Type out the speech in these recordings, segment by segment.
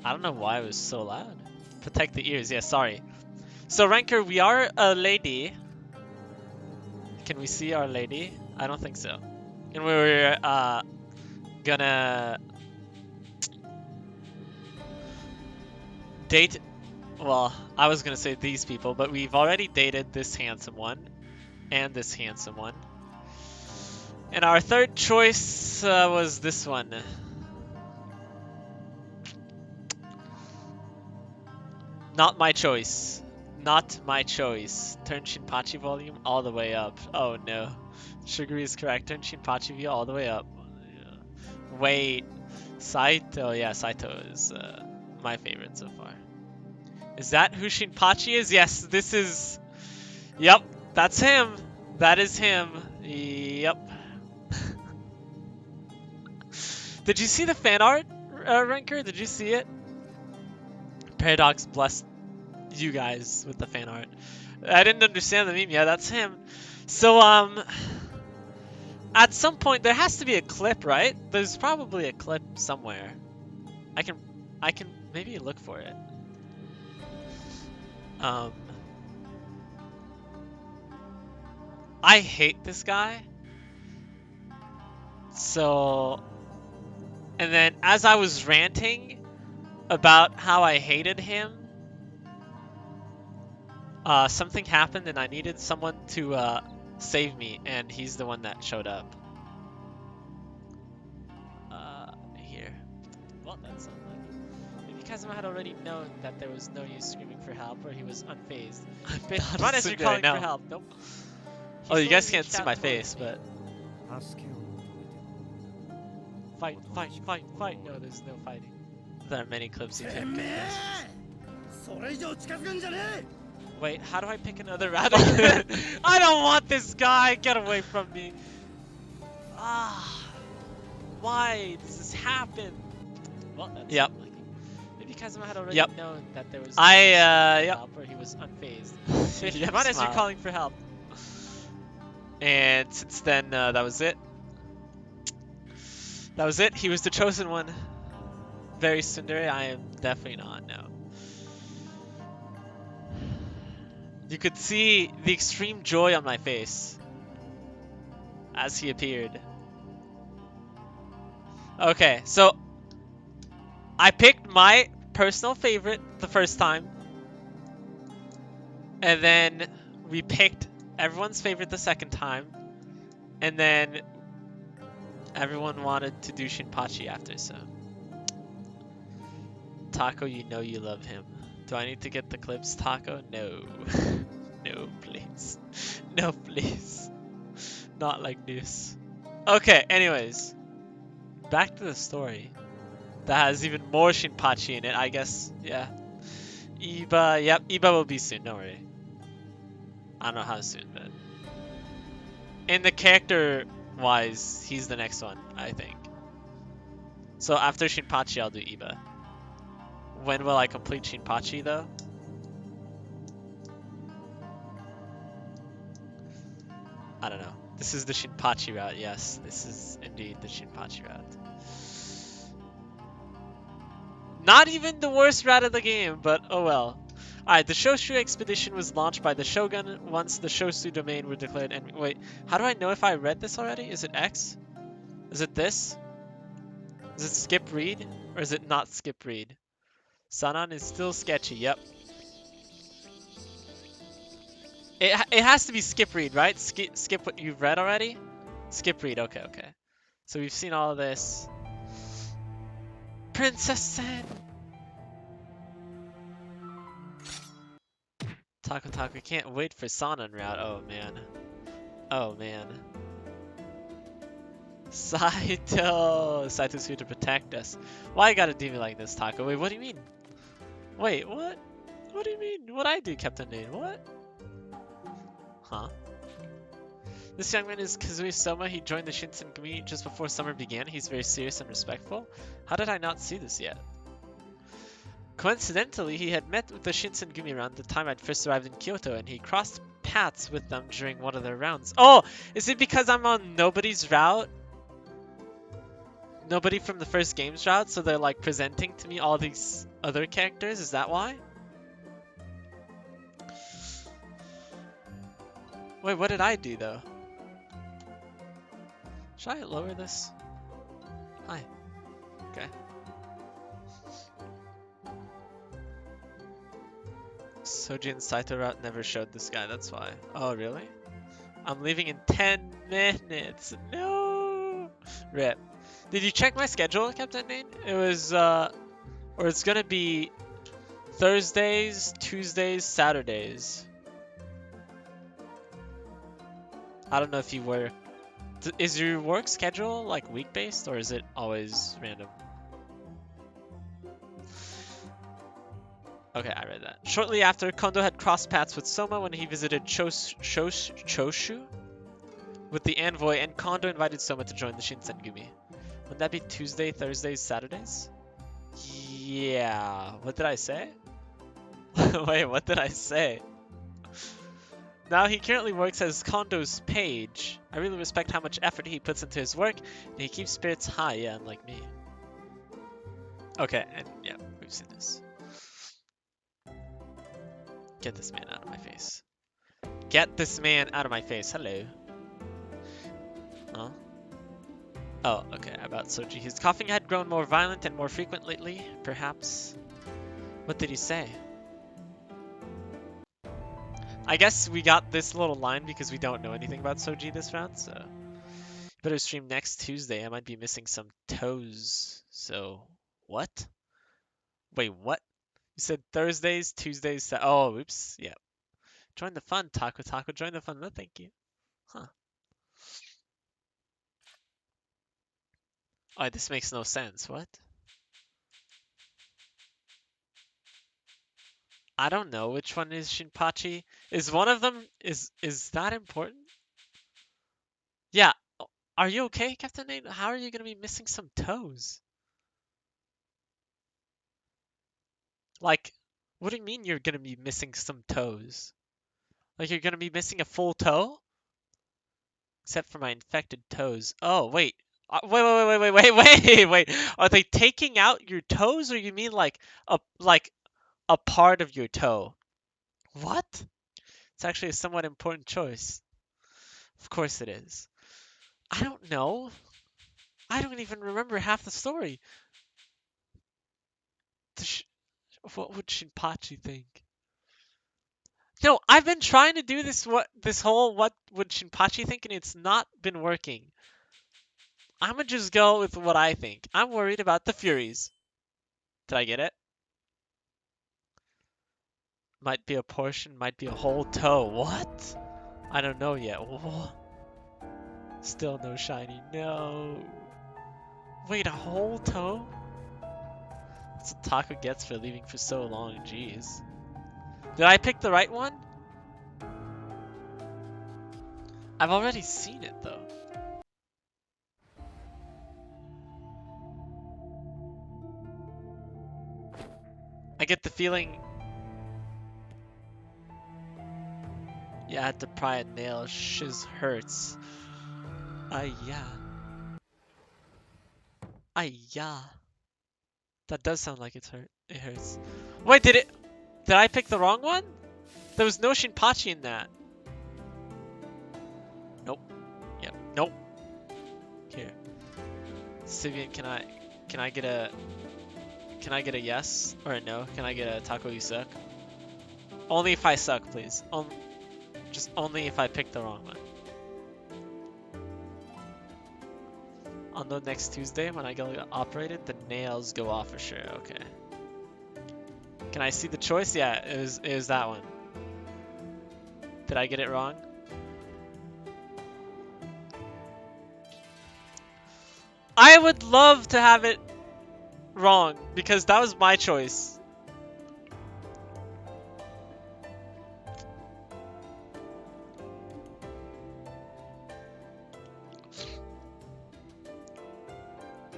I don't know why it was so loud. Protect the ears. Yeah, sorry. So, Ranker, we are a lady. Can we see our lady? I don't think so. And we're gonna date. Well, I was gonna say these people, but we've already dated this handsome one and this handsome one. And our third choice was this one. Not my choice. Not my choice. Turn Shinpachi volume all the way up. Oh no. Sugary is correct. Turn Shinpachi view all the way up. Wait. Saito? Yeah, Saito is my favorite so far. Is that who Shinpachi is? Yes, this is... Yep, that's him. That is him. Yep. Did you see the fan art, Ranker? Did you see it? Paradox blessed you guys with the fan art. I didn't understand the meme. Yeah, that's him. So, at some point there has to be a clip, right? There's probably a clip somewhere. I can maybe look for it. I hate this guy. So, and then as I was ranting about how I hated him, something happened and I needed someone to save me, and he's the one that showed up. Here. Well, that's unlucky. Maybe Kazuma had already known that there was no use screaming for help, or he was unfazed. Run as you're calling for help. Nope. Oh, you guys can't see my face, but... Fight, fight, fight, fight. No, there's no fighting. There are many clips you can't get. Wait, how do I pick another route? I don't want this guy! Get away from me! Ah, why does this happen? Well, that's unlucky. Maybe Kazuma had already known that there was no help, or he was unfazed. Run as you're calling for help. And since then, that was it. That was it. He was the chosen one. Very tsundere. I am definitely not, no. You could see the extreme joy on my face as he appeared. Okay, so I picked my personal favorite the first time, and then we picked everyone's favorite the second time, and then everyone wanted to do Shinpachi after, so. Taco, you know you love him. Do I need to get the clips, Taco? No. No, please. No, please. Not like this. Okay, anyways. Back to the story. That has even more Shinpachi in it, I guess. Yeah. Iba, yep, Iba will be soon, don't worry. I don't know how soon, but... in the character-wise, he's the next one, I think. So after Shinpachi, I'll do Iba. When will I complete Shinpachi, though? I don't know. This is the Shinpachi route, yes. This is indeed the Shinpachi route. Not even the worst route of the game, but oh well. Alright, the Shoshu expedition was launched by the Shogun once the Shosu domain were declared enemy. Wait, how do I know if I read this already? Is it X? Is it this? Is it skip read? Or is it not skip read? Sanan is still sketchy, yep. It has to be skip read, right? Skip what you've read already? Skip read, okay, okay. So we've seen all of this. Princess Sen! Taco Taco, can't wait for Sanan route. Oh man. Oh man. Saito! Saito's here to protect us. Why you gotta do me like this, Taco? Wait, what do you mean? Wait, what? What do you mean? What I do, Captain Nate? What? Huh? This young man is Kazui Soma. He joined the Shinsengumi just before summer began. He's very serious and respectful. How did I not see this yet? Coincidentally, he had met with the Shinsengumi around the time I'd first arrived in Kyoto, and he crossed paths with them during one of their rounds. Oh! Is it because I'm on nobody's route? nobody from the first games route, so they're like presenting to me all these other characters. Is that why? Wait, what did I do though? Should I lower this? Hi. Okay. Soji and Saito route never showed this guy, that's why. Oh, really? I'm leaving in 10 minutes. No! Rip. Did you check my schedule, Captain Nate? It was, or it's gonna be Thursdays, Tuesdays, Saturdays. I don't know if you work. Is your work schedule like week-based or is it always random? Okay, I read that. Shortly after, Kondo had crossed paths with Soma when he visited Choshu with the envoy, and Kondo invited Soma to join the Shinsengumi. Would that be Tuesday, Thursdays, Saturdays? Yeah. What did I say? Wait, what did I say? Now he currently works as Kondo's page. I really respect how much effort he puts into his work, and he keeps spirits high, yeah, unlike me. Okay, and yeah, we've seen this. Get this man out of my face. Get this man out of my face. Hello. Huh? Oh, okay, about Soji. His coughing had grown more violent and more frequent lately, perhaps. What did he say? I guess we got this little line because we don't know anything about Soji this round, so... Better stream next Tuesday. I might be missing some toes. So, what? Wait, what? You said Thursdays, Tuesdays, oh, oops, yeah. Join the fun, Taco Taco. Join the fun. No, thank you. Huh. Oh, this makes no sense. What? I don't know which one is Shinpachi. Is one of them, is that important? Yeah. Are you okay, Captain Nate? How are you gonna be missing some toes? Like, what do you mean you're gonna be missing some toes? Like you're gonna be missing a full toe? Except for my infected toes. Oh, wait. Wait. Are they taking out your toes or you mean like a part of your toe? What? It's actually a somewhat important choice. Of course it is. I don't know. I don't even remember half the story. What would Shinpachi think? No, I've been trying to do this whole what would Shinpachi think and it's not been working. I'm gonna just go with what I think. I'm worried about the Furies. Did I get it? Might be a portion, might be a whole toe. What? I don't know yet. Whoa. Still no shiny. No. Wait, a whole toe? That's what Taco gets for leaving for so long. Jeez. Did I pick the right one? I've already seen it though. I get the feeling. Yeah, I had to pry a nail. Shiz hurts. Yeah. Yeah. That does sound like it's hurt. It hurts. Wait, did I pick the wrong one? There was no Shinpachi in that. Nope. Yep. Nope. Here. Sivian, can I get a yes or a no? Can I get a Taco you suck? Only if I suck, please. Just only if I pick the wrong one. On the next Tuesday when I get operated, the nails go off for sure. Okay. Can I see the choice? Yeah, it was that one. Did I get it wrong? I would love to have it wrong because that was my choice.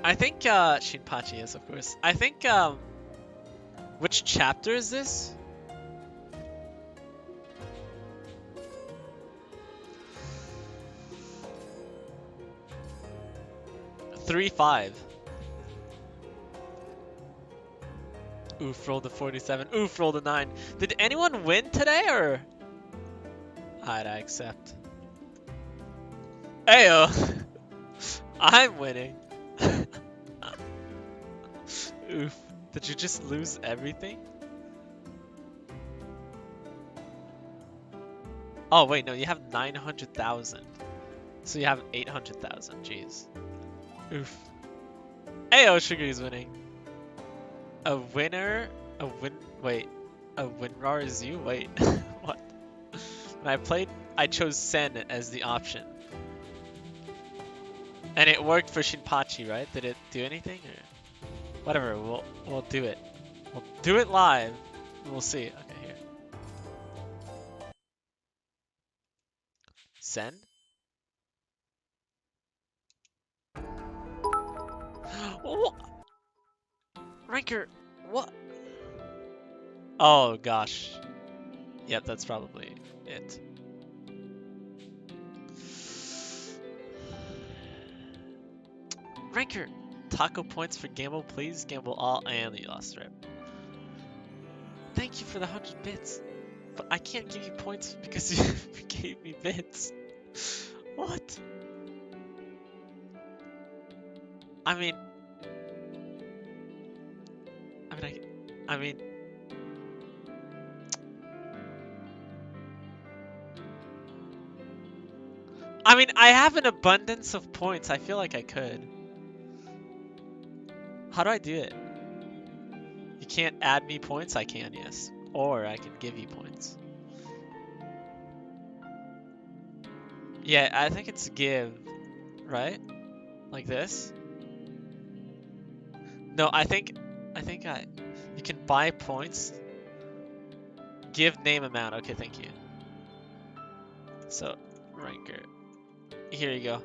I think Shinpachi is, of course. I think which chapter is this? 3-5. Oof, rolled a 47. Oof, rolled a 9. Did anyone win today, or? Alright, I accept. Ayo! I'm winning. Oof. Did you just lose everything? Oh, wait, no, you have 900,000. So you have 800,000, jeez. Oof. Ayo, Sugar's winning. A winner? Wait. A winrar is you? Wait. What? When I played, I chose Sen as the option. And it worked for Shinpachi, right? Did it do anything? Or... Whatever, we'll do it. We'll do it live. We'll see. Okay, here. Send? What? Ranker, what? Oh gosh. Yep, that's probably it. Ranker, taco points for gamble, please. Gamble all, and you lost rip. Thank you for the 100 bits, but I can't give you points because you gave me bits. What? I mean, I have an abundance of points. I feel like I could. How do I do it? You can't add me points? I can, yes. Or I can give you points. Yeah, I think it's give, right? Like this? No, I think you can buy points. Give name amount. Okay, thank you. So, ranker. Here you go.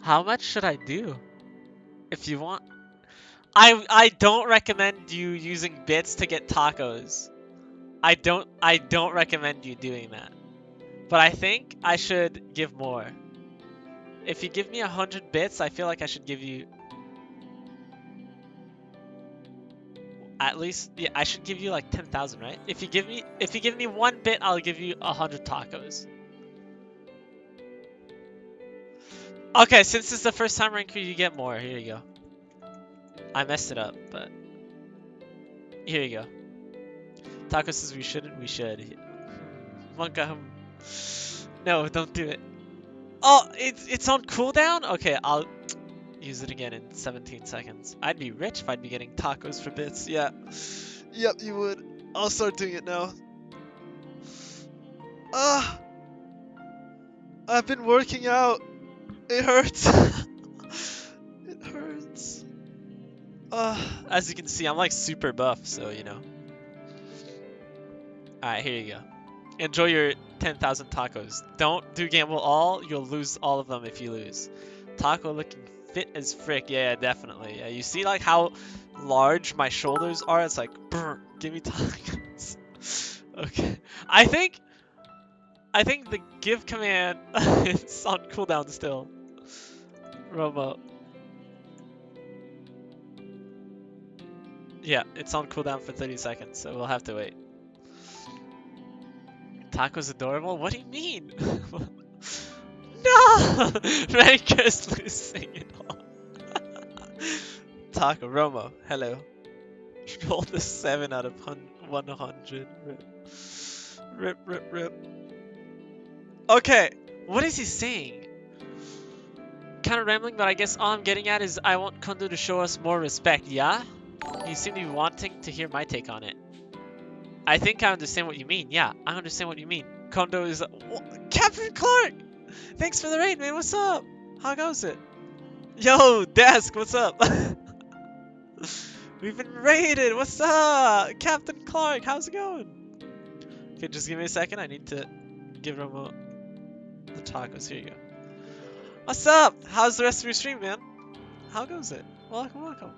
How much should I do? If you want, I don't recommend you using bits to get tacos. I don't recommend you doing that. But I think I should give more. If you give me 100 bits, I feel like I should give you at least, yeah, I should give you like 10,000, right? If you give me 1 bit, I'll give you 100 tacos. Okay, since it's the first time ranker, you get more. Here you go. I messed it up, but here you go. Taco says we shouldn't. We should. Monka. No, don't do it. Oh, it's on cooldown? Okay, I'll use it again in 17 seconds. I'd be rich if I'd be getting tacos for bits. Yeah. Yep, you would. I'll start doing it now. Ah, I've been working out. It hurts. It hurts. As you can see, I'm like super buff, so you know. Alright, here you go. Enjoy your 10,000 tacos. Don't do gamble all, you'll lose all of them if you lose. Taco looking fit as frick. Yeah, definitely. Yeah, you see like how large my shoulders are? It's like, brr, give me tacos. Okay. I think the give command is on cooldown still. Romo. Yeah, it's on cooldown for 30 seconds, so we'll have to wait. Taco's adorable? What do you mean? No! Ranker's losing it all. Taco, Romo, hello. Roll the 7 out of 100. Rip, rip, rip. Okay, what is he saying? Kind of rambling, but I guess all I'm getting at is I want Kondo to show us more respect, yeah? You seem to be wanting to hear my take on it. I think I understand what you mean. Yeah, I understand what you mean. Kondo is... Captain Clark! Thanks for the raid, man. What's up? How goes it? Yo, Desk, what's up? We've been raided. What's up? Captain Clark, how's it going? Okay, just give me a second. I need to give Romo the tacos. Here you go. What's up? How's the rest of your stream, man? How goes it? Welcome, welcome.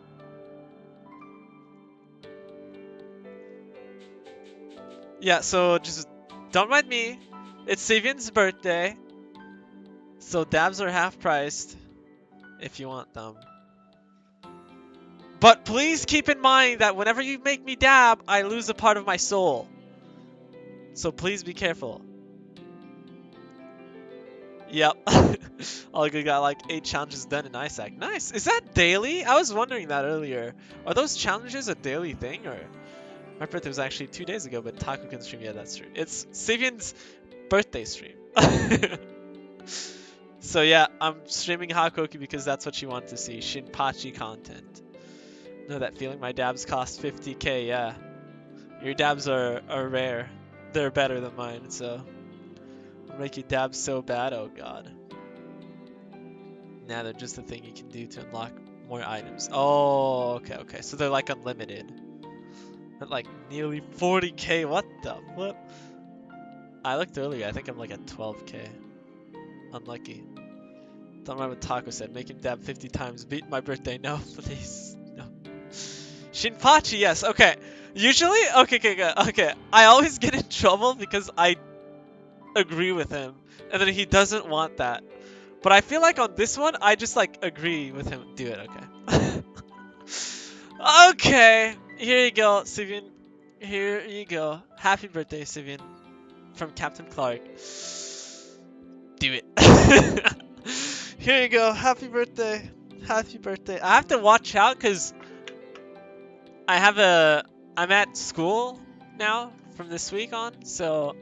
Yeah, so just don't mind me. It's Savian's birthday, so dabs are half priced. if you want them. But please keep in mind that whenever you make me dab, I lose a part of my soul. So please be careful. Yep. All good got like 8 challenges done in Isaac. Nice. Is that daily? I was wondering that earlier. Are those challenges a daily thing, or my birthday was actually 2 days ago, but Taco can stream. Yeah, that's true. It's Sivian's birthday stream. So yeah, I'm streaming Hakuoki because that's what you want to see. Shinpachi content. Know that feeling? My dabs cost 50k, yeah. Your dabs are rare. They're better than mine, so I'll make you dab so bad, oh god. Nah, they're just a thing you can do to unlock more items. Oh, okay. So they're like unlimited. At like nearly 40k, what the flip? I looked earlier, I think I'm like at 12k. Unlucky. Don't remember what Taco said. Make him dab 50 times. Beat my birthday. No, please. No. Shinpachi, yes. Okay. Usually, okay. I always get in trouble because I agree with him, and then he doesn't want that. But I feel like on this one, I just like agree with him. Do it, okay. Okay. Here you go, Sivian. Here you go. Happy birthday, Sivian. From Captain Clark. Do it. Here you go. Happy birthday. Happy birthday. I have to watch out because I'm at school now from this week on, so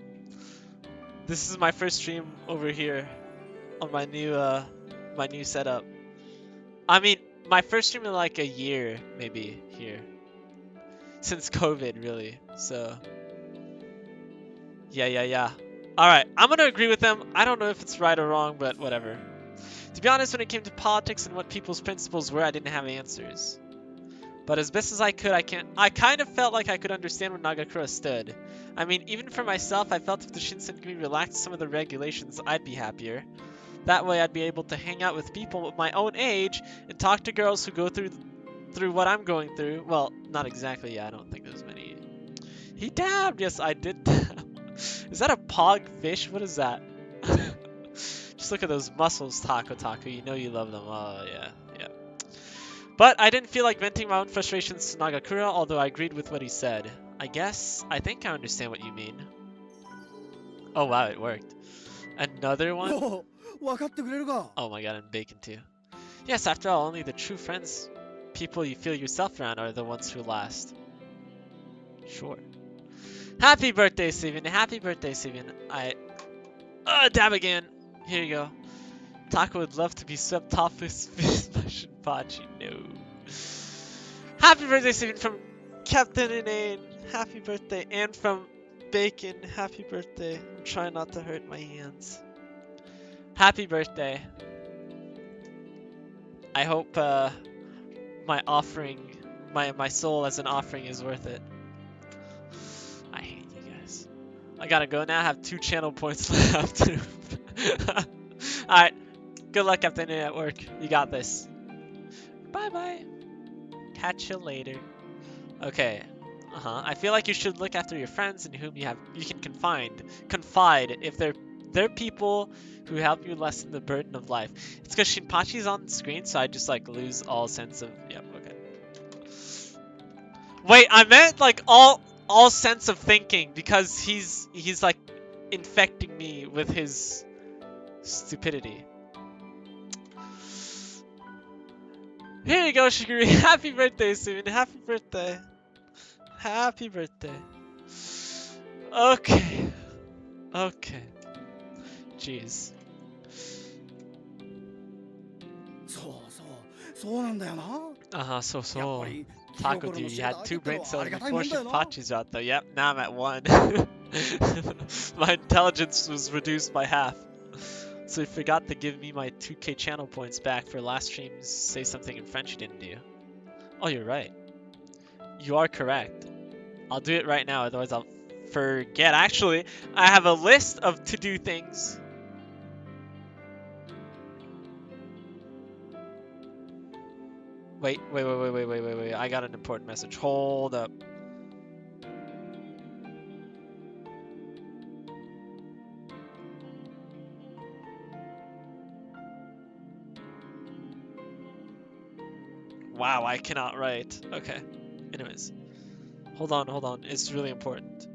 this is my first stream over here on my new setup. I mean, my first stream in like a year, maybe, here. Since COVID, really. So, yeah. Alright, I'm gonna agree with them. I don't know if it's right or wrong, but whatever. To be honest, when it came to politics and what people's principles were, I didn't have answers. But as best as I could, I kind of felt like I could understand where Nagakura stood. I mean, even for myself, I felt if the Shinsenkumi relaxed some of the regulations, I'd be happier. That way I'd be able to hang out with people of my own age and talk to girls who go through what I'm going through. Well, not exactly, yeah, I don't think there's many. He dabbed! Yes, I did dab. Is that a pog fish? What is that? Just look at those muscles, Taco. You know you love them. Oh, yeah. But I didn't feel like venting my own frustrations to Nagakura, although I agreed with what he said. I think I understand what you mean. Oh wow, it worked. Another one? Oh my god, and bacon too. Yes, after all, only the true friends, people you feel yourself around, are the ones who last. Sure. Happy birthday, Steven. Happy birthday, Steven. Dab again. Here you go. Taco would love to be swept off his fist by Shinpachi. No. Happy birthday, Steven, from Captain Inane. Happy birthday. And from Bacon. Happy birthday. I'm trying not to hurt my hands. Happy birthday. I hope my offering, my soul as an offering is worth it. I hate you guys. I gotta go now. I have 2 channel points left. Alright. Good luck, Captain at work. You got this. Bye-bye. Catch you later. Okay. I feel like you should look after your friends in whom you can confide if they're people who help you lessen the burden of life. It's because Shinpachi's on the screen, so I just like lose all sense of. Yep. Okay. Wait, I meant like all sense of thinking because he's like infecting me with his stupidity. Here you go, Shiguri. Happy birthday, Steven. Happy birthday. Happy birthday. Okay. Jeez. So. Taco dude, you had 2 brain cells before Shinpachi's out though. Yep, now I'm at 1. My intelligence was reduced by half. So you forgot to give me my 2k channel points back for last stream's say something in French you didn't do. Oh, you're right. You are correct. I'll do it right now, otherwise I'll forget. Actually, I have a list of to-do things. Wait. I got an important message. Hold up. Wow, I cannot write. Okay. Anyways. Hold on. It's really important.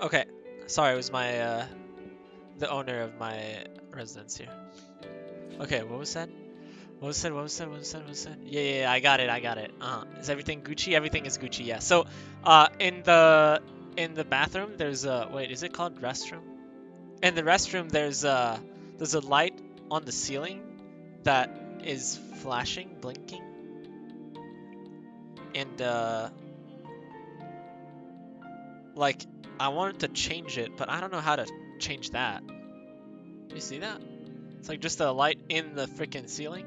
Okay. Sorry, it was my the owner of my residence here. Okay, what was that? What was said? What was said? What was said? What was said? Yeah, I got it. Is everything Gucci? Everything is Gucci. Yeah. So, in the bathroom, there's a wait. Is it called restroom? In the restroom, there's a light on the ceiling that is flashing, blinking, and like I wanted to change it, but I don't know how to change that. You see that? It's like just a light in the freaking ceiling.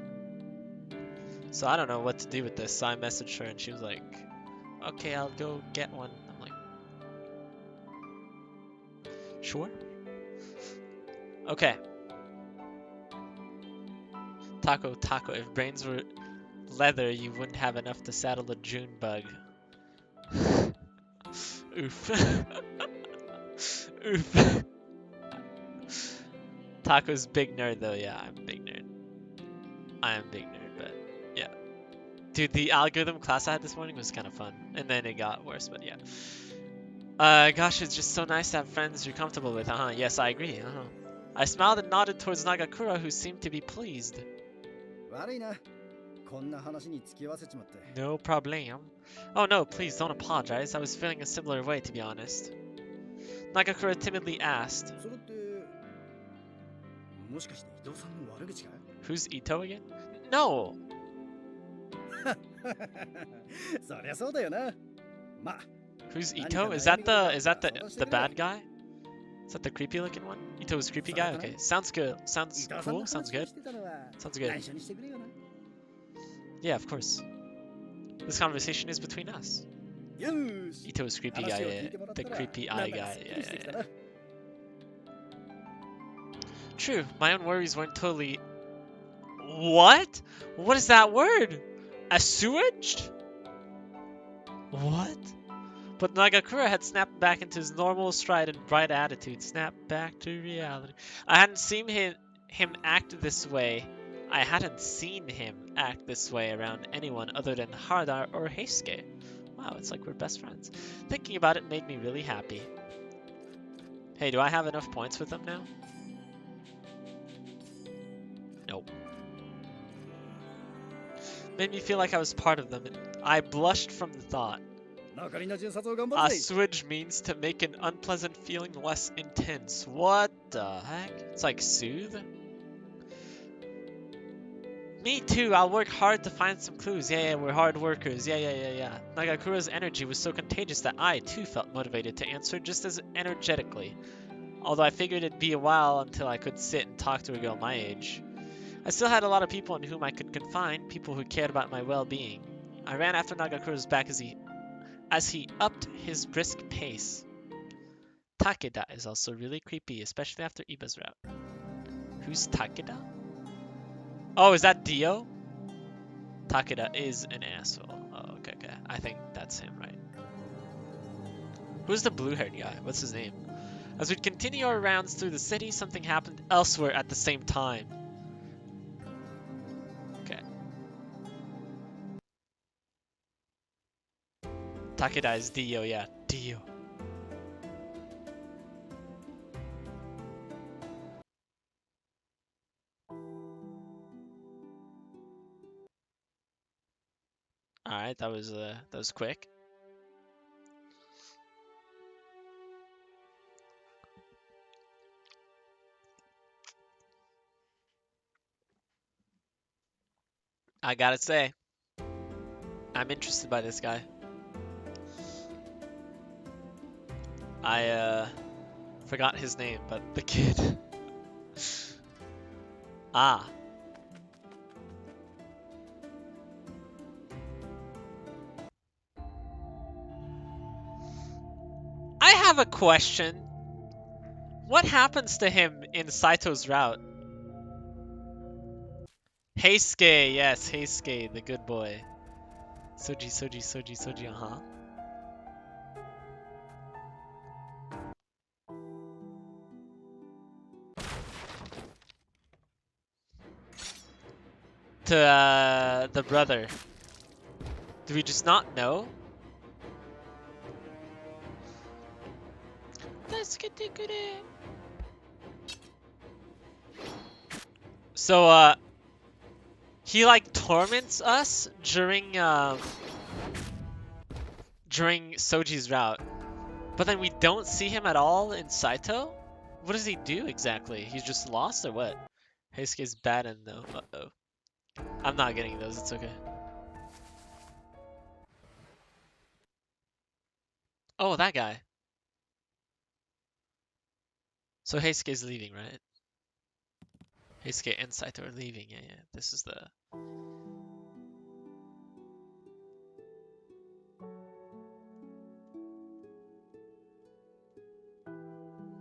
So I don't know what to do with this. So I messaged her and she was like, okay, I'll go get one. I'm like, sure. Okay. Taco. If brains were leather, you wouldn't have enough to saddle a June bug. Oof. Oof. Taco's big nerd though. Yeah, I'm a big nerd. I am a big nerd, but yeah. Dude, the algorithm class I had this morning was kind of fun. And then it got worse, but yeah. Gosh, it's just so nice to have friends you're comfortable with. Yes, I agree. I smiled and nodded towards Nagakura, who seemed to be pleased. No problem. Oh no, please don't apologize. I was feeling a similar way, to be honest. Nagakura timidly asked. Who's Ito again? No! Who's Ito? Is that the bad guy? Is that the creepy looking one? Ito's creepy guy? Okay, sounds good. Sounds cool. Sounds good. Sounds good. Yeah, of course. This conversation is between us. Ito's creepy guy, yeah. The creepy eye guy, yeah. True, my own worries weren't totally... What? What is that word? Assuaged? What? But Nagakura had snapped back into his normal stride and bright attitude. Snapped back to reality. I hadn't seen him act this way. I hadn't seen him act this way around anyone other than Harada or Heisuke. Wow, it's like we're best friends. Thinking about it made me really happy. Hey, do I have enough points with them now? Nope. Made me feel like I was part of them, and I blushed from the thought. Assuage means to make an unpleasant feeling less intense. What the heck? It's like soothe? Me too, I'll work hard to find some clues. Yeah, we're hard workers. Yeah. Nagakura's energy was so contagious that I too felt motivated to answer just as energetically. Although I figured it'd be a while until I could sit and talk to a girl my age. I still had a lot of people in whom I could confide, people who cared about my well-being. I ran after Nagakura's back as he upped his brisk pace. Takeda is also really creepy, especially after Iba's route. Who's Takeda? Oh, is that Dio? Takeda is an asshole. Oh, okay. I think that's him, right? Who's the blue-haired guy? What's his name? As we'd continue our rounds through the city, something happened elsewhere at the same time. Okay. Takeda is Dio, yeah. Dio. Alright, that was quick. I gotta say, I'm interested by this guy. I forgot his name, but the kid. Ah. I have a question. What happens to him in Saito's route? Heisuke, yes, Heisuke, the good boy. Soji, Soji, Soji, Soji, uh-huh. To the brother. Do we just not know? So he like torments us during Soji's route. But then we don't see him at all in Saito? What does he do exactly? He's just lost or what? Heisuke's bad end though. Uh-oh. I'm not getting those, it's okay. Oh, that guy. So Heisuke's leaving, right? Heisuke and Saito are leaving, yeah. This is the...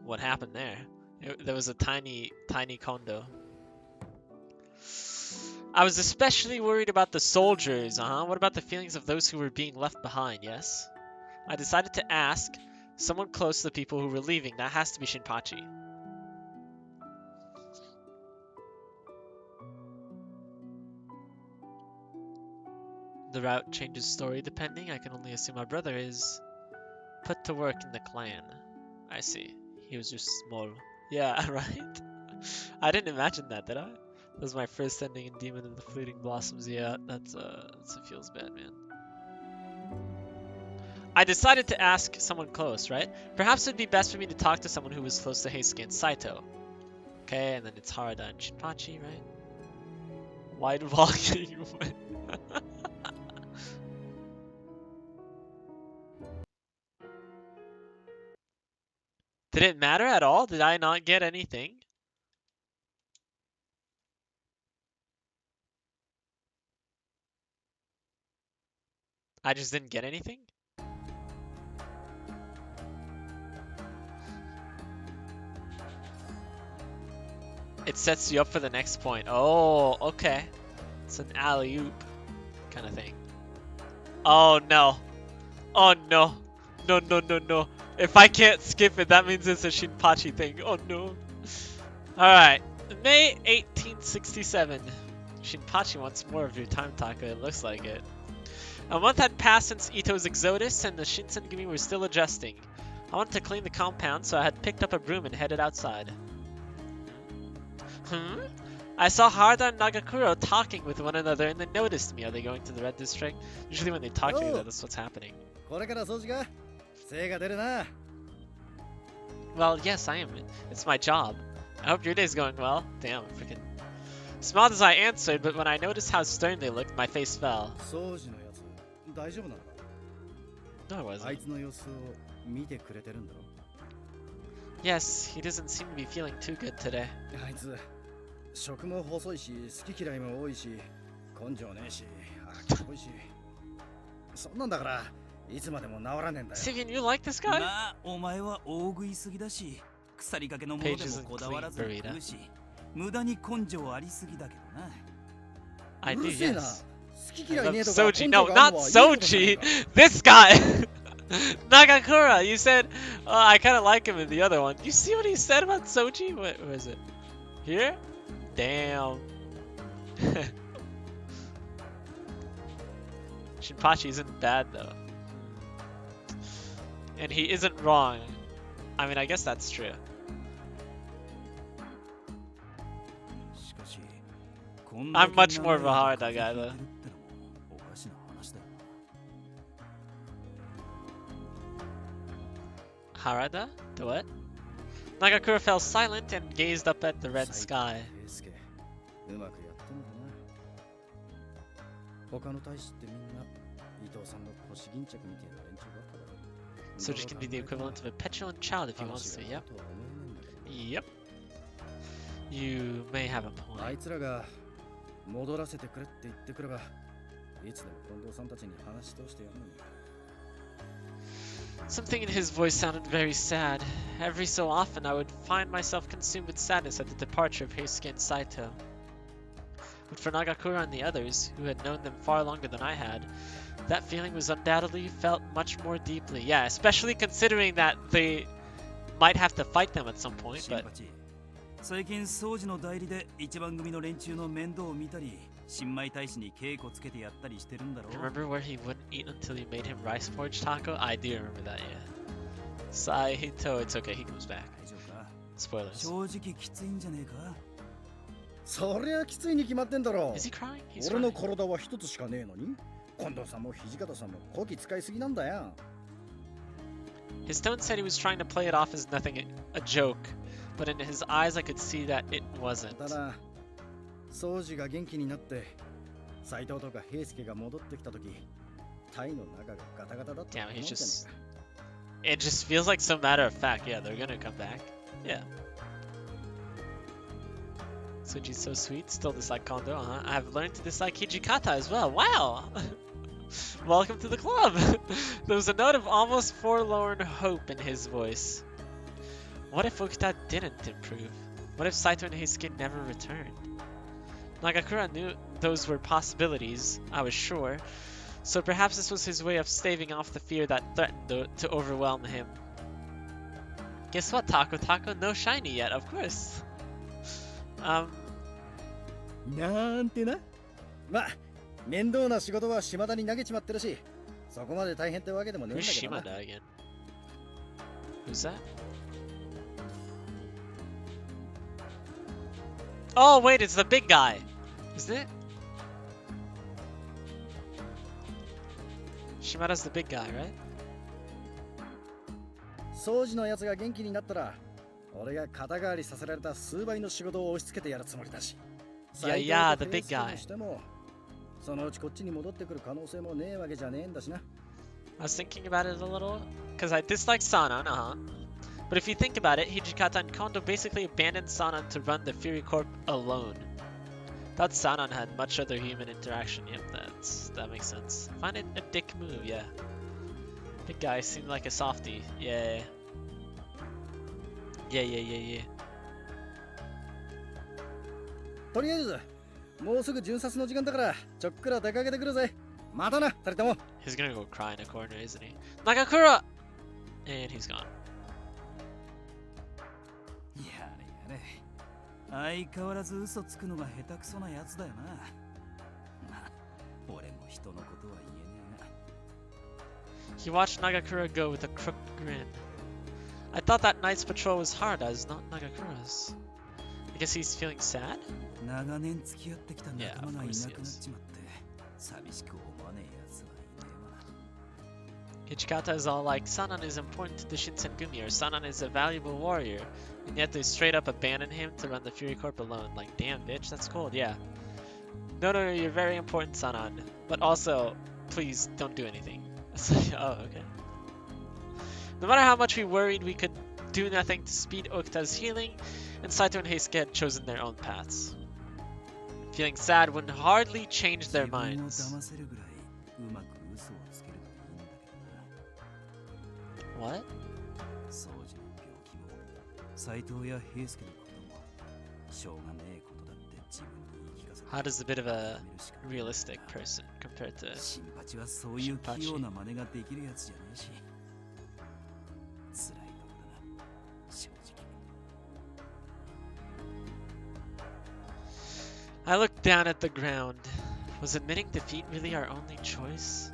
What happened there? There was a tiny condo. I was especially worried about the soldiers, What about the feelings of those who were being left behind, yes? I decided to ask someone close to the people who were leaving. That has to be Shinpachi. The route changes story depending. I can only assume my brother is put to work in the clan. I see. He was just small. Yeah, right? I didn't imagine that, did I? That was my first ending in Demon of the Fleeting Blossoms. Yeah, that's it feels bad, man. I decided to ask someone close, right? Perhaps it'd be best for me to talk to someone who was close to Heisuke and Saito. Okay, and then it's Harada and Shinpachi, right? Wide walking. Did it matter at all? Did I not get anything? I just didn't get anything? It sets you up for the next point. Oh, okay. It's an alley-oop kind of thing. Oh, no. Oh, no. No, no, no, no. If I can't skip it, that means it's a Shinpachi thing. Oh, no. Alright. May 1867. Shinpachi wants more of your time, Taka. It looks like it. A month had passed since Ito's exodus, and the Shinsengumi were still adjusting. I wanted to clean the compound, so I had picked up a broom and headed outside. I saw Harada and Nagakuro talking with one another and they noticed me. Are they going to the Red District? Usually when they talk to you, that's what's happening. Well, yes, I am. It's my job. I hope your day's going well. Damn, freaking... Smiled as I answered, but when I noticed how stern they looked, my face fell. No, it wasn't. Yes, he doesn't seem to be feeling too good today. Steven, you like this guy? Page isn't clean, Burrito. I do, yes. I love Soji. No, not Soji! This guy! Nagakura, you said, I kind of like him in the other one. You see what he said about Soji? Where is it? Here? Damn. Shinpachi isn't bad though. And he isn't wrong. I mean, I guess that's true. I'm much more of a Harada guy though. Harada? The what? Nagakura fell silent and gazed up at the red sky. Soji can be the equivalent of a petulant child if he wants to. Yep. Yep. You may have a point. Something in his voice sounded very sad. Every so often I would find myself consumed with sadness at the departure of Heisuke and Saito. But for Nagakura and the others, who had known them far longer than I had, that feeling was undoubtedly felt much more deeply. Yeah, especially considering that they might have to fight them at some point, but... Remember where he wouldn't eat until you made him rice porridge taco? I do remember that, yeah. Saito, it's okay, he comes back. Spoilers. Is he crying? He's crying. His tone said he was trying to play it off as nothing, a joke, but in his eyes I could see that it wasn't. Damn, he's just... It just feels like so matter of fact. Yeah, they're gonna come back. Yeah. Soji's so sweet, still dislike Kondo, I've learned to dislike Hijikata as well. Wow! Welcome to the club! There was a note of almost forlorn hope in his voice. What if Okuta didn't improve? What if Saito and Heisuke never returned? Nagakura knew those were possibilities, I was sure, so perhaps this was his way of staving off the fear that threatened to overwhelm him. Guess what, Taco? No shiny yet, of course. Shimada again? Who's that? Oh wait, it's the big guy, isn't it? Shimada's the big guy, right? Yeah, the big guy. I was thinking about it a little, because I dislike Sanan, But if you think about it, Hijikata and Kondo basically abandoned Sanan to run the Fury Corp alone. Thought Sanan had much other human interaction. Yep, that makes sense. Find it a dick move, yeah. Big guy seemed like a softie. Yeah. Yeah. とりあえずもうすぐ巡察の時間だからちょっくら出かけてくるぜ。またな、二人とも。 He's gonna go cry in a corner, isn't he? Nagakura! And he's gone. やれやれ。相変わらず嘘つくのが下手くそなやつだよな。まあ、俺も人のことは言えねえが。 He watched Nagakura go with a crooked grin. I thought that night's patrol was hard as not Nagakura's. I guess he's feeling sad? Yeah, of course he is. Hijikata is all like, Sanan is important to the Shinsengumi, or Sanan is a valuable warrior, and yet they straight up abandon him to run the Fury Corp alone. Like, damn bitch, that's cold, yeah. No, you're very important, Sanan. But also, please don't do anything. Oh, okay. No matter how much we worried we could do nothing to speed Okuta's healing, and Saito and Heisuke had chosen their own paths. Feeling sad would hardly change their minds. What? How does a bit of a realistic person compared to Shinpachi? I looked down at the ground. Was admitting defeat really our only choice?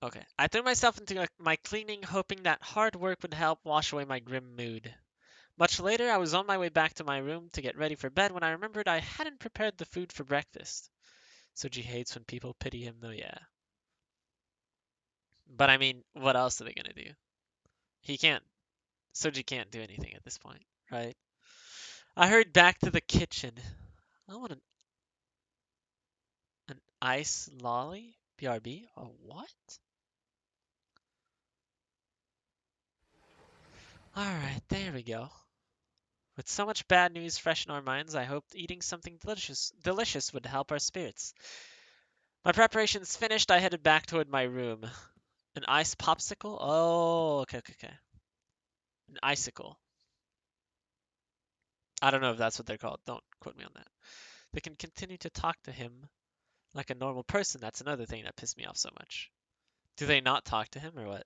Okay, I threw myself into my cleaning, hoping that hard work would help wash away my grim mood. Much later, I was on my way back to my room to get ready for bed when I remembered I hadn't prepared the food for breakfast. Soji hates when people pity him though, yeah. But I mean, what else are they gonna do? Soji can't do anything at this point, right? I hurried back to the kitchen. I want an Ice lolly? BRB? Oh, what? Alright, there we go. With so much bad news fresh in our minds, I hoped eating something delicious would help our spirits. My preparations finished, I headed back toward my room. An ice popsicle? Oh, okay. An icicle. I don't know if that's what they're called. Don't quote me on that. They can continue to talk to him like a normal person. That's another thing that pissed me off so much. Do they not talk to him or what?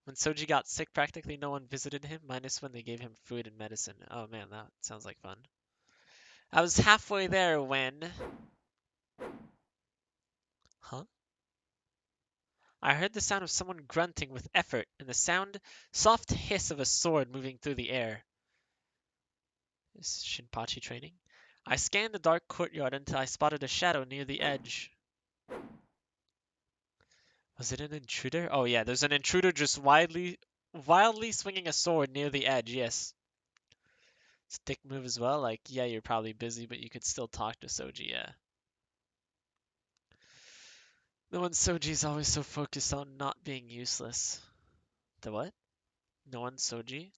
When Soji got sick, practically no one visited him, minus when they gave him food and medicine. Oh man, that sounds like fun. I was halfway there when... Huh? I heard the sound of someone grunting with effort, and the soft hiss of a sword moving through the air. Is Shinpachi training? I scanned the dark courtyard until I spotted a shadow near the edge. Was it an intruder? Oh yeah, there's an intruder just wildly swinging a sword near the edge, yes. Stick move as well, like, yeah, you're probably busy, but you could still talk to Soji, yeah. No one Soji's always so focused on not being useless. The what? No one Soji?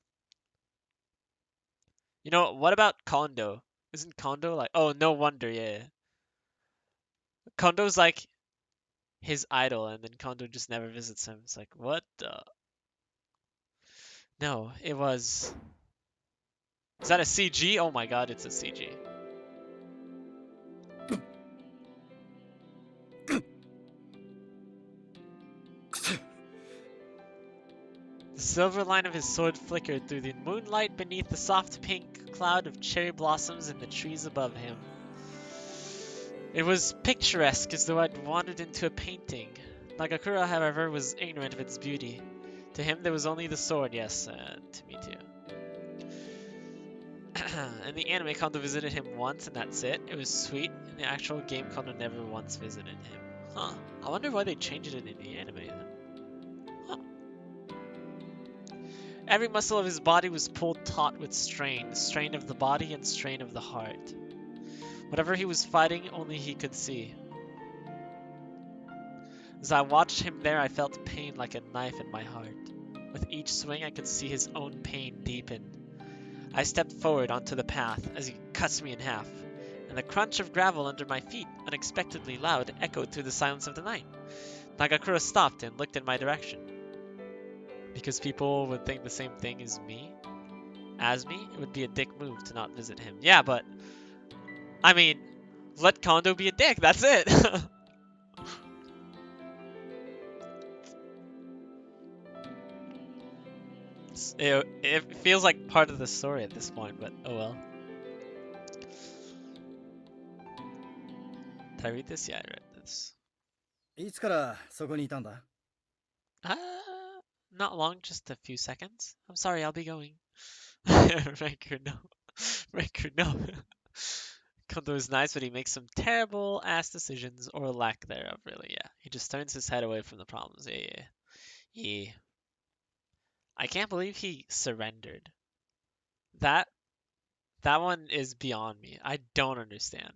You know, what about Kondo? Isn't Kondo like, oh, no wonder, yeah. Kondo's like his idol, and then Kondo just never visits him. It's like, what the? No, it was... Is that a CG? Oh my god, it's a CG. The silver line of his sword flickered through the moonlight beneath the soft pink cloud of cherry blossoms in the trees above him. It was picturesque, as though I'd wandered into a painting. Nagakura, however, was ignorant of its beauty. To him, there was only the sword, yes, to me too. In the anime, Kondo visited him once, and that's it. It was sweet. In the actual game, Kondo never once visited him. Huh. I wonder why they changed it in the anime then. Huh. Every muscle of his body was pulled taut with strain. Strain of the body and strain of the heart. Whatever he was fighting, only he could see. As I watched him there, I felt pain like a knife in my heart. With each swing, I could see his own pain deepen. I stepped forward onto the path as he cuts me in half, and the crunch of gravel under my feet, unexpectedly loud, echoed through the silence of the night. Nagakura stopped and looked in my direction. Because people would think the same thing as me, it would be a dick move to not visit him. Yeah, but, I mean, let Kondo be a dick, that's it! It feels like part of the story at this point, but oh well. Did I read this? Yeah, I read this. いつからそこにいたんだ Not long, just a few seconds. I'm sorry, I'll be going. Ranker, no. Ranker, no. Kondo is nice, but he makes some terrible ass decisions, or lack thereof, really, yeah. He just turns his head away from the problems. Yeah. I can't believe he surrendered. That one is beyond me. I don't understand.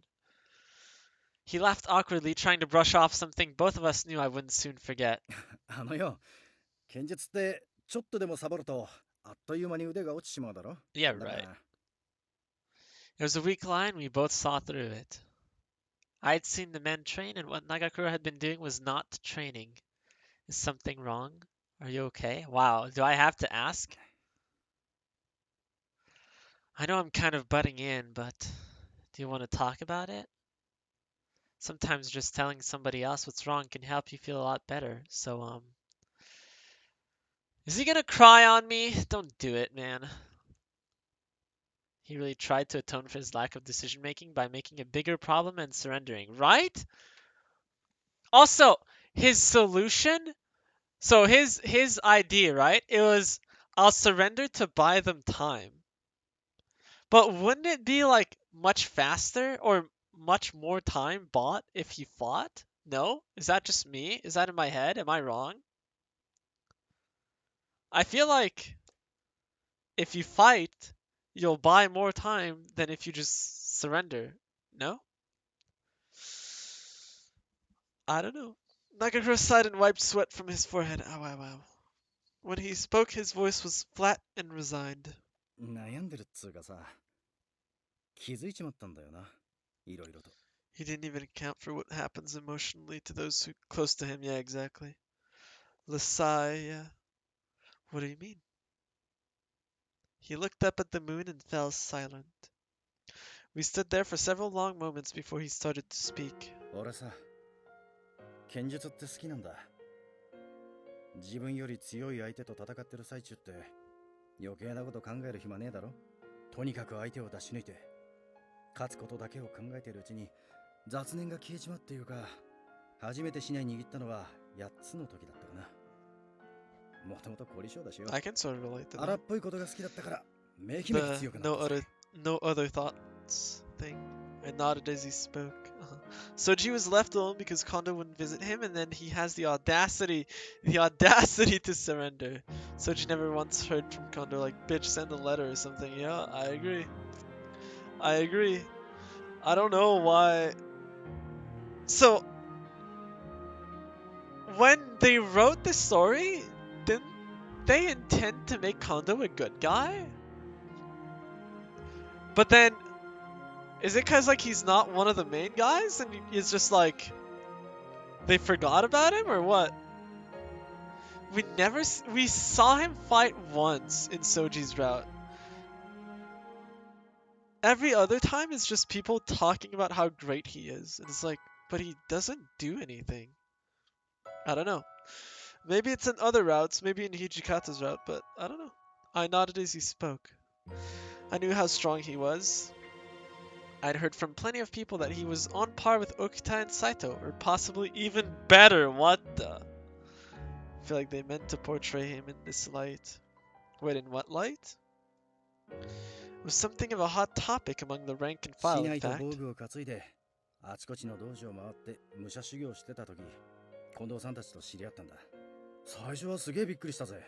He laughed awkwardly, trying to brush off something both of us knew I wouldn't soon forget. あのよ、剣術ってちょっとでもサボるとあっという間に腕が落ちちまうだろ Yeah, だか right. ら It was a weak line, we both saw through it. I had seen the men train, and what Nagakura had been doing was not training. Is something wrong? Are you okay? Wow, do I have to ask? I know I'm kind of butting in, but do you want to talk about it? Sometimes just telling somebody else what's wrong can help you feel a lot better. So, is he gonna cry on me? Don't do it, man. He really tried to atone for his lack of decision making by making a bigger problem and surrendering, right? Also, his solution, so his idea, right? It was, I'll surrender to buy them time. But wouldn't it be like much faster or much more time bought if he fought? No? Is that just me? Is that in my head? Am I wrong? I feel like if you fight, you'll buy more time than if you just surrender. No? I don't know. Nagakura sighed and wiped sweat from his forehead. Ow, ow, ow. When he spoke, his voice was flat and resigned. 悩んでるっつうかさ、気づいちまったんだよな、いろいろと。 He didn't even account for what happens emotionally to those who close to him. Yeah, exactly. Lasai, yeah. What do you mean? He looked up at the moon and fell silent. We stood there for several long moments before he started to speak. 俺さ、剣術って好きなんだ。自分より強い相手と戦ってる最中って余計なこと考える暇ねえだろ。とにかく相手を出し抜いて勝つことだけを考えてるうちに雑念が消えちまっていうか、初めて竹刀握ったのは8つの時だったかな。もともと凝り性だしよ。 I can sort of relate to 荒っ that. ぽいことが好きだったからめきめき The 強くなったぜ。 no other thoughts thing. I nodded as he spoke. Soji was left alone because Kondo wouldn't visit him, and then he has the audacity to surrender. Soji never once heard from Kondo like, bitch, send a letter or something. Yeah, I agree. I don't know why. So, when they wrote the story, didn't they intend to make Kondo a good guy? But then, is it because like he's not one of the main guys and it's just like they forgot about him or what? We saw him fight once in Soji's route. Every other time is just people talking about how great he is. And it's like, but he doesn't do anything. I don't know. Maybe it's in other routes, maybe in Hijikata's route, but I don't know. I nodded as he spoke. I knew how strong he was. I'd heard from plenty of people that he was on par with Okuta and Saito, or possibly even better. What the? I feel like they meant to portray him in this light. Wait, in what light? It was something of a hot topic among the rank and 竹 file, 刀 in と fact. 防具を担いであちこちの道場を回って武者修行してた時、近藤さんたちと知り合ったんだ。最初はすげえびっくりしたぜ。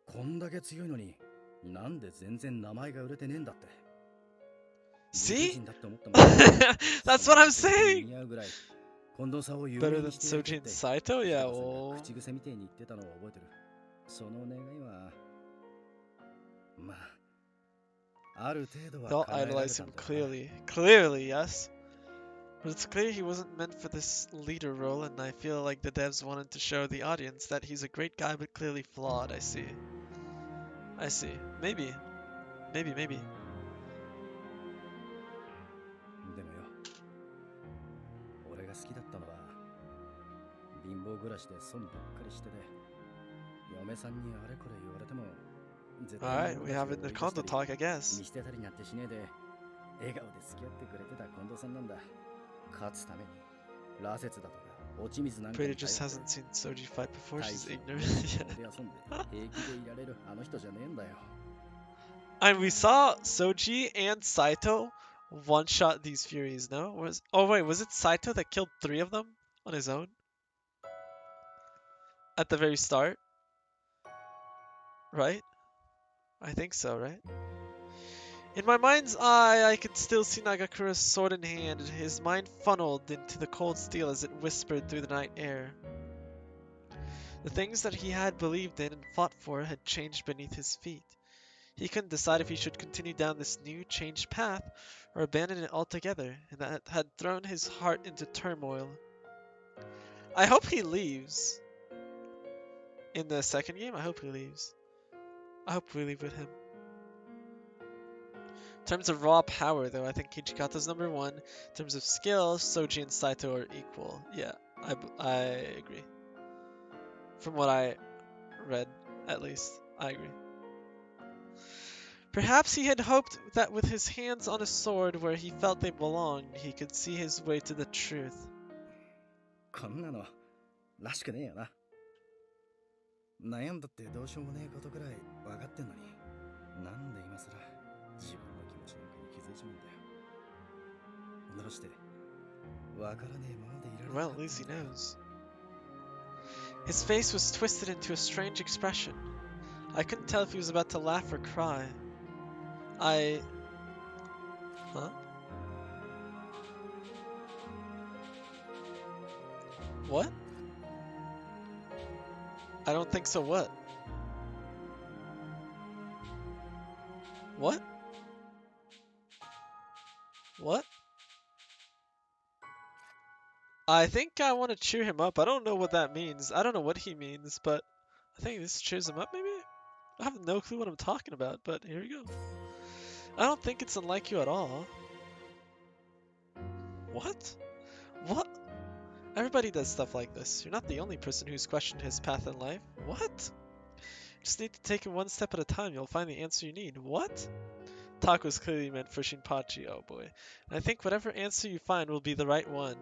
こんだけ強いのになんで全然名前が売れてねえんだって。 See? だって思ったもん。 That's what I'm saying! 似合うぐらい近藤さんを有 Better 名 than にしてやる Soji って and Saito? Yeah, 北川さんが well... 口癖みてえに言ってたのを覚えてる。その願いはまあある程度は They'll 叶えられ idolize た him んだよな。 clearly. Clearly, yes. But it's clear he wasn't meant for this leader role, and I feel like the devs wanted to show the audience that he's a great guy but clearly flawed. I see. Maybe. でもよ、俺が好きだったのは貧乏暮らしで損ばっかりしてて、嫁さんにあれこれ言われても絶対 Alright, we have it in the condo talk, I guess. 見捨てたりなんてしねえで笑顔で付き合ってくれてた近藤さんなんだ。勝つために羅刹だとか落ち水なんかに Prater just hasn't seen Soji fight before, she's 大 ignorant. 将 Yeah. で遊んで平気でいられるあの人じゃねえんだよ。 And we saw Soji and Saito one-shot these Furies, no? Oh wait, was it Saito that killed 3 of them on his own? At the very start? Right? I think so, right? In my mind's eye, I could still see Nagakura's sword in hand, and his mind funneled into the cold steel as it whispered through the night air. The things that he had believed in and fought for had changed beneath his feet. He couldn't decide if he should continue down this new, changed path or abandon it altogether, and that had thrown his heart into turmoil. I hope he leaves. In the second game, I hope he leaves. I hope we leave with him. In terms of raw power, though, I think Kichikata's number 1. In terms of skill, Soji and Saito are equal. Yeah, I agree. From what I read, at least, I agree. Perhaps he had hoped that with his hands on a sword where he felt they belonged, he could see his way to the truth. こんなのらしくねえよな。悩んだってどうしようもねえことくらい分かってんのに、なんで今更自分の気持ちなんかに気づいちまうんだよ。どうして分からねえままでいられる Well, at least he knows. His face was twisted into a strange expression. I couldn't tell if he was about to laugh or cry. Huh? What? I don't think so. What? What? What? I think I want to cheer him up. I don't know what that means. I don't know what he means, but I think this cheers him up, maybe? I have no clue what I'm talking about, but here we go. I don't think it's unlike you at all. What? What? Everybody does stuff like this. You're not the only person who's questioned his path in life. What? Just need to take it one step at a time. You'll find the answer you need. What? Taco's clearly meant for Shinpachi. Oh boy. And I think whatever answer you find will be the right one.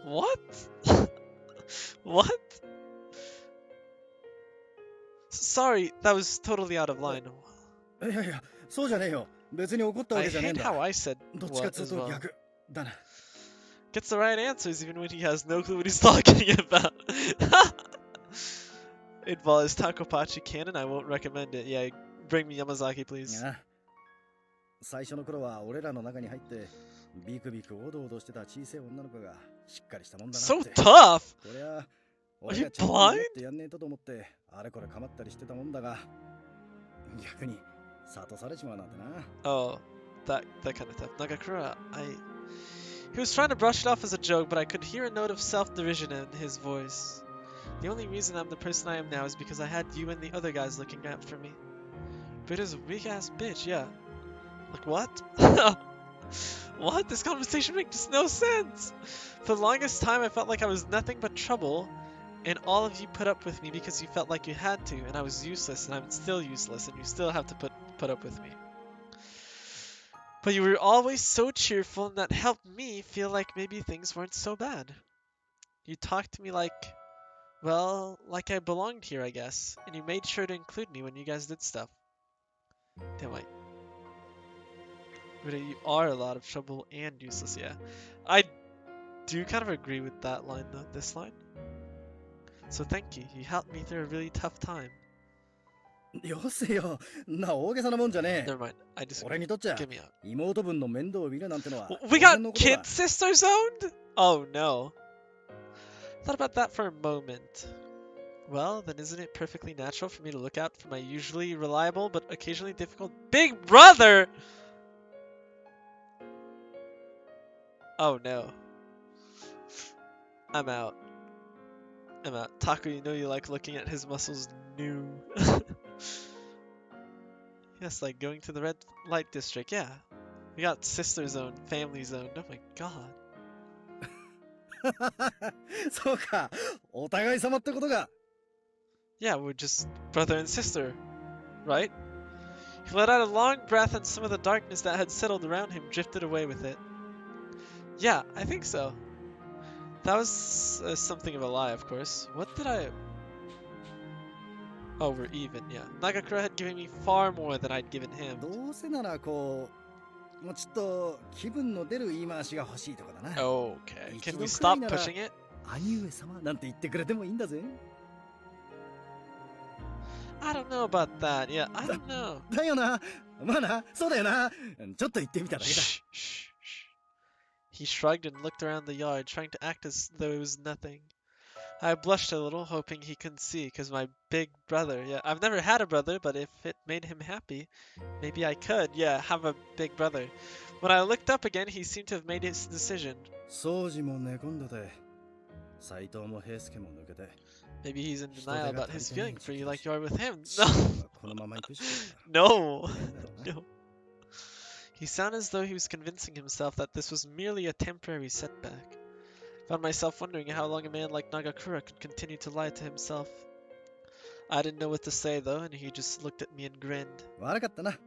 What? What? Sorry, that was totally out of line. いやいや、そうじゃねえよ。別に怒ったわ I けじゃねえん hate だ。 how I said どっちかっ what つう as と well. 逆だな。Gets the right answers even when he has no clue what he's talking about. While is Takopachi canon, I won't recommend it. Yeah, bring me Yamazaki, please. ああ最初の頃は俺らの中に入ってビクビクおどおどしてた小さい女の子がしっかりしたもんだな So って。 tough! こりゃ Are 俺 you がちゃんと blind? やってやんねえとと思ってあれこれ構ったりしてたもんだが逆に諭されちまうなんてな。 Oh, that kind of stuff. Nagakura, He was trying to brush it off as a joke, but I could hear a note of self-derision in his voice. The only reason I'm the person I am now is because I had you and the other guys looking out for me. Britta's a weak-ass bitch, yeah. Like, what? What? This conversation makes no sense! For the longest time, I felt like I was nothing but trouble, and all of you put up with me because you felt like you had to, and I was useless, and I'm still useless, and you still have to put up with me. But you were always so cheerful, and that helped me feel like maybe things weren't so bad. You talked to me like, well, like I belonged here, I guess, and you made sure to include me when you guys did stuff. Damn, wait. Rita, you are a lot of trouble and useless, yeah. I do kind of agree with that line, though, this line. So thank you, you helped me through a really tough time. よせよ、な大げさなもんじゃねえ。 Never mind, I disagree. 俺にとっちゃ Get me out. 妹分の面倒を見るなんてのは We 当然の got ことだ。 kid sister zoned? Oh no. Thought about that for a moment. Well, then isn't it perfectly natural for me to look out for my usually reliable but occasionally difficult big brother? Oh no. I'm out. I'm out. Taco, you know you like looking at his muscles new. Yes, like going to the red light district, yeah. We got sister zone, family zone. Oh my god. そうか、お互い様ってことか。 Yeah, we're just brother and sister, right? He let out a long breath and some of the darkness that had settled around him drifted away with it. Yeah, I think so. That was something of a lie, of course. What did I... Oh, we're even, yeah. Nagakura had given me far more than I'd given him. どうせならこう、もうちょっと気分の出る言い回しが欲しいとかだな。 Okay, can we 一度 stop くらいなら pushing it? 兄上様なんて言ってくれてもいいんだぜ。 I don't know about that. Yeah, I don't know. だよな。まあな、そうだよな。ちょっと言ってみただけだ。 Shh, shh, shh. He shrugged and looked around the yard, trying to act as though it was nothing. I blushed a little, hoping he couldn't see, because my big brother, yeah, I've never had a brother, but if it made him happy, maybe I could, yeah, have a big brother. When I looked up again, he seemed to have made his decision. 掃除も寝込んでて、斎藤も平介も抜けて。 Maybe he's in denial about his feeling for you like you are with him. このまま行くしか No! ないんだろうな。 No. He sounded as though he was convincing himself that this was merely a temporary setback. Found myself wondering how long a man like Nagakura could continue to lie to himself. I didn't know what to say though, and he just looked at me and grinned. 悪かったな。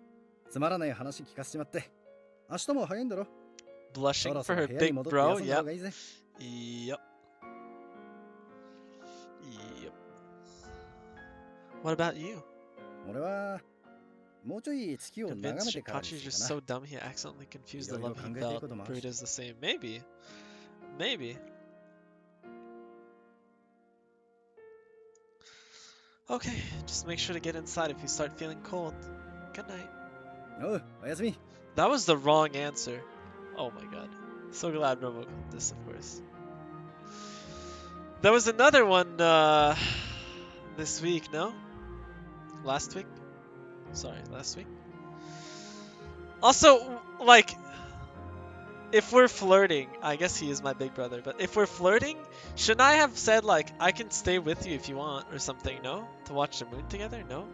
つまらない話聞かせちまって。明日も早いんだろ。 Blushing そろ for そろ her 部屋に big 戻って bro, 休んだ方 yep. がいいぜ。 Yep. Yep. What about you? 俺はもうちょい月を眺め Convinced てからに Shikachi's す just る so dumb he accidentally confused the いろいろ love he 考えていく felt. こともあるし。 Burrito's the same. Maybe. Maybe. Okay, just make sure to get inside if you start feeling cold. Good night. かな。おう、おやすみ。 That was the wrong answer. Oh my god. So glad Romo got this, of course. There was another one this week, no? Last week? Sorry, last week. Also, like, if we're flirting, I guess he is my big brother, but if we're flirting, shouldn't I have said, like, I can stay with you if you want, or something, no? To watch the moon together, no?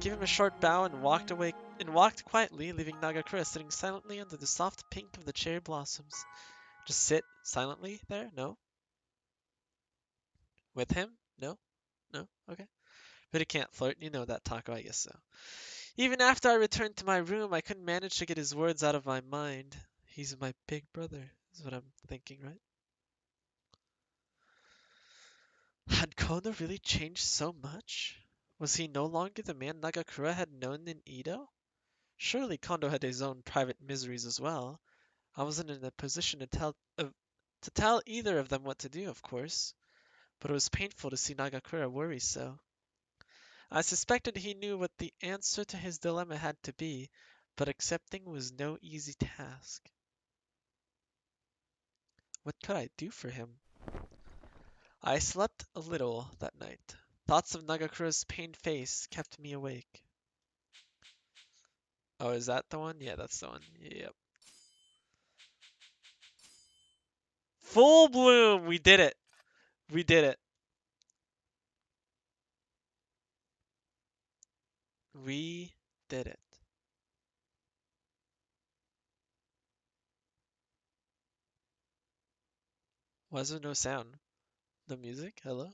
Give him a short bow and walked away, and walked quietly, leaving Nagakura sitting silently under the soft pink of the cherry blossoms. Just sit silently there, no? With him? No? No? Okay. But he can't flirt, you know that, Taco, I guess so. Even after I returned to my room, I couldn't manage to get his words out of my mind. He's my big brother, is what I'm thinking, right? Had Kono really changed so much? Was he no longer the man Nagakura had known in Edo? Surely Kondo had his own private miseries as well. I wasn't in a position to tell either of them what to do, of course, but it was painful to see Nagakura worry so. I suspected he knew what the answer to his dilemma had to be, but accepting was no easy task. What could I do for him? I slept a little that night. Thoughts of Nagakura's pained face kept me awake. Oh, is that the one? Yeah, that's the one. Yep. Full bloom! We did it! We did it. We did it. Why is there no sound? No music? Hello?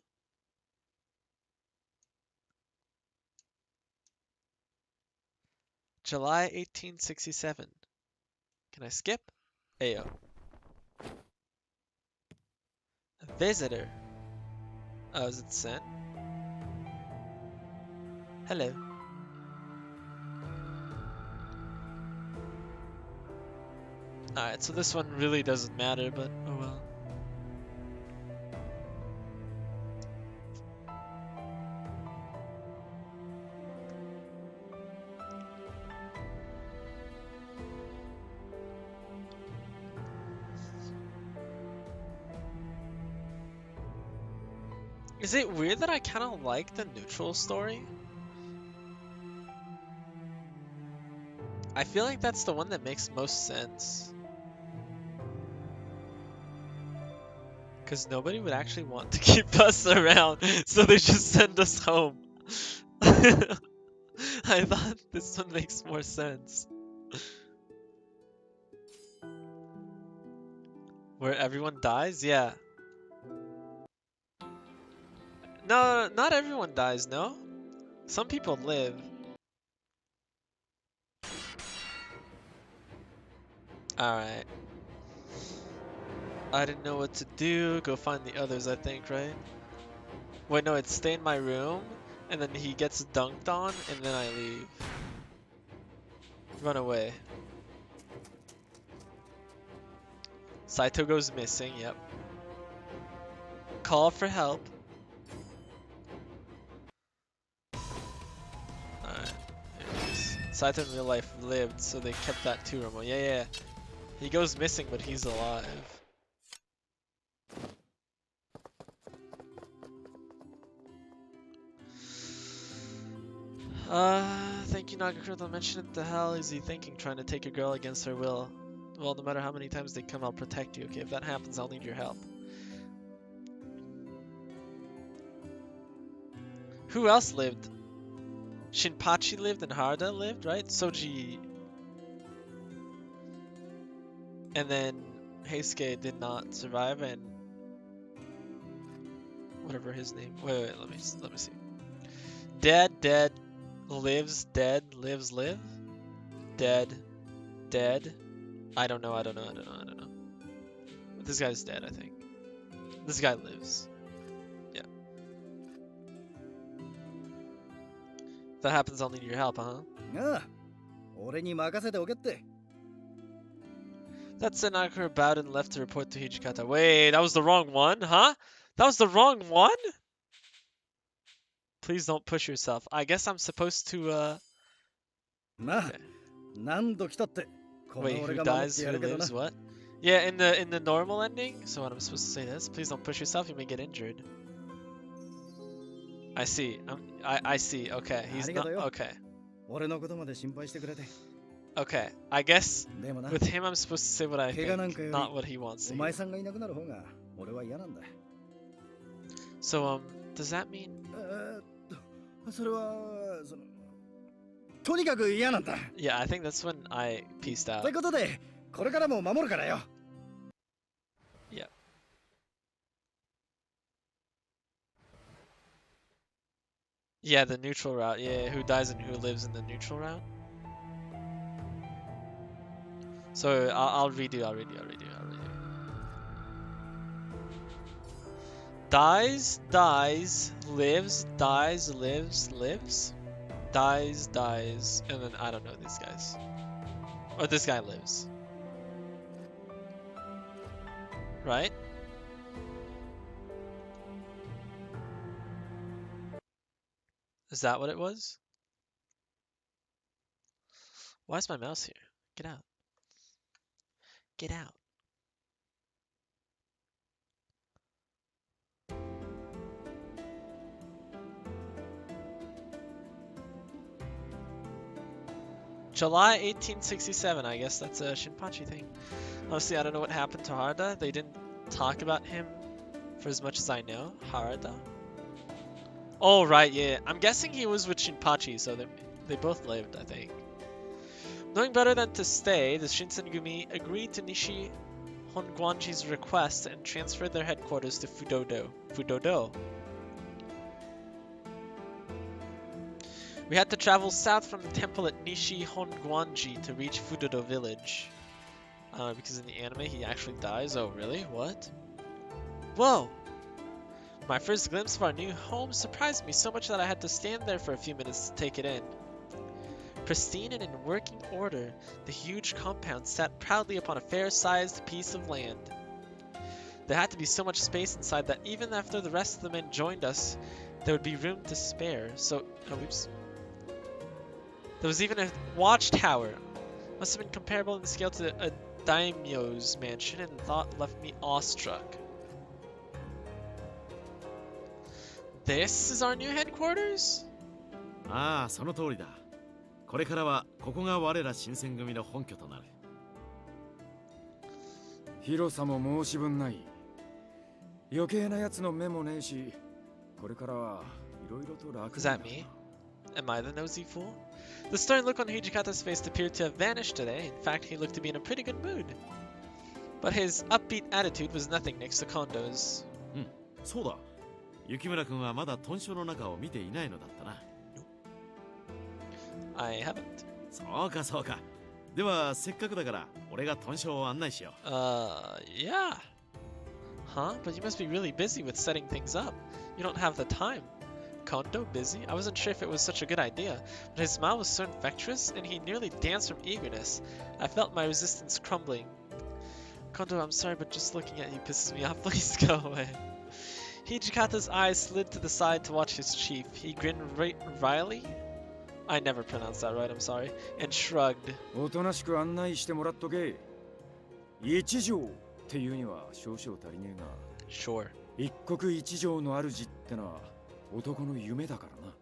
July 1867. Can I skip? Ayo. A visitor. Oh, is it sent? Hello. Alright, so this one really doesn't matter, but oh well. Is it weird that I kind of like the neutral story? I feel like that's the one that makes most sense. Because nobody would actually want to keep us around, so they just send us home. I thought this one makes more sense. Where everyone dies? Yeah. No, not everyone dies, no? Some people live. Alright. I didn't know what to do. Go find the others, I think, right? Wait, no, it's stay in my room, and then he gets dunked on, and then I leave. Run away. Saito goes missing, yep. Call for help. Alright. Saito in real life lived, so they kept that too remote. Yeah, yeah. He goes missing, but he's alive. Thank you, Nagakura. Don't mention it. The hell is he thinking, trying to take a girl against her will? Well, no matter how many times they come, I'll protect you, okay? If that happens, I'll need your help. Who else lived? Shinpachi lived and Harada lived, right? Soji... And then Heisuke did not survive, and... Whatever his name... Wait, let me see. Dead, lives, dead, lives, live? Dead, I don't know. But this guy's dead, I think. This guy lives. Yeah. If that happens, I'll need your help, huh? That said, Nagakura bowed and left to report to Hijikata. Wait, that was the wrong one, huh? That was the wrong one? Please don't push yourself. I guess I'm supposed to, okay. Wait, who dies, who lives, what? Yeah, in the normal ending. So what I'm supposed to say this? Please don't push yourself. You may get injured. I see. I see. Okay, he's not. Okay. 俺のことまで心配してくれて。 Okay. I guess でもな、 with him I'm supposed to say what I 怪我なんか think, よ not り what he wants お to 前 hear. さんがいなくなる方が俺は嫌なんだ。 So does that mean? それはとにかく嫌なんだ。 Yeah, I think that's when I pieced とい out. うことでこれからも守るからよ。 Yeah. Yeah, the neutral route. Yeah, who dies and who lives in the neutral route. So I'll redo. Dies, lives, lives. Dies, and then I don't know these guys. Or this guy lives. Right? Is that what it was? Why is my mouse here? Get out. Get out. July 1867, I guess that's a Shinpachi thing. Honestly, I don't know what happened to Harada. They didn't talk about him for as much as I know. Harada? Oh, right, yeah. I'm guessing he was with Shinpachi, so they both lived, I think. Knowing better than to stay, the Shinsengumi agreed to Nishi Hongwanji's request and transferred their headquarters to Fudodo. We had to travel south from the temple at Nishi Hongwanji to reach Fudodo village. Because in the anime he actually dies. Oh, really? What? Whoa! My first glimpse of our new home surprised me so much that I had to stand there for a few minutes to take it in. Pristine and in working order, the huge compound sat proudly upon a fair-sized piece of land. There had to be so much space inside that even after the rest of the men joined us, there would be room to spare. So, there was even a watchtower. Must have been comparable in scale to a daimyo's mansion, and the thought left me awestruck. This is our new headquarters? ああ、その通りだ。これからはここが我ら新選組の本拠となる。広さも申し分ない。余計なやつの目もねえし、これからはいろいろと楽 Is that me? Am I the nosy fool? The stern look on Hijikata's face appeared to have vanished today. In fact, he looked to be in a pretty good mood. But his upbeat attitude was nothing next to Kondo's. うん、そうだ。雪村君はまだ豚書の中を見ていないのだったな。I haven't. そうかそうか。ではせっかくだから俺が豚書を案内しよう。Yeah. Huh? But you must be really busy with setting things up. You don't have the time. Kondo busy? I wasn't sure if it was such a good idea, but his smile was so infectious, and he nearly danced from eagerness. I felt my resistance crumbling. Kondo, I'm sorry, but just looking at you pisses me off. Please go away. Hijikata's eyes slid to the side to watch his chief. He grinned wryly. I never pronounced that right, I'm sorry. And shrugged. おとなしく案内してもらっとけ。一条っていうには少々足りねえが。Sure. 一国一条の主ってのは男の夢だからな。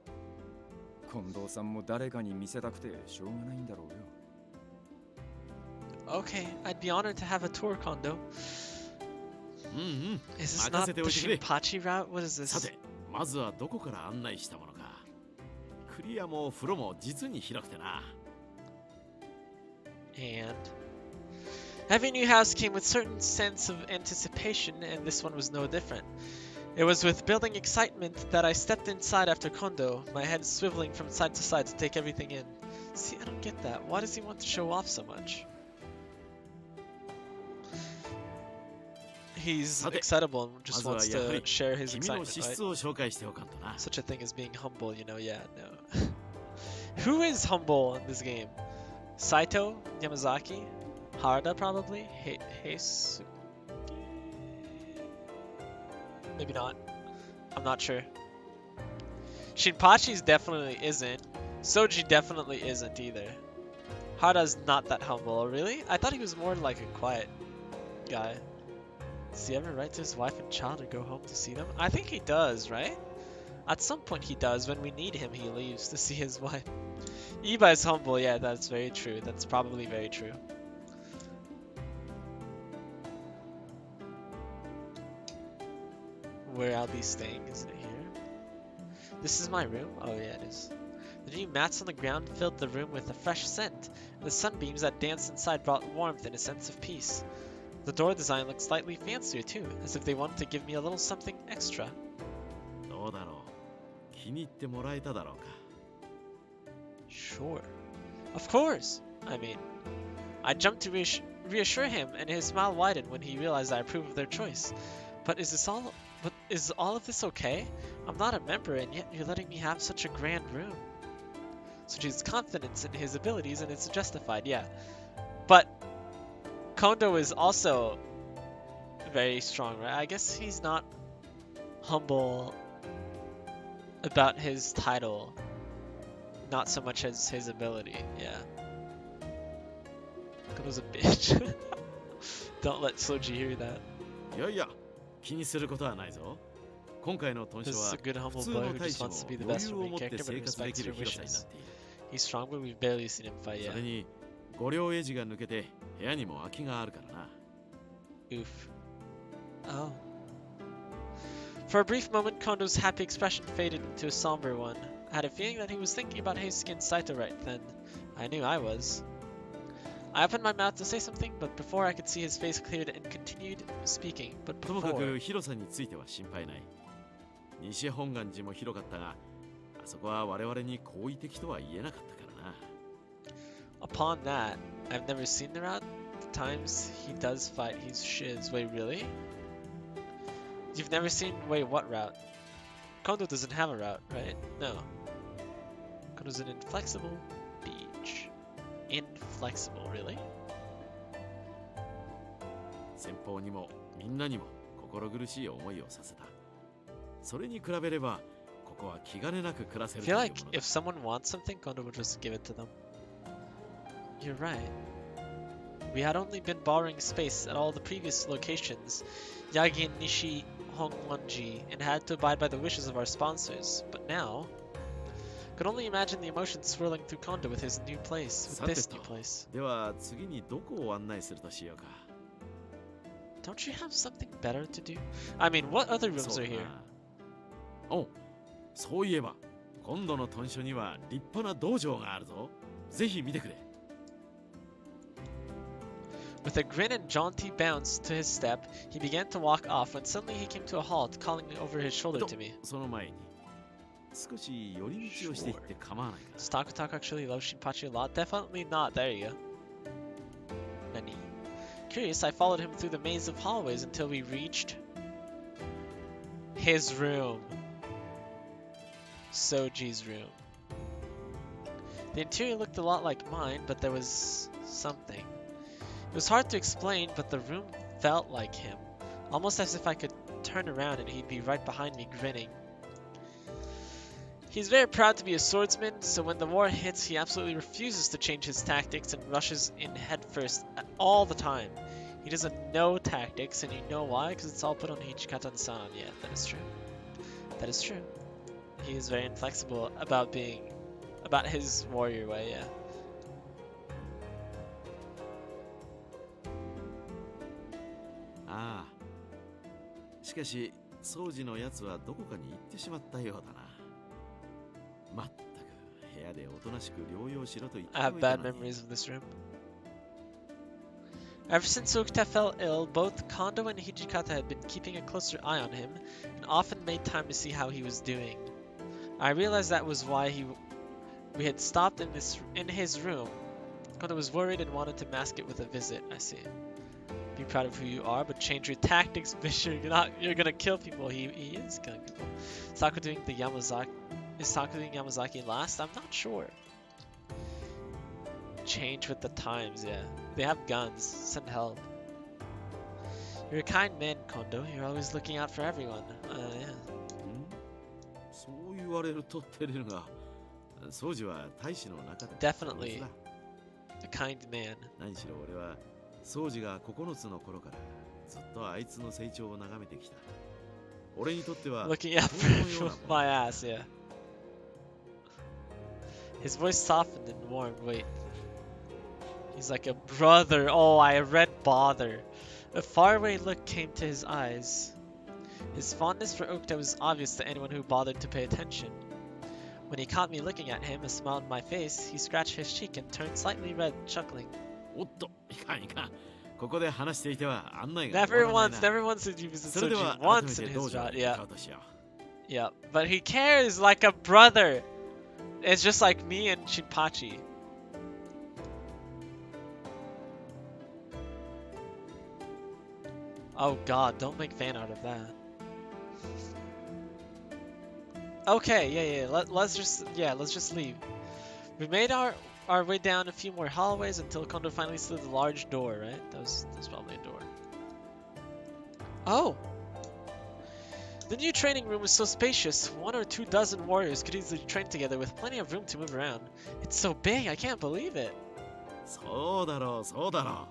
近藤さんも誰かに見せたくてしょうがないんだろうよ。Okay, I'd be honored to have a tour, Kondo. うんうん。 Is this 任 not せ the ておいてくれ。 Shinpachi route? What is さ this? て、まずはどこから案内したものか。クリアも風呂も実に広くてな。And every new house came with certain sense of anticipation, and this one was no different. It was with building excitement that I stepped inside after Kondo, my head swiveling from side to side to take everything in. See, I don't get that. Why does he want to show off so much? He's excitable and just wants to share his 君の excitement, 資 right? 質を紹介しておかんとな。 Such a thing as being humble, you know? Yeah, no. Who is humble in this game? Saito? Yamazaki? Harada, probably? Heisuke? Maybe not. I'm not sure. Shinpachi's definitely isn't. Soji definitely isn't either. Harada's not that humble, really? I thought he was more like a quiet guy. Does he ever write to his wife and child or go home to see them? I think he does, right? At some point he does. When we need him, he leaves to see his wife. Iba is humble. Yeah, that's very true. That's probably very true. Where I'll be staying, isn't it here? This is my room? Oh yeah, it is. The new mats on the ground filled the room with a fresh scent, and the sunbeams that danced inside brought warmth and a sense of peace. The door design looked slightly fancier too, as if they wanted to give me a little something extra. どうだろう。気に入ってもらえただろうか。 Sure. Of course! I mean, I jumped to reassure him, and his smile widened when he realized I approved of their choice. But is all of this okay? I'm not a member, and yet you're letting me have such a grand room. Soji's confidence in his abilities, and it's justified, yeah. But Kondo is also very strong, right? I guess he's not humble about his title, not so much as his ability, yeah. Kondo's a bitch. Don't let Soji hear that. いやいや、気にすることはないぞ。今回の豚 This 書 is は a good 普 humble 通 boy の who 大 just 使も wants to be the 余 best 裕 for を main 持って character, but 生活で respects きる your 広さにな wishes. っている。 He's strong, but we've barely seen him fight そ yet. れに御領エジが抜けて部屋にも空きがあるからな。 Oof. Oh. For a brief moment, Kondo's happy expression faded into a somber one. I had a feeling that he was thinking about Heisuke and Saito right then. I knew I was. I opened my mouth to say something, but before I could see his face cleared and continued speaking. But ともか before... く広さについては心配ない。西本願寺も広かったが、あそこは我々に好意的とは言えなかったからな。 Upon that, I've never seen the route. The times he does fight, he's shiz. Wait, really? You've never seen... Wait, what route? Kondo doesn't have a route, right? No. Kondo's an inflexible beach. Inflexible, really? 先方にもみんなにも心苦しい思いをさせた。それに比べれば、ここは気兼ねなく暮らせ I るという feel も like のだ。 if someone wants something, Kondo would just give it to them. You're right. We had only been borrowing space at all the previous locations, Yagi and Nishi Hongwanji, and had to abide by the wishes of our sponsors. But now, could only imagine the emotions swirling through Kondo with his new place, with this new place. では次にどこを案内するとしようか。 Don't you have something better to do? I mean, what other そ rooms う are だ here? な。お、そういえば今度の豚書には立派な道場があるぞ。ぜひ見てくれ。 With a grin and jaunty bounce to his step, he began to walk off when suddenly he came to a halt, calling over his shoulder to me. その前に少し寄り道をしていって構わないか。 Does Takutaka actually love Shinpachi a lot? Definitely not. There you go. Nani. Curious, I followed him through the maze of hallways until we reached his room. Soji's room. The interior looked a lot like mine, but there was something. It was hard to explain, but the room felt like him. Almost as if I could turn around and he'd be right behind me grinning. He's very proud to be a swordsman, so when the war hits, he absolutely refuses to change his tactics and rushes in headfirst all the time. He doesn't know tactics, and you know why? Because it's all put on Hichikata-san. Yeah, that is true. That is true. He is very inflexible about his warrior way, yeah. ああ。しかし、掃除のやつはどこかに行ってしまったようだな。まったく部屋でおとなしく療養しろと言って I お have いた bad のに。 memories of this room. Ever since Sukita fell ill, both Kondo and Hijikata had been keeping a closer eye on him, and often made time to see how he was doing. I realized that was why we had stopped in his room. Kondo was worried and wanted to mask it with a visit. I see. Be proud of who you are, but change your tactics, Bishop. You're gonna kill people. He is killing people. Is Saku doing Yamazaki last? I'm not sure. Change with the times, yeah. They have guns. Send help. You're a kind man, Kondo. You're always looking out for everyone. Yeah. そう言われると照れるが、掃除は大使の中で Definitely a kind man. 何しろ俺は宗司が9つの頃からずっとあいつの成長を眺めてきた。俺にとっては Looking up 子供のような from もの my ass, yeah. His voice softened and warmed. Wait. He's like a brother. Oh, I read bother. A faraway look came to his eyes. His fondness for Okta was obvious to anyone who bothered to pay attention. When he caught me looking at him, a smile on my face, he scratched his cheek and turned slightly red, chuckling. おっと、いかんいかん。ここで話していては案内が終 Never わらない once, な。 never once did you visit それでは Soji 改め once て in 道 his 場 job. に向かうとしよう。 Yeah, but he cares like a brother. It's just like me and Shinpachi. Oh god, don't make fan art of that. Okay, yeah. Let's just leave. We made our way down a few more hallways until Kondo finally slid the large door, right? That was probably a door. Oh! The new training room was so spacious, 1 or 2 dozen warriors could easily train together with plenty of room to move around. It's so big, I can't believe it. そうだろう、そうだろ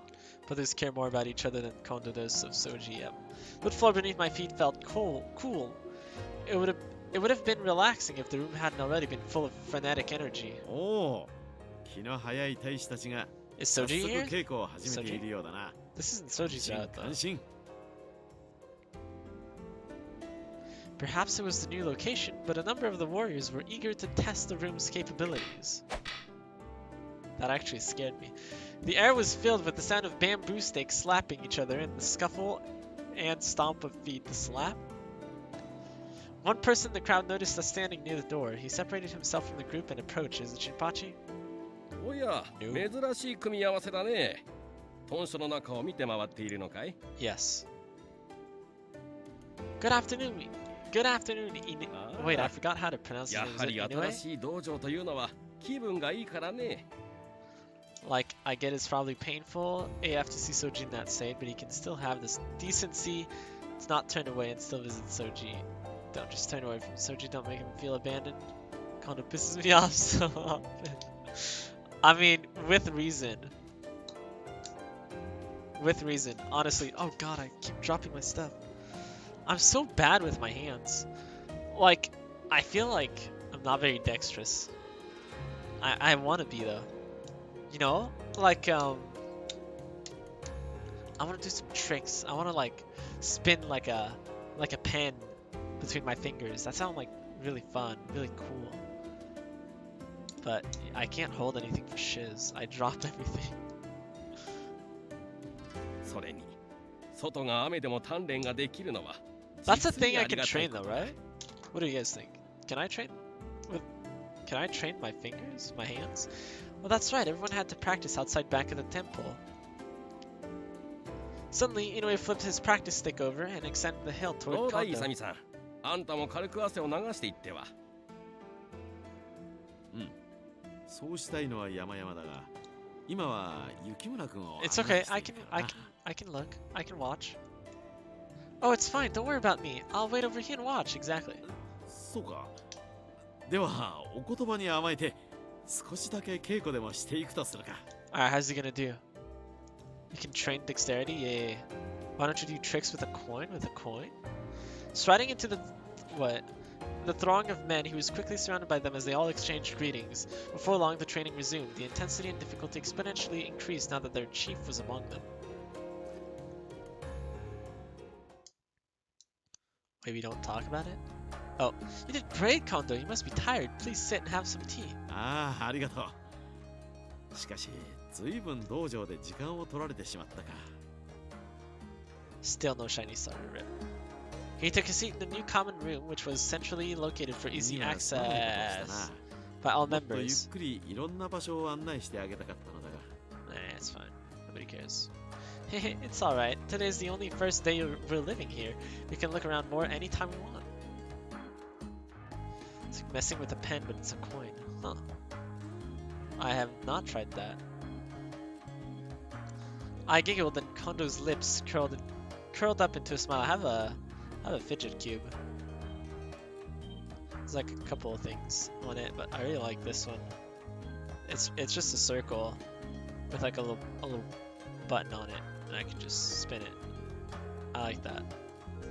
Brothers care more about each other than Kondo does of Soji, yep. The floor beneath my feet felt cool. It would have been relaxing if the room hadn't already been full of frenetic energy. う。おお、気の早い大使たちが Is 早速 Soji here? 稽古を始めているようだな。 This isn't Soji's 感 route, though. 心。 Perhaps it was the new location, but a number of the warriors were eager to test the room's capabilities. That actually scared me. The air was filled with the sound of bamboo stakes slapping each other and the scuffle and stomp of feet. The slap? One person in the crowd noticed us standing near the door. He separated himself from the group and approached. Is it Shinpachi? おや、 No. 珍しい組み合わせだね。豚書の中を見て回っているのかい？ Yes. Good afternoon. Good afternoon. Wait, I forgot how to pronounce his や name. は Is り it 新 Inoue? しい道場というのは気分がいいからね。 Like, I get it's probably painful AF to see Soji in that state, but he can still have this decency to not turn away and still visit Soji. Don't just turn away from Soji, don't make him feel abandoned. Kinda pisses me off so often. I mean, with reason. With reason. Honestly, oh god, I keep dropping my stuff. I'm so bad with my hands. Like, I feel like I'm not very dexterous. I want to be though. You know, like I want to do some tricks. I want to like spin like a pen between my fingers. That sounds like really fun, really cool. But I can't hold anything for shiz. I dropped everything. それに、外が雨でも鍛錬ができるのは。 That's a 実に thing あ I り can がたい train こ though, とだ。 right? What do you guys think? Can I train Can I train my fingers, my hands? Well, that's right. Everyone had to practice outside back of the temple. Suddenly, Inoue flipped his practice stick over and extended the hilt ど toward うだい、 Kondo. イサミさん。あんたも軽く汗を流していっては。そうしたいのは山々だが、今は雪村君を It's 案 okay. 内しているからな。 I can look. I can watch. Oh, it's fine. Don't worry about me. I'll wait over here and watch. Exactly. そうか。では、お言葉に甘えて、少しだけ稽古でもしていくとするか。Alright, how's he gonna do? You can train dexterity? Yeah. Why don't you do tricks with a coin? With a coin? Striding into the throng of men, he was quickly surrounded by them as they all exchanged greetings. Before long, the training resumed. The intensity and difficulty exponentially increased now that their chief was among them. Maybe don't talk about it? Oh, you did great, Kondo. You must be tired. Please sit and have some tea. ああ、ありがとう。しかし、ずいぶん道場で時間を取られてしまったか。 Still no shiny star to rip. He took a seat in the new common room, which was centrally located for easy 君はすまないことをした access な。 by all もっとゆっ members. くりいろんな場所を案内してあげたかったのだが。 It's fine. Nobody cares. It's alright. Today's the only first day we're living here. We can look around more anytime we want. It's like messing with a pen, but it's a coin. Huh. I have not tried that. I giggled and Kondo's lips curled up into a smile. I have a fidget cube. There's like a couple of things on it, but I really like this one. It's just a circle with like a little button on it. and I can just spin it. I like that.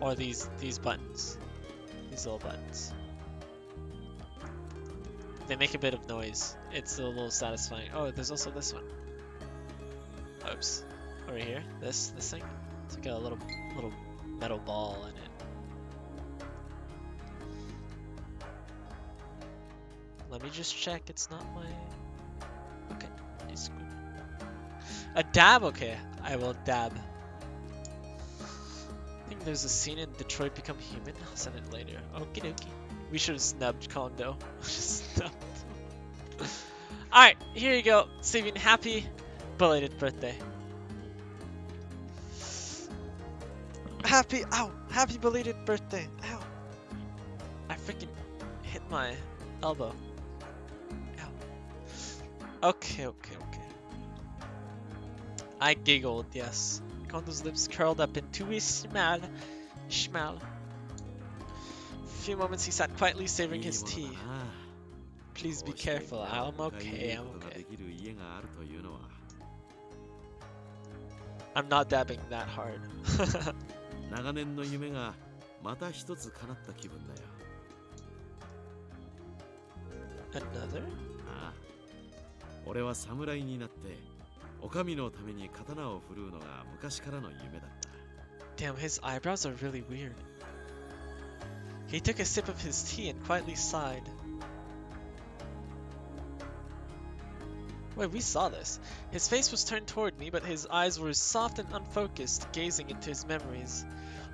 Or these buttons. These little buttons. They make a bit of noise. It's a little satisfying. Oh, there's also this one. Oops. Over here. This thing. It's like a little metal ball in it. Let me just check. It's not my. Okay. It's good. A dab. Okay. I will dab. I think there's a scene in Detroit Become Human. I'll send it later. Okie dokie. We should have snubbed Kondo. Just snubbed. Alright, here you go. Steven, happy belated birthday. Happy belated birthday. Ow. I freaking hit my elbow. Ow. Okay. I giggled, yes. Kondo's lips curled up into a smile. A few moments he sat quietly savoring his tea. Please be careful. I'm okay. I'm not dabbing that hard. 長年の夢がまた一つ叶った気分だよ。 Another? ああ、俺は侍になって女将のために刀を振るうのが昔からの夢だった。 Damn, his eyebrows are really weird. He took a sip of his tea and quietly sighed. Wait, we saw this. His face was turned toward me, but his eyes were soft and unfocused, gazing into his memories.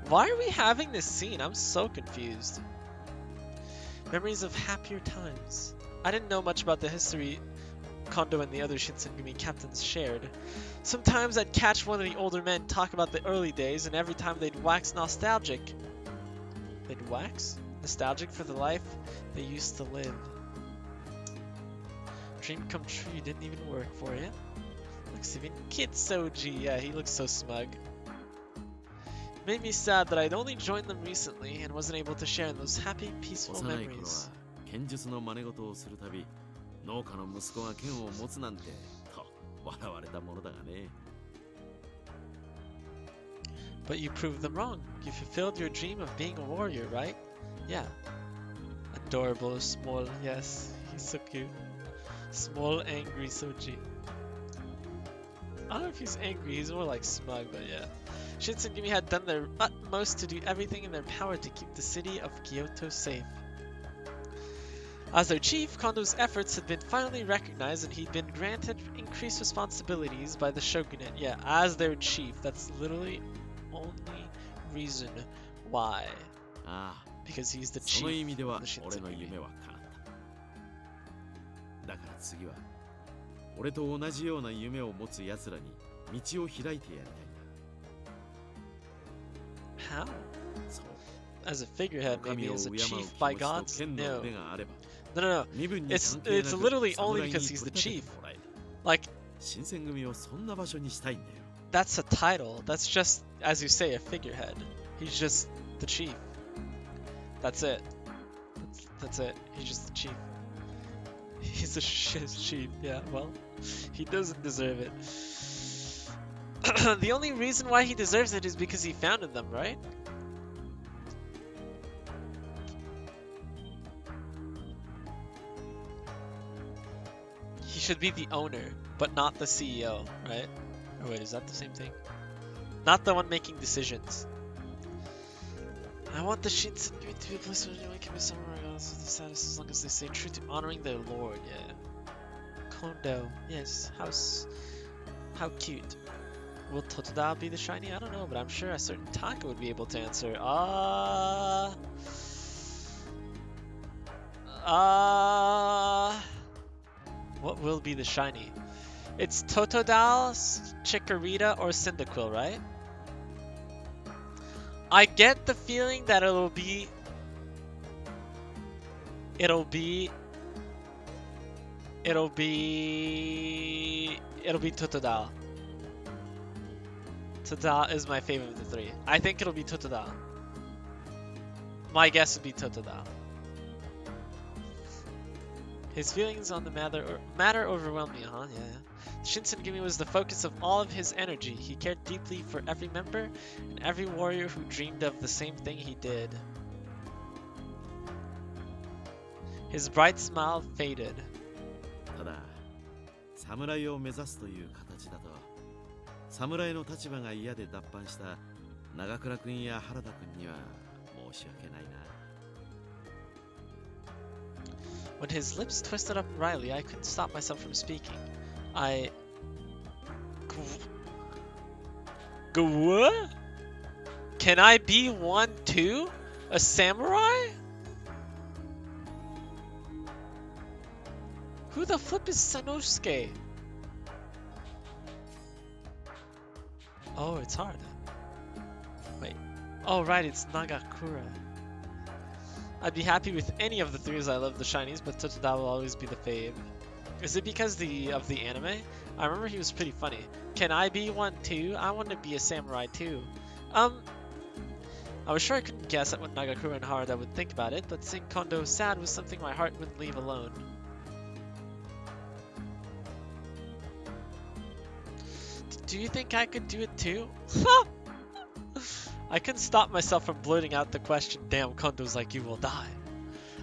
Why are we having this scene? I'm so confused. Memories of happier times. I didn't know much about the history Kondo and the other Shinsengumi captains shared. Sometimes I'd catch one of the older men talk about the early days, and every time they'd wax nostalgic. They'd wax? Nostalgic for the life they used to live. Dream come true, you didn't even work for it. Looks even Kid Soji, yeah, he looks so smug. It made me sad that I'd only joined them recently and wasn't able to share in those happy, peaceful 幼い頃は memories. 剣術の真似事をするたび、農家の息子が剣を持つなんてと笑われたものだがね。 But you proved them wrong. You fulfilled your dream of being a warrior, right? Yeah. Adorable, small, yes, he's so cute. Small, angry Soji. I don't know if he's angry, he's more like smug, but yeah. Shinsengumi had done their utmost to do everything in their power to keep the city of Kyoto safe. As their chief, Kondo's efforts had been finally recognized and he'd been granted increased responsibilities by the shogunate. Yeah, as their chief. That's literally only reason why. ああ、 Because he's the その意 chief 味では of the 俺の Shinsengumi. 夢は叶った。だから次は俺と同じような夢を持つ奴らに道を開いてやりたいんだ。 How? そう。 As a figurehead, 女 maybe 将を as a 敬う chief 気 by 持ちと gods? 剣の No. 腕があれば、 No. 身分に It's 関係なく literally only 侍に because he's the 取り立て chief. てもらえる。 Like, 新選組をそんな場所にしたいんだよ。 that's a title. That's just, as you say, a figurehead. He's just the chief. That's it. That's it. He's just the chief. He's the chief. Yeah, well, he doesn't deserve it. The only reason why he deserves it is because he founded them, right? He should be the owner, but not the CEO, right? Or wait, is that the same thing? Not the one making decisions. I want the Shinsengumi to be a place where anyone can be somewhere regardless of the status, as long as they stay true to honoring their lord, yeah. Kondo, yes, how cute. Will Totodile be the shiny? I don't know, but I'm sure a certain Taka would be able to answer. What will be the shiny? It's Totodile, Chikorita, or Cyndaquil, right? I get the feeling that it'll be Totodile. Totodile is my favorite of the three. I think it'll be Totodile. My guess would be Totodile. His feelings on the matter overwhelm me, huh? Yeah. Shinsengumi was the focus of all of his energy. He cared deeply for every member and every warrior who dreamed of the same thing he did. His bright smile faded. ただ侍を目指すという形だと侍の立場が嫌で脱藩した長倉君や原田君には申し訳ないな。 When his lips twisted up wryly, I couldn't stop myself from speaking. What? Can I be one too? A samurai? Who the flip is Sanosuke? Oh, it's hard. Wait. Oh, right, it's Nagakura. I'd be happy with any of the three as I love the shinies, but Totodile will always be the fave. Is it because of the anime? I remember he was pretty funny. Can I be one too? I want to be a samurai too. I was sure I couldn't guess at what Nagakura and Harada would think about it, but seeing Kondo sad was something my heart wouldn't leave alone. Do you think I could do it too? I couldn't stop myself from blurting out the question, damn, Kondo's like you will die.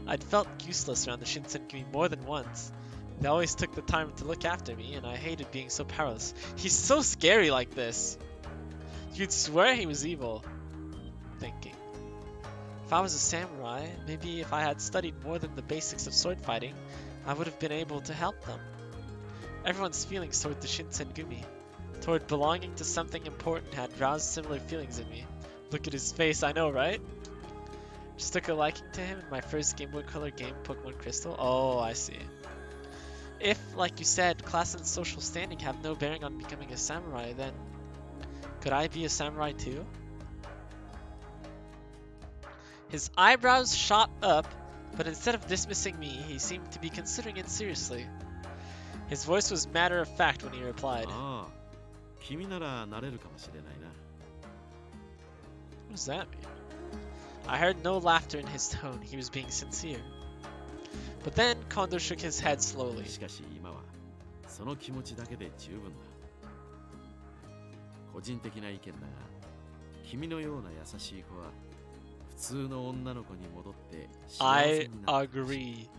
I'd felt useless around the Shinsengumi more than once. They always took the time to look after me, and I hated being so powerless. He's so scary like this. You'd swear he was evil. Thinking. If I was a samurai, maybe if I had studied more than the basics of sword fighting, I would have been able to help them. Everyone's feelings toward the Shinsengumi, toward belonging to something important, had roused similar feelings in me. Look at his face, I know, right? Just took a liking to him in my first Game Boy Color game, Pokemon Crystal. Oh, I see. If, like you said, class and social standing have no bearing on becoming a samurai, then could I be a samurai too? His eyebrows shot up, but instead of dismissing me, he seemed to be considering it seriously. His voice was matter of fact when he replied. ああ、君ならなれるかもしれないな。 What does that mean? I heard no laughter in his tone. He was being sincere. But then Kondo shook his head slowly. しかし今はその気持ちだけで十分だ。個人的な意見だが、君のような優しい子は普通の女の子に戻って幸せ I になってほしい。 agree.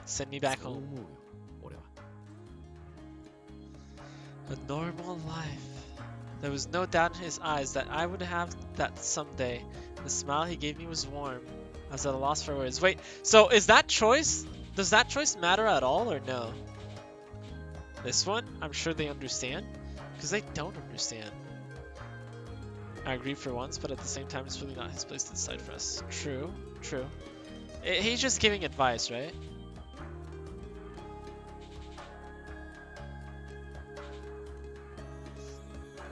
Send me back そう home. 思うよ、俺は。 A normal life. There was no doubt in his eyes that I would have that someday. The smile he gave me was warm. I was at a loss for words. Wait, so is that choice? Does that choice matter at all or no? This one, I'm sure they understand. Because they don't understand. I agree for once, but at the same time, it's really not his place to decide for us. True, true. He's just giving advice, right?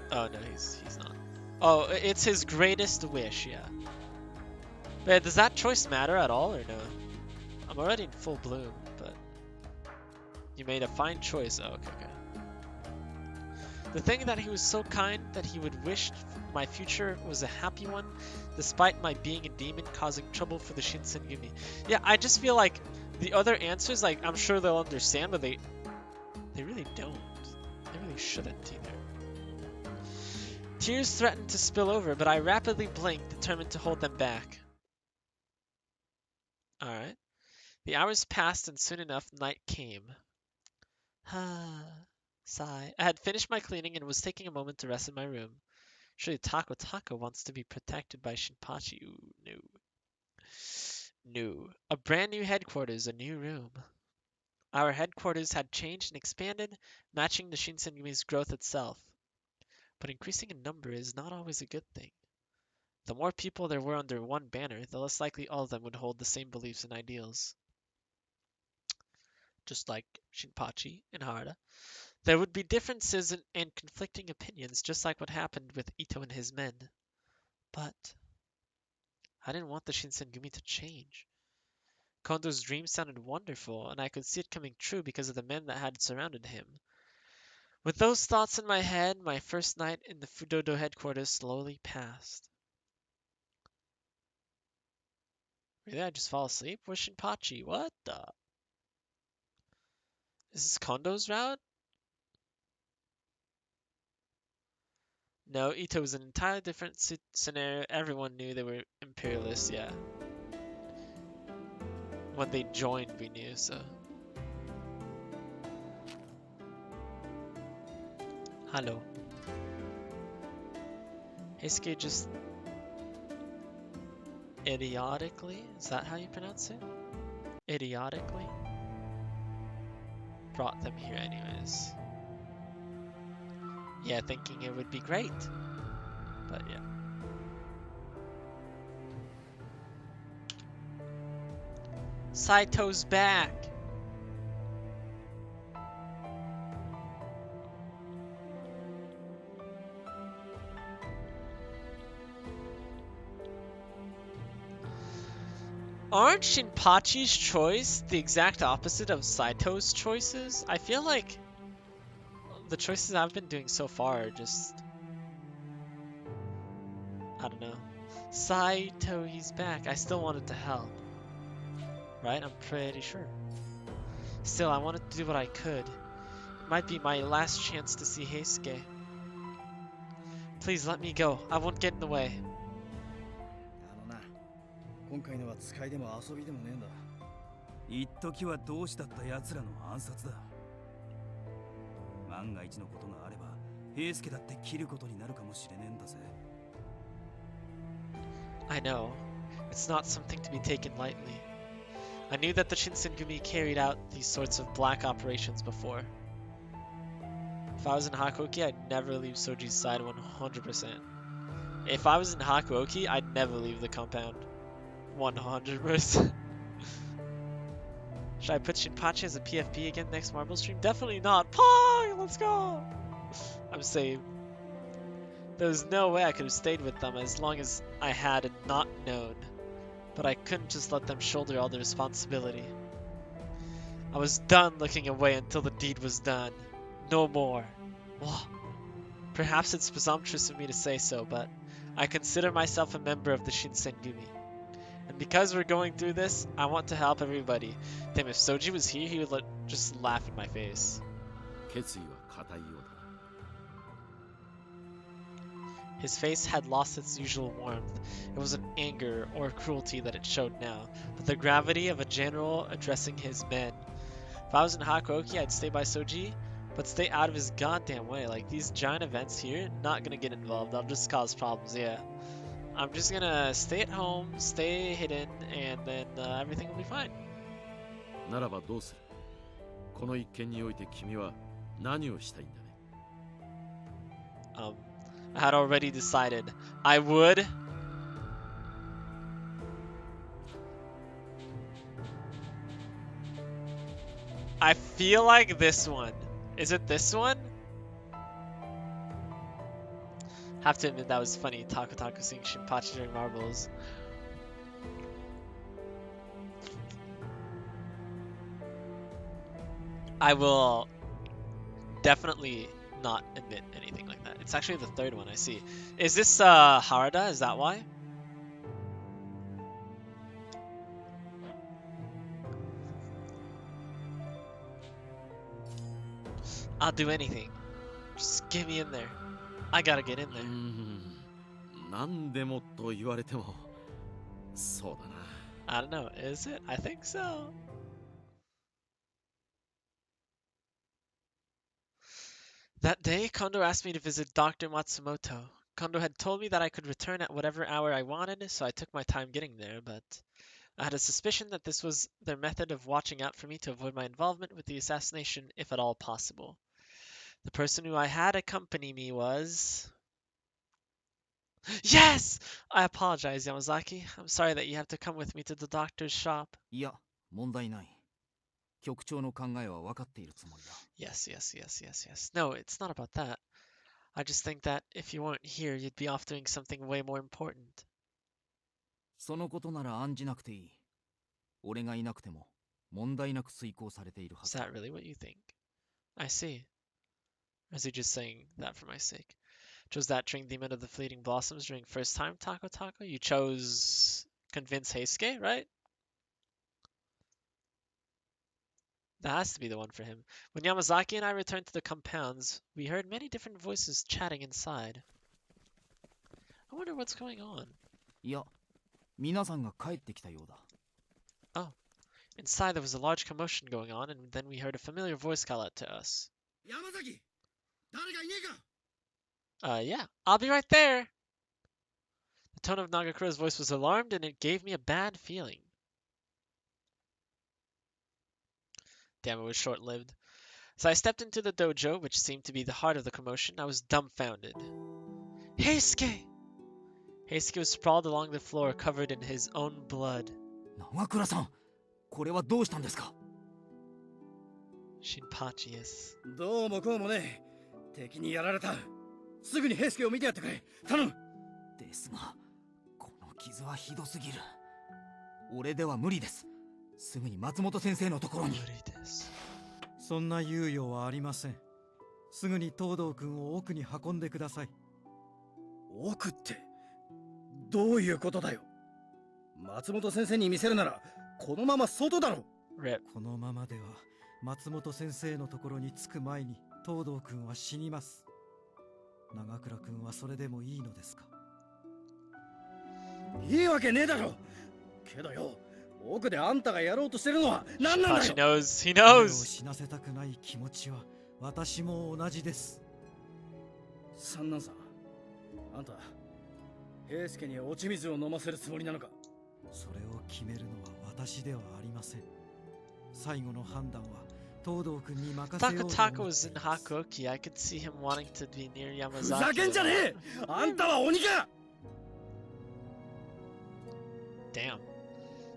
Oh no, he's not. Oh, it's his greatest wish, yeah. But does that choice matter at all or no? I'm already in full bloom, but you made a fine choice. Oh, okay. The thing that he was so kind that he would wish my future was a happy one, despite my being a demon causing trouble for the Shinsengumi. Yeah, I just feel like the other answers, like I'm sure they'll understand, but they really don't. They really shouldn't either. Tears threatened to spill over, but I rapidly blinked, determined to hold them back. Alright. The hours passed, and soon enough, night came. Sigh. I had finished my cleaning and was taking a moment to rest in my room. Surely Taco wants to be protected by Shinpachi. Ooh, no. No. A brand new headquarters, a new room. Our headquarters had changed and expanded, matching the Shinsengumi's growth itself. But increasing in number is not always a good thing. The more people there were under one banner, the less likely all of them would hold the same beliefs and ideals. Just like Shinpachi and Harada. There would be differences and conflicting opinions, just like what happened with Ito and his men. But I didn't want the Shinsengumi to change. Kondo's dream sounded wonderful, and I could see it coming true because of the men that had surrounded him. With those thoughts in my head, my first night in the Fudodo headquarters slowly passed. Really? I just fall asleep? Where's Shinpachi? What the? Is this Kondo's route? No, Ito was an entirely different scenario. Everyone knew they were imperialists, yeah. When they joined, we knew, so. Hello. Heisuke just idiotically, is that how you pronounce it? Idiotically brought them here anyways. Yeah, thinking it would be great, but yeah. Saito's back! Aren't Shinpachi's choice the exact opposite of Saito's choices? I feel like the choices I've been doing so far are just... I don't know. Saito, he's back. I still wanted to help. Right? I'm pretty sure. Still, I wanted to do what I could. It might be my last chance to see Heisuke. Please let me go. I won't get in the way. あのな、今回のは使いでも遊びでもねえんだ。一時は同志だった奴らの暗殺だ。万が一のことがあれば、平助だって切ることになるかもしれねえんだぜ。I know. It's not something to be taken lightly. I knew that the Shinsengumi carried out these sorts of black operations before. If I was in Hakuoki, I'd never leave Soji's side 100%. If I was in Hakuoki, I'd never leave the compound 100%. Should I put Shinpachi as a PFP again next Marble stream? Definitely not. Pong! Let's go! I'm saved. There was no way I could have stayed with them as long as I had not known. But I couldn't just let them shoulder all the responsibility. I was done looking away until the deed was done. No more. Well, perhaps it's presumptuous of me to say so, but I consider myself a member of the Shinsengumi. And because we're going through this, I want to help everybody. Damn, if Soji was here, he would just laugh in my face. 決意は固いようだな。 His face had lost its usual warmth. It wasn't anger or cruelty that it showed now, but the gravity of a general addressing his men. If I was in Hakuoki, I'd stay by Soji, but stay out of his goddamn way. Like, these giant events here, not gonna get involved. I'll just cause problems, yeah. I'm just gonna stay at home, stay hidden, and then everything will be fine. ならばどうする？この一件において君は何をしたいんだね？ I had already decided. I would... I feel like this one. Is it this one? Have to admit that was funny. Taku seeing Shinpachi during marbles. I will definitely not admit anything like that. It's actually the third one I see. Is this Harada? Is that why? I'll do anything. Just get me in there. I gotta get in there. 何でもと言われてもそうだな。 I don't know. Is it? I think so. That day, Kondo asked me to visit Dr. Matsumoto. Kondo had told me that I could return at whatever hour I wanted, so I took my time getting there, but I had a suspicion that this was their method of watching out for me to avoid my involvement with the assassination, if at all possible. The person who I had accompany me was... Yes! I apologize, Yamazaki. I'm sorry that you have to come with me to the doctor's shop. いや、問題ない。局長の考えは分かっているつもりだ。Yes, yes, yes, yes, yes. No, it's not about that. I just think that if you weren't here, you'd be off doing something way more important. そのことなら案じなくていい。俺がいなくても問題なく遂行されているは Is ずだ。 that really what you think? I see. Or is he just saying that for my sake? Chose that during the event of the Fleeting Blossoms during first time Taco Taco? You chose convince Heisuke, right? That has to be the one for him. When Yamazaki and I returned to the compounds, we heard many different voices chatting inside. I wonder what's going on. いや、皆さんが帰ってきたようだ。 Inside there was a large commotion going on, and then we heard a familiar voice call out to us. 山崎、誰かいねえか。 Yeah, I'll be right there. The tone of Nagakura's voice was alarmed, and it gave me a bad feeling. Damn, it was short-lived. So I stepped into the dojo, which seemed to be the heart of the commotion. I was dumbfounded. Heisuke! Heisuke was sprawled along the floor, covered in his own blood. 長倉さん、これはどうしたんですか？ Shinpachi, yes. どうもこうもね。敵にやられた。すぐに平助を見てやってくれ。頼む。ですが、この傷はひどすぎる。俺では無理です。すぐに松本先生のところに。そんな猶予はありません。すぐに東堂君を奥に運んでください。奥ってどういうことだよ。松本先生に見せるならこのまま外だろ。このままでは松本先生のところに着く前に東堂君は死にます。長倉君はそれでもいいのですか？いいわけねえだろ。けどよ、奥であんたがやろうとしてるのは何なんだよ。 Shinpachi knows. He 彼を knows. 死なせたくない気持ちは私も同じです。三男さん、あんた平助に落ち水を飲ませるつもりなのか？それを決めるのは私ではありません。最後の判断は東堂君に任せようと思っています。 Takataka was in Hakuoki. I could see him wanting to be near ふざ Yamazaki. けんじゃねえ。あんたは鬼か。 Damn.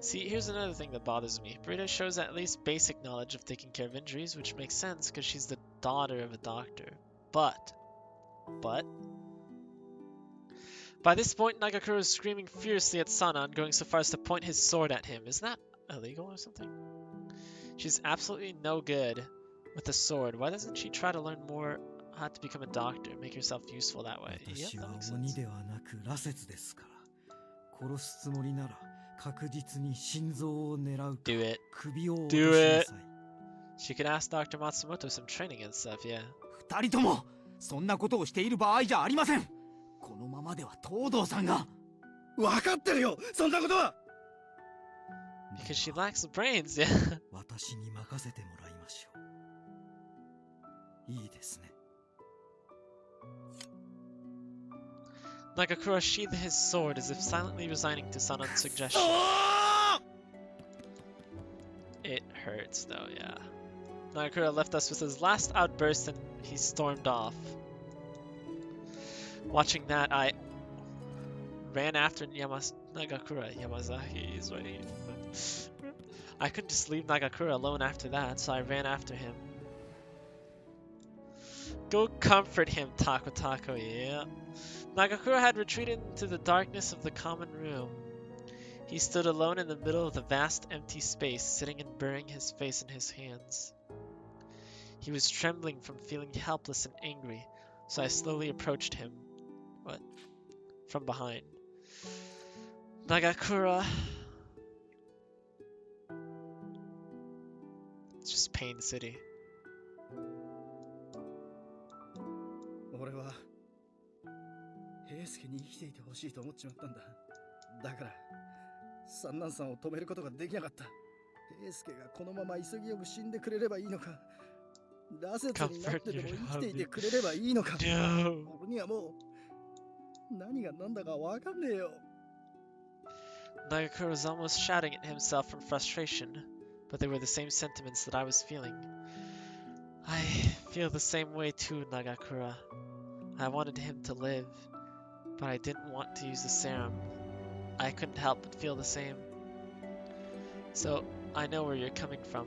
See, here's another thing that bothers me. Brita shows at least basic knowledge of taking care of injuries, which makes sense because she's the daughter of a doctor. But... By this point, Nagakura was screaming fiercely at Sanan, going so far as to point his sword at him. Isn't that illegal or something? She's absolutely no good with a sword. Why doesn't she try to learn more how to become a doctor, make herself useful that way? Yep, 私 that は makes 鬼 sense. ではなく羅刹ですから。殺すつもりなら確実に心臓を狙うか Do it. 首を落とし Do な it. さい。 She could ask Dr. Matsumoto some training and stuff, yeah. 二人ともそんなことをしている場合じゃありません。このままでは東堂さんが。分かってるよ、そんなことは。 Because she lacks brains, yeah. 私に任せてもらいましょう。いいですね。 Nagakura sheathed his sword as if silently resigning to Sanan's suggestion. おー It hurts though, yeah. Nagakura left us with his last outburst and he stormed off. Watching that, I ran after Nagakura. Yamazaki is right here. I couldn't just leave Nagakura alone after that, so I ran after him. Go comfort him, Tako, yeah. Nagakura had retreated into the darkness of the common room. He stood alone in the middle of the vast empty space, sitting and burying his face in his hands. He was trembling from feeling helpless and angry, so I slowly approached him. What? From behind. Nagakura. It's just Pain City. 俺は平助に生きていてほしいと思っちまったんだ。だから三男さんを止めることができなかった。平助がこのまま潔く死んでくれればいいのか、羅刹になってでも生きていてくれればいいのか。 No. 俺にはもう何が何だかわかんねえよ。 Nagakura was almost shouting at himself from frustration, but they were the same sentiments that I was feeling. I feel the same way too, Nagakura. I wanted him to live, but I didn't want to use the serum. I couldn't help but feel the same. So, I know where you're coming from.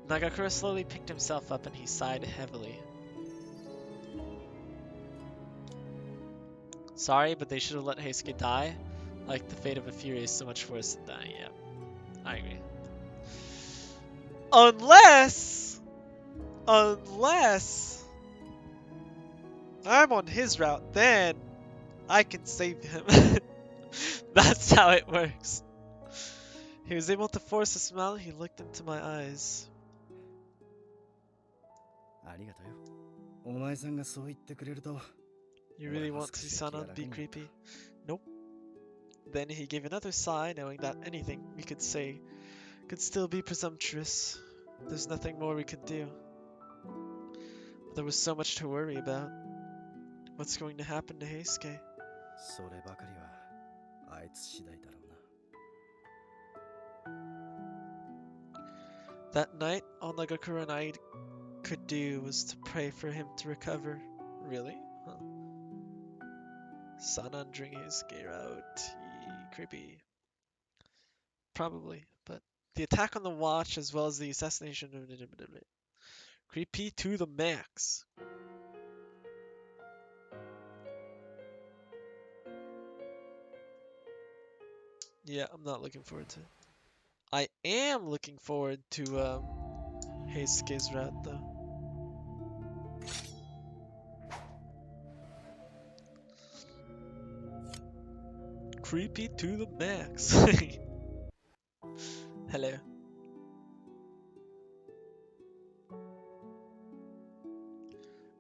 Nagakura slowly picked himself up and he sighed heavily. Sorry, but they should have let Heisuke die. Like the fate of a Fury is so much worse than dying. Yeah, I agree. Unless I'm on his route, then I can save him. That's how it works. He was able to force a smile. He looked into my eyes. ありがとうよ。お前さんがそう言ってくれると You really want to see Sanan be creepy? Nope. Then he gave another sigh, knowing that anything we could say could still be presumptuous. There's nothing more we could do. But there was so much to worry about. What's going to happen to Heisuke? そればかりはあいつ次第だろうな。 That night, all Nagakura and I could do was to pray for him to recover. Really? Huh. Sanan drinking Heisuke out. Creepy. Probably, but the attack on the watch as well as the assassination. Creepy to the max. Yeah, I'm not looking forward to it. I am looking forward to Heisuke's route though. Creepy to the max. Hello.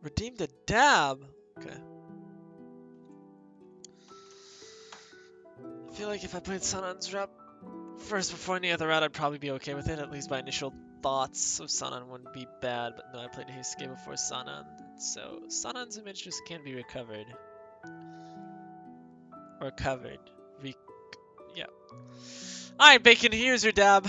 Redeem the dab. Okay. I feel like if I played Sanan's route first before any other route, I'd probably be okay with it. At least my initial thoughts of Sanan wouldn't be bad. But no, I played Heisuke before Sanan, so Sanan's image just can't be recovered. Or covered. Yeah. Alright, Bacon, here's your dab.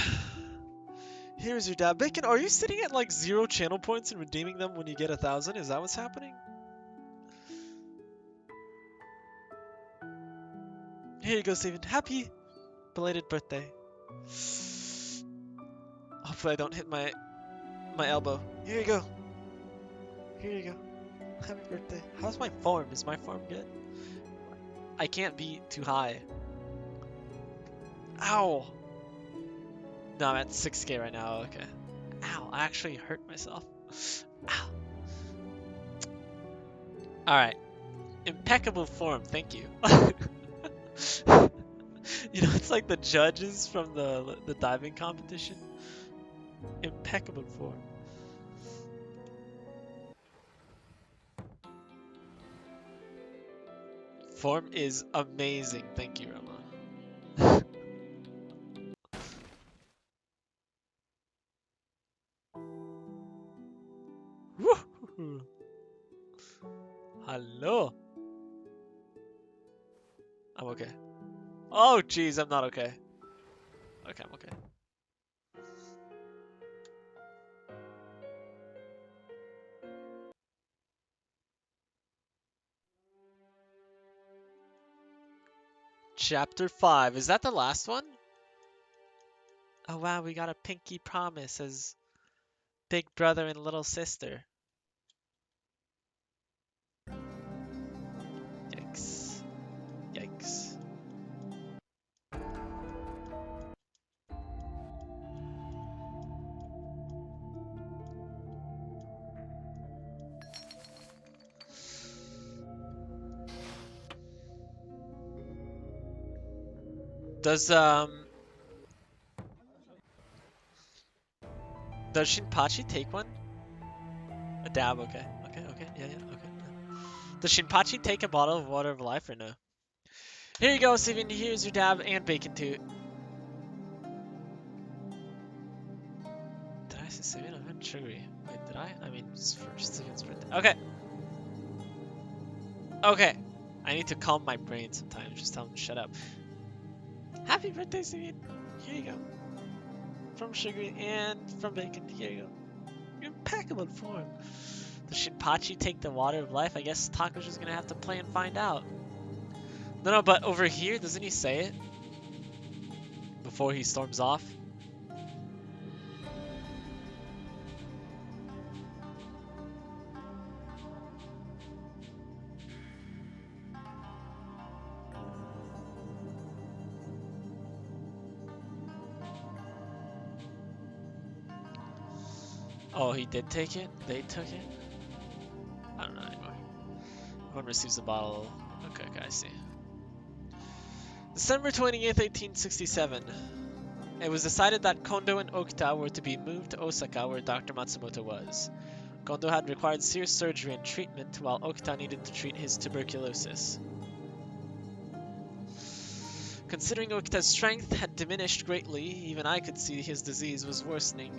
Here's your dab. Bacon, are you sitting at like 0 channel points and redeeming them when you get 1,000? Is that what's happening? Here you go, Steven. Happy belated birthday. Hopefully I don't hit my elbow. Here you go. Here you go. Happy birthday. How's my form? Is my form good? I can't be too high. Ow! No, I'm at 6k right now. Okay. Ow, I actually hurt myself. Ow. Alright. Impeccable form, thank you. You know, it's like the judges from the diving competition. Impeccable form. Form is amazing, thank you, Rama. Woo! Hello. I'm okay. Oh, jeez, I'm not okay. Okay, I'm okay. Chapter 5. Is that the last one? Oh wow, we got a pinky promise as big brother and little sister. Yikes. Yikes. Does Shinpachi take one? A dab, okay. Okay, yeah, okay. Does Shinpachi take a bottle of water of life or no? Here you go, Steven. Here's your dab and bacon too. Did I say Steven? I meant sugary. Wait, did I? I mean, it's for Steven's birthday. Okay. Okay. I need to calm my brain sometimes. Just tell him to shut up. Happy birthday, Steven. Here you go. From Sugary and from Bacon. Here you go. Impeccable form. Does Shinpachi take the water of life? I guess Tako's just gonna have to play and find out. No, but over here, doesn't he say it? Before he storms off? Oh, he did take it? They took it? I don't know anymore. Everyone receives a bottle. Okay, I see. December 28th, 1867. It was decided that Kondo and Okuta were to be moved to Osaka where Dr. Matsumoto was. Kondo had required serious surgery and treatment, while Okita needed to treat his tuberculosis. Considering Okita's strength had diminished greatly, even I could see his disease was worsening.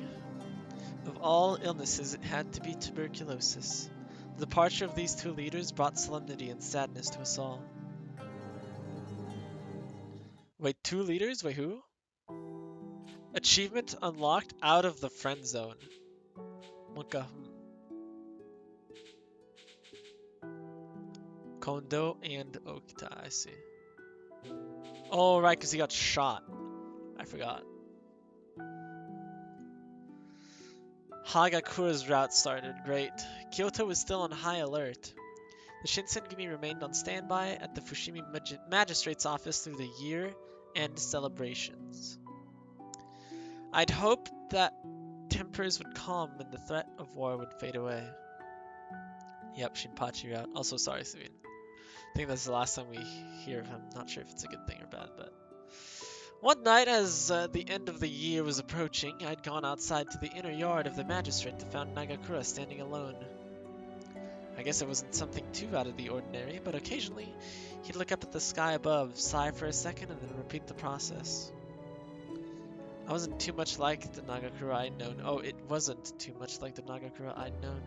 Of all illnesses, it had to be tuberculosis. The departure of these two leaders brought solemnity and sadness to us all. Wait, two leaders? Wait, who? Achievement unlocked out of the friend zone. Waka. Kondo and Okita, I see. Oh, right, because he got shot. I forgot. Hagakura's route started. Great. Kyoto was still on high alert. The Shinsengumi remained on standby at the Fushimi Magistrate's office through the year-end celebrations. I'd hoped that tempers would calm and the threat of war would fade away. Yep, Shinpachi route. Also, sorry, Sabine. I think that's the last time we hear of him. Not sure if it's a good thing or bad, but... One night, as the end of the year was approaching, I'd gone outside to the inner yard of the magistrate to find Nagakura standing alone. I guess it wasn't something too out of the ordinary, but occasionally he'd look up at the sky above, sigh for a second, and then repeat the process. I wasn't too much like the Nagakura I'd known. Oh, it wasn't too much like the Nagakura I'd known.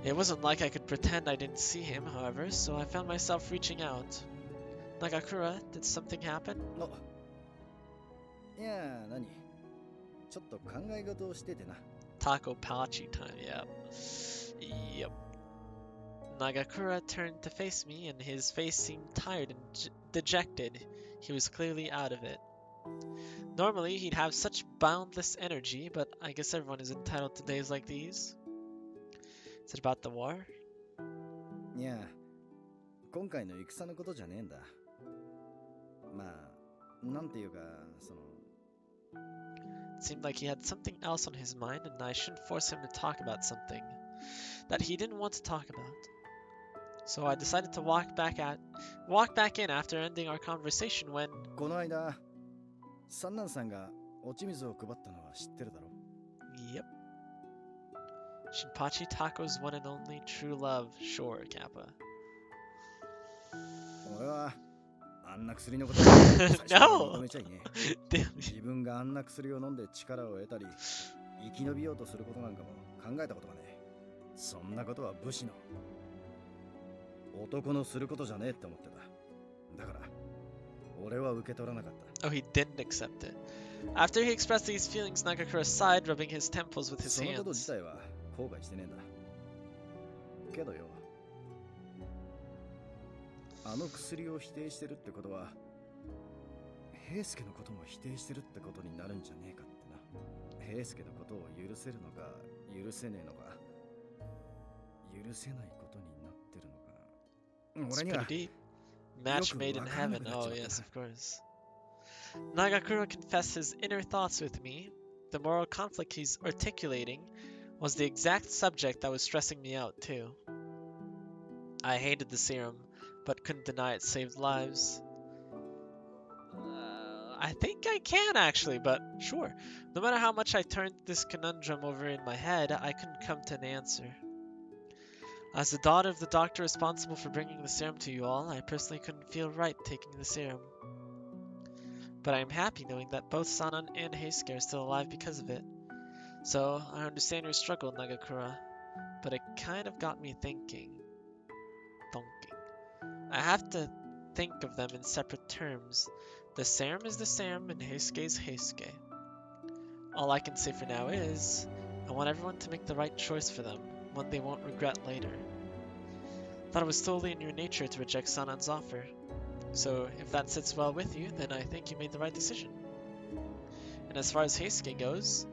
It wasn't like I could pretend I didn't see him, however, so I found myself reaching out. Nagakura, did something happen? Oh. いやー、何ちょっと考え事をしててな。 Taco Pachi time, yep. Yep. Nagakura turned to face me, and his face seemed tired and dejected. He was clearly out of it. Normally, he'd have such boundless energy, but I guess everyone is entitled to days like these. Is it about the war? いや、今回の戦のことじゃねえんだ。まあ、なんていうか、その。 It seemed like he had something else on his mind, and I shouldn't force him to talk about something that he didn't want to talk about. So I decided to walk back in after ending our conversation when... この間、三男さんが落ち水を配ったのは知ってるだろ? Yep. Shinpachi Taco's one and only true love. Sure, Kappa. 俺はあんな薬のことを最初から認めちゃいねえ。自分があんな薬を飲んで力を得たり、生き延びようとすることなんかも考えたことがねえ。そんなことは武士の男のすることじゃねえって思ってた。だから俺は受け取らなかった。 Oh, he didn't accept it. After he expressed these feelings, Nagakura sighed, rubbing his temples with his そのこと自 hands. 体は後悔してねえんだ。けどよ、あの薬を否定してるってことは、平助のことも否定してるってことになるんじゃねえかってな。平助のことを許せるのか許せねえのか、許せないことになってるのか。 It's 俺には pretty deep. Match made in heaven. Oh, yes, of course. Nagakura confessed his inner thoughts with me. The moral conflict he's articulating was the exact subject that was stressing me out, too. I hated the serum, but couldn't deny it saved lives. I think I can, actually, but sure. No matter how much I turned this conundrum over in my head, I couldn't come to an answer. As the daughter of the doctor responsible for bringing the serum to you all, I personally couldn't feel right taking the serum. But I am happy knowing that both Sanan and Heisuke are still alive because of it. So, I understand your struggle, Nagakura, but it kind of got me thinking. I have to think of them in separate terms. The serum is the serum and Heisuke is Heisuke. All I can say for now is, I want everyone to make the right choice for them, one they won't regret later. Thought it was totally in your nature to reject Sanan's offer. So, if that sits well with you, then I think you made the right decision. And as far as Heisuke goes,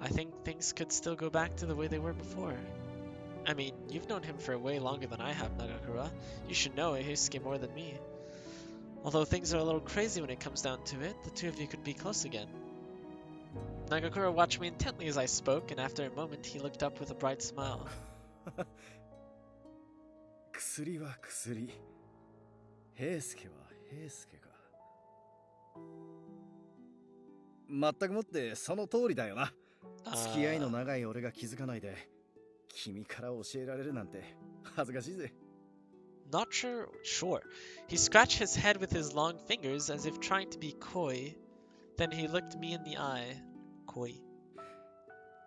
I think things could still go back to the way they were before. I mean, you've known him for way longer than I have, Nagakura. You should know Heisuke more than me. Although things are a little crazy when it comes down to it, the two of you could be close again. Nagakura watched me intently as I spoke, and after a moment he looked up with a bright smile. 薬は薬。平助は平助か。全くもってその通りだよな。付き合いの長い俺が気づかないで、君から教えられるなんて恥ずかしいぜ。 Not sure. Sure. He scratched his head with his long fingers as if trying to be coy. Then he looked me in the eye. Coy.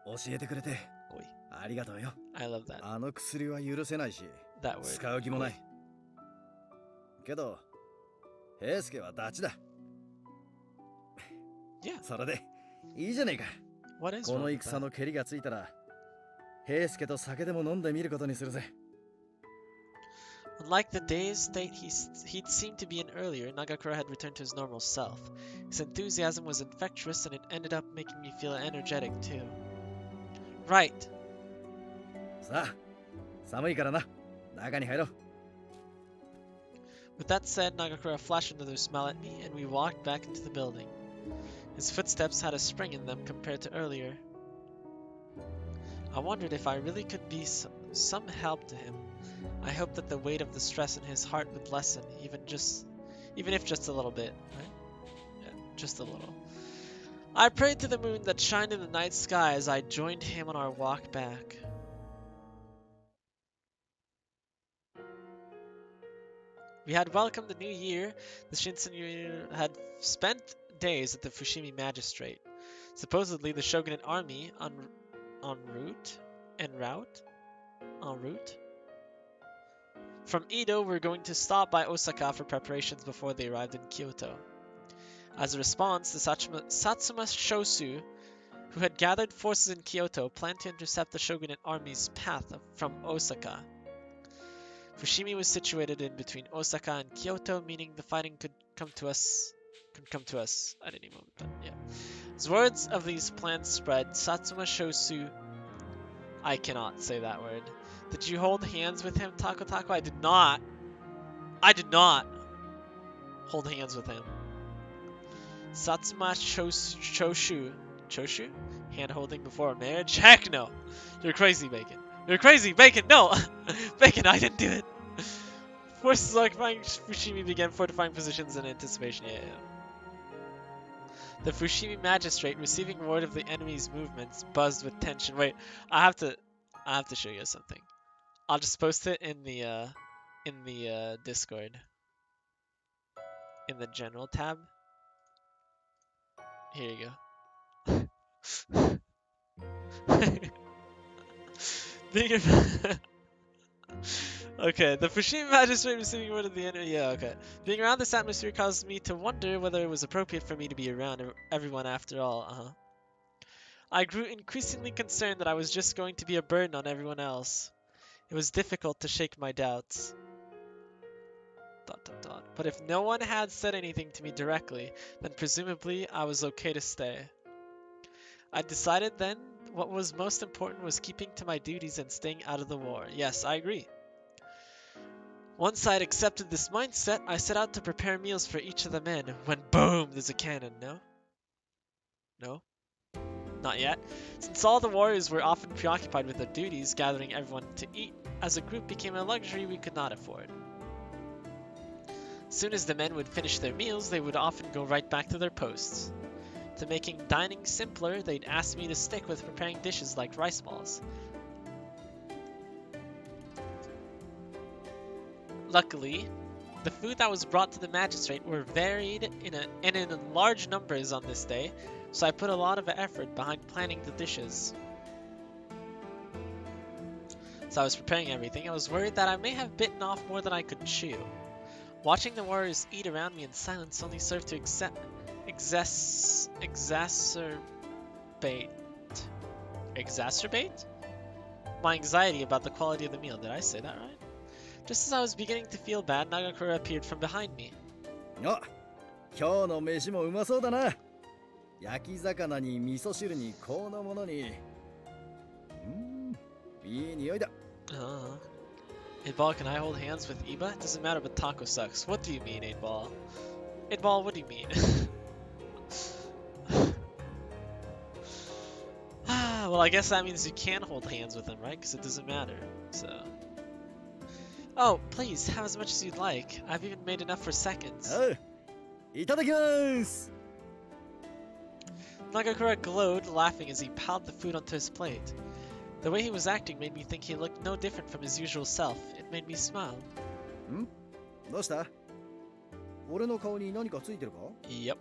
教えてくれて Coy. ありがとうよ。 I love that. あの薬は許せないし That word. 使う気もない。けど平助はダチだ。 Yeah. それでいいじゃねえか。 What is こ wrong の with 戦 that? の蹴りがついたら平助と酒でも飲んでみることにするぜ。 Unlike the day's state he'd seemed to be in earlier, Nagakura had returned to his normal self. His enthusiasm was infectious, and it ended up making me feel energetic too. Right. さあ寒いからな、中に入ろう。 With that said, Nagakura flashed another smile at me, and we walked back into the building. His footsteps had a spring in them compared to earlier. I wondered if I really could be some help to him. I hoped that the weight of the stress in his heart would lessen, even if just a little bit, right? Yeah, just a little. I prayed to the moon that shined in the night sky as I joined him on our walk back. We had welcomed the new year. The Shinsen had spent days at the Fushimi Magistrate. Supposedly, the shogunate army en route from Edo were going to stop by Osaka for preparations before they arrived in Kyoto. As a response, the Satsuma Shosu, who had gathered forces in Kyoto, planned to intercept the shogunate army's path from Osaka. Fushimi was situated in between Osaka and Kyoto, meaning the fighting could come to us at any moment. But yeah. As words of these plans spread, Satsuma Shosu, I cannot say that word. Did you hold hands with him, Taco Taco? I did not. I did not hold hands with him. Satsuma Choshu? Hand holding before marriage? Heck no. You're crazy, Bacon. You're crazy, Bacon. No. Bacon, I didn't do it. Forces occupying Fushimi began fortifying positions in anticipation. Yeah. The Fushimi magistrate, receiving word of the enemy's movements, buzzed with tension. Wait, I have to show you something. I'll just post it in the Discord. In the general tab. Here you go. Okay, the Fushimi magistrate receiving word of the enemy. Yeah, okay. Being around this atmosphere caused me to wonder whether it was appropriate for me to be around everyone after all. I grew increasingly concerned that I was just going to be a burden on everyone else. It was difficult to shake my doubts. ... But if no one had said anything to me directly, then presumably I was okay to stay. I decided then what was most important was keeping to my duties and staying out of the war. Yes, I agree. Once I had accepted this mindset, I set out to prepare meals for each of the men, when boom, there's a cannon, no? No? Not yet. Since all the warriors were often preoccupied with their duties, gathering everyone to eat as a group became a luxury we could not afford. As soon as the men would finish their meals, they would often go right back to their posts. To making dining simpler, they'd ask me to stick with preparing dishes like rice balls. Luckily, the food that was brought to the magistrate were varied and in large numbers on this day, so I put a lot of effort behind planning the dishes. As I was preparing everything, I was worried that I may have bitten off more than I could chew. Watching the warriors eat around me in silence only served to exacerbate my anxiety about the quality of the meal. Did I say that right? Just as I was beginning to feel bad, Nagakura appeared from behind me. あ、今日の飯もうまそうだな。焼き魚に味噌汁にこのものに。いい匂いだ。8ball, can I hold hands with Iba? It doesn't matter, but taco sucks. What do you mean, 8ball? 8ball, what do you mean? Well, I guess that means you can hold hands with him, right? Because it doesn't matter, so... Oh, please, have as much as you'd like. I've even made enough for seconds. いただきます。 Nagakura glowed, laughing as he piled the food onto his plate. The way he was acting made me think he looked no different from his usual self. It made me smile. どうした？俺の顔に何かついてるか？ Yep.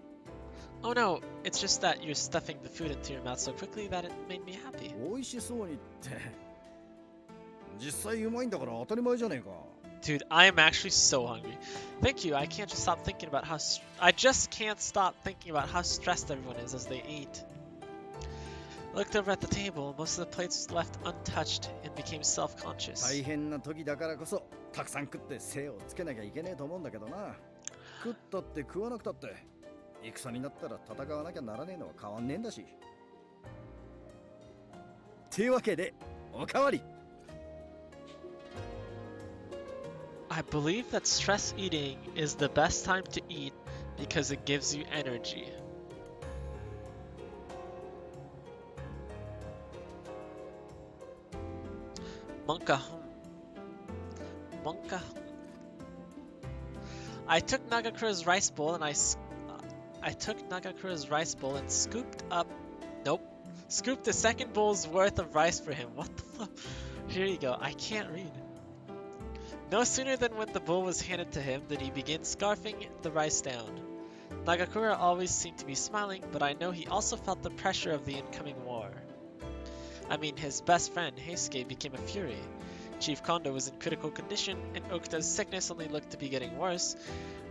Oh no, it's just that you're stuffing the food into your mouth so quickly that it made me happy. 美味しそうにって。実際うまいんだから当たり前じゃねえか。 Dude, I am actually so hungry. Thank you. I can't just stop thinking about how I just can't stop thinking about how stressed everyone is as they eat. I looked over at the table. Most of the plates left untouched and became self-conscious. 大変な時だからこそたくさん食って精をつけなきゃいけねえと思うんだけどな。食ったって食わなくたって戦になったら戦わなきゃならねえのは変わんねえんだし。ていうわけでおかわり。 I believe that stress eating is the best time to eat because it gives you energy. Monka. Monka. I took Nagakura's rice bowl and scooped up. Nope. Scooped the second bowl's worth of rice for him. What the fuck? Here you go. I can't read. No sooner than when the bowl was handed to him did he begin scarfing the rice down. Nagakura always seemed to be smiling, but I know he also felt the pressure of the incoming war. I mean, his best friend, Heisuke, became a fury. Chief Kondo was in critical condition, and Okuta's sickness only looked to be getting worse,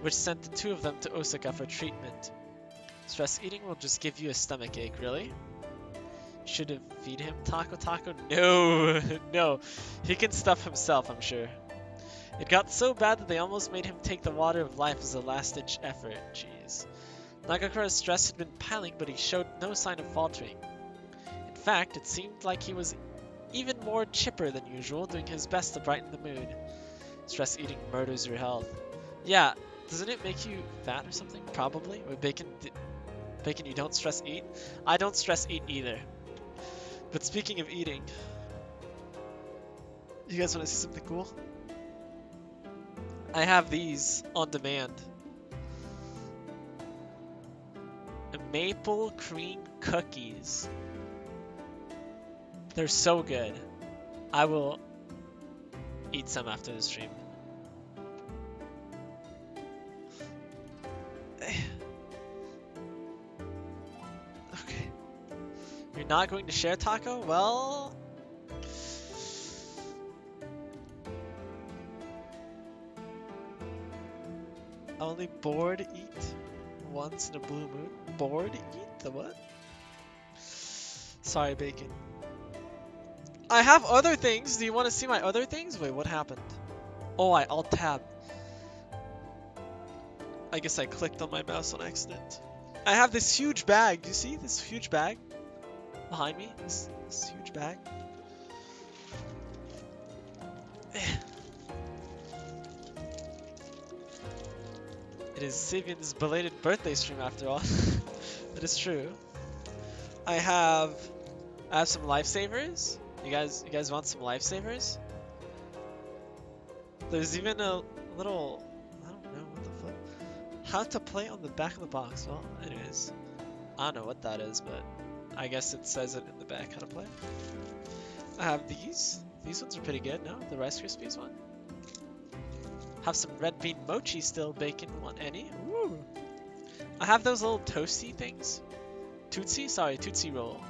which sent the two of them to Osaka for treatment. Stress eating will just give you a stomach ache, really? Should have feed him Taco? No, no. He can stuff himself, I'm sure. It got so bad that they almost made him take the water of life as a last-ditch effort. Jeez. Nagakura's stress had been piling, but he showed no sign of faltering. In fact, it seemed like he was even more chipper than usual, doing his best to brighten the mood. Stress eating murders your health. Yeah, doesn't it make you fat or something? Probably. With bacon, you don't stress eat? I don't stress eat either. But speaking of eating, you guys want to see something cool? I have these on demand. Maple cream cookies. They're so good. I will eat some after the stream. Okay. You're not going to share taco? Well... Only bored eat once in a blue moon. Bored eat? The what? Sorry, bacon. I have other things. Do you want to see my other things? Wait, what happened? Oh, I alt tab. I guess I clicked on my mouse on accident. I have this huge bag. Do you see this huge bag behind me? This huge bag. It is Sivian's belated birthday stream after all. That is true. I have some lifesavers. You guys want some lifesavers? There's even a little, I don't know what the fuck. How to play on the back of the box. Well, anyways, I don't know what that is, but I guess it says it in the back how to play. I have these. These ones are pretty good. No, the Rice Krispies one. Have some red bean mochi still. Bacon, want any? Woo! I have those little toasty things. Tootsie? Sorry, Tootsie Roll.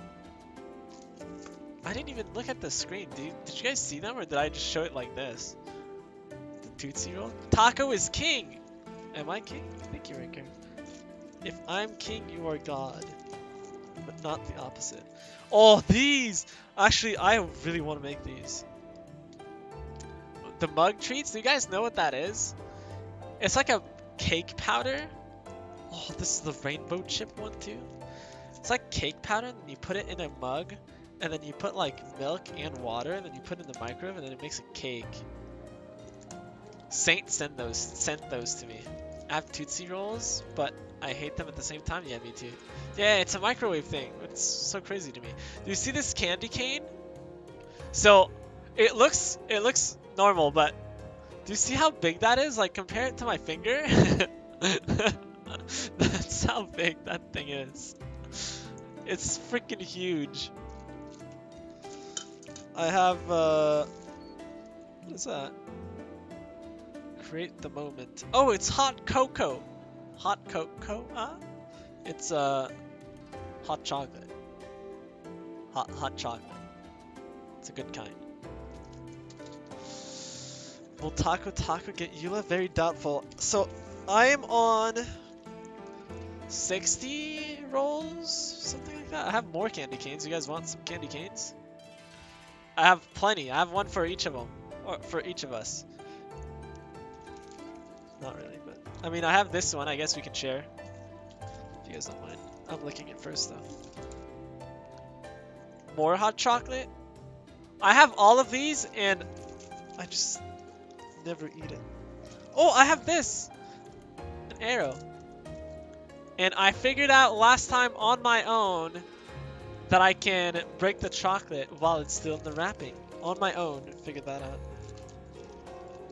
I didn't even look at the screen. Did you guys see them, or did I just show it like this? The Tootsie Roll? Taco is king! Am I king? Thank you, Ricker. If I'm king, you are God. But not the opposite. Oh, these! Actually, I really want to make these. The mug treats, do you guys know what that is? It's like a cake powder. Oh, this is the rainbow chip one too. It's like cake powder, and you put it in a mug, and then you put like milk and water, and then you put it in the microwave, and then it makes a cake. Saint sent those to me. I have Tootsie Rolls, but I hate them at the same time. Yeah, me too. Yeah, it's a microwave thing. It's so crazy to me. Do you see this candy cane? So it looks normal, but do you see how big that is? Like, compare it to my finger. That's how big that thing is. It's freaking huge. I have what is that? Create the moment. Oh, it's hot cocoa. Hot cocoa? It's hot chocolate. Hot chocolate. It's a good kind. Will Taco get Eula? Very doubtful. So I am on 60 rolls, something like that. I have more candy canes. You guys want some candy canes? I have plenty. I have one for each of them, or for each of us. Not really, but I mean, I have this one. I guess we can share. If you guys don't mind. I'm licking it first though. More hot chocolate. I have all of these, and I just never eat it. Oh, I have this! An arrow. And I figured out last time on my own that I can break the chocolate while it's still in the wrapping. On my own, figured that out.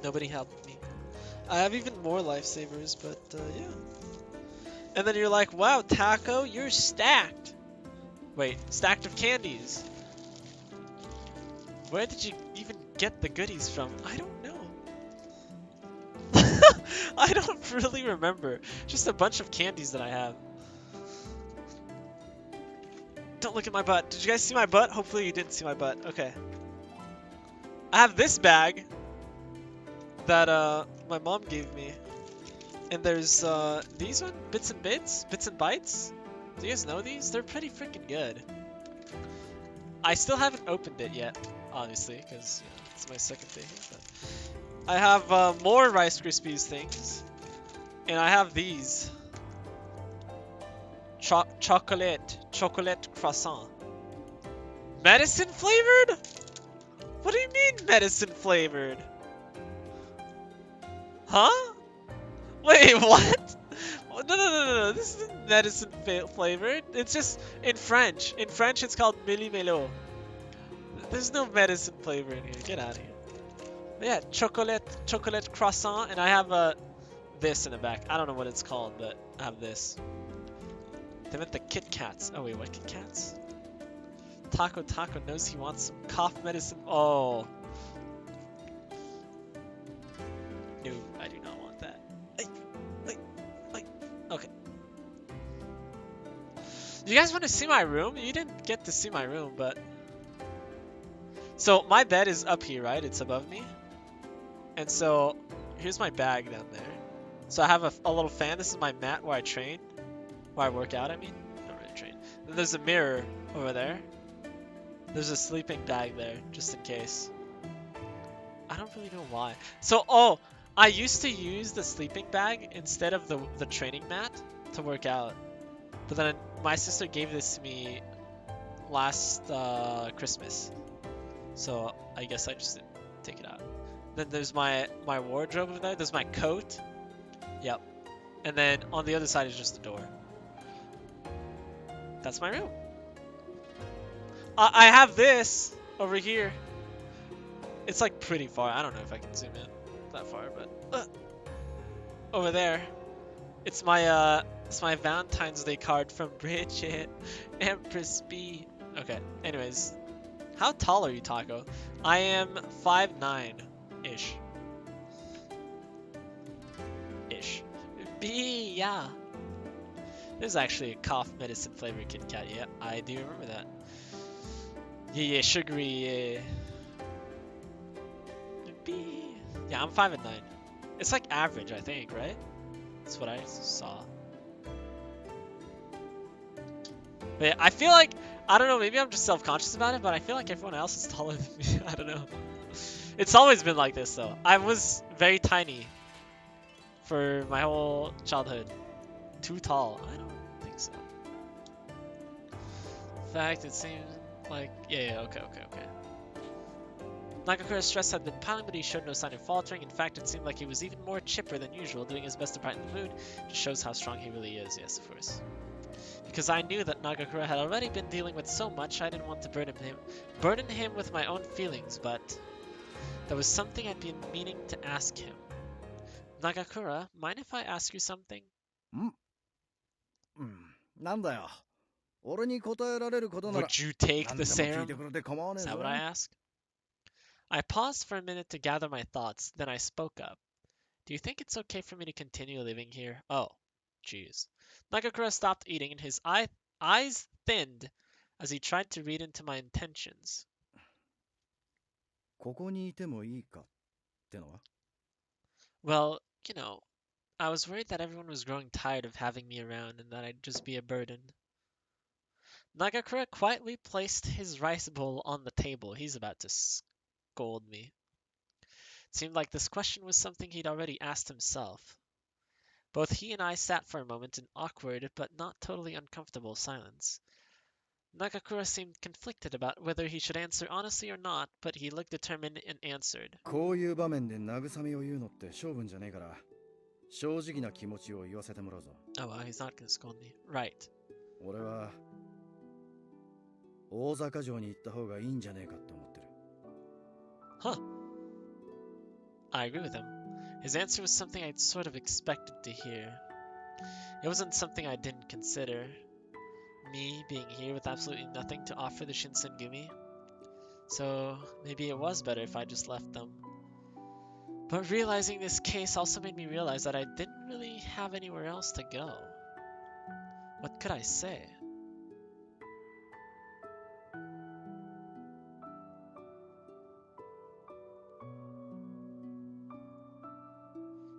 Nobody helped me. I have even more lifesavers, but yeah. And then you're like, wow, Taco, you're stacked. Wait, stacked of candies. Where did you even get the goodies from? I don't know. I don't really remember. Just a bunch of candies that I have. Don't look at my butt. Did you guys see my butt? Hopefully you didn't see my butt. Okay. I have this bag that my mom gave me. And there's these one, Bits and Bits? Bits and Bites? Do you guys know these? They're pretty freaking good. I still haven't opened it yet, obviously, because you know, it's my second thing. But I have more Rice Krispies things. And I have these. Chocolate croissant. Medicine flavored? What do you mean medicine flavored? Huh? Wait, what? No. This isn't medicine flavored. It's just in French. In French, it's called Milli Melo. There's no medicine flavor in here. Get out of here. But yeah, chocolate croissant, and I have this in the back. I don't know what it's called, but I have this. They meant the Kit Kats. Oh wait, what Kit Kats? Taco knows he wants some cough medicine. Oh. No, I do not want that. Okay. You guys want to see my room? You didn't get to see my room, but... So, my bed is up here, right? It's above me. And so, here's my bag down there. So I have a little fan. This is my mat where I train. Where I work out, I mean. Not really train. Then there's a mirror over there. There's a sleeping bag there, just in case. I don't really know why. So, oh, I used to use the sleeping bag instead of the training mat to work out. But then my sister gave this to me last Christmas. So I guess I just didn't take it out. Then there's my wardrobe over there. There's my coat. Yep. And then on the other side is just the door. That's my room. I have this over here. It's like pretty far. I don't know if I can zoom in that far, but over there. It's my Valentine's Day card from Bridget, Empress B. Okay. Anyways, how tall are you, Taco? I am 5'9" ish. B, yeah. There's actually a cough medicine flavored Kit Kat. Yeah, I do remember that. Yeah, sugary. Yeah. B. Yeah, I'm 5'9". It's like average, I think, right? That's what I saw. But yeah, I feel like, I don't know, maybe I'm just self-conscious about it, but I feel like everyone else is taller than me. I don't know. It's always been like this, though. I was very tiny for my whole childhood. Too tall. I don't think so. In fact, it seems like... Yeah, okay. Nagakura's stress had been piling, but he showed no sign of faltering. In fact, it seemed like he was even more chipper than usual, doing his best to brighten the mood. Just shows how strong he really is, yes, of course. Because I knew that Nagakura had already been dealing with so much, I didn't want to burden him with my own feelings, but there was something I'd been meaning to ask him. Nagakura, mind if I ask you something? なんだよ。俺に答えられることなら Would you take 何 the でも聞いて serum? くれて構わね Is え that ぞ what I asked? I paused for a minute to gather my thoughts, then I spoke up. Do you think it's okay for me to continue living here? Oh, jeez. Nagakura stopped eating and his eyes thinned as he tried to read into my intentions. ここにいてもいいかってのは Well, I was worried that everyone was growing tired of having me around and that I'd just be a burden. Nagakura quietly placed his rice bowl on the table. He's about to scold me. It seemed like this question was something he'd already asked himself. Both he and I sat for a moment in awkward but not totally uncomfortable silence. Nagakura seemed conflicted about whether he should answer honestly or not, but he looked determined and answered. こういう場面で慰めを言うのって勝負じゃねえから正直な気持ちを言わせてもらうぞ Oh, well, he's not gonna scold me. Right. 俺は大坂城に行った方がいいんじゃねえかって思ってる Huh. I agree with him. His answer was something I'd sort of expected to hear. It wasn't something I didn't consider. Me being here with absolutely nothing to offer the Shinsengumi. So maybe it was better if I just left them. But realizing this case also made me realize that I didn't really have anywhere else to go. What could I say?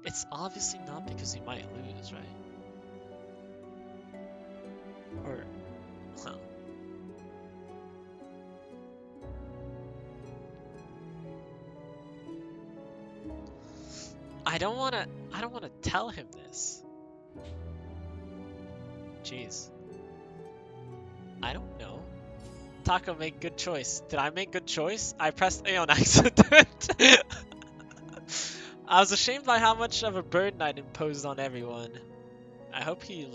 It's obviously not because you might lose, right? Or, huh. I don't wanna tell him this. Jeez. I don't know. Taco, make good choice. Did I make good choice? I pressed A on accident. I was ashamed by how much of a burden I'd imposed on everyone. I hope he,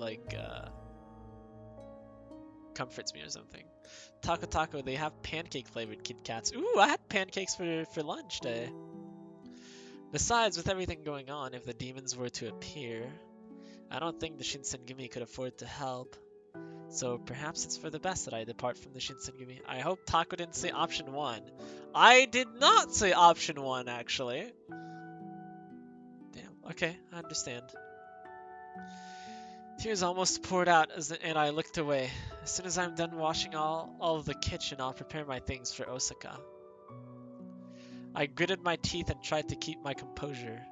comforts me or something. Taco, they have pancake flavored Kit Kats. Ooh, I had pancakes for lunch day. Besides, with everything going on, if the demons were to appear, I don't think the Shinsengumi could afford to help. So perhaps it's for the best that I depart from the Shinsengumi. I hope Taco didn't say option 1. I did not say option 1, actually. Damn, okay, I understand. Tears almost poured out and I looked away. As soon as I'm done washing all of the kitchen, I'll prepare my things for Osaka. I gritted my teeth and tried to keep my composure.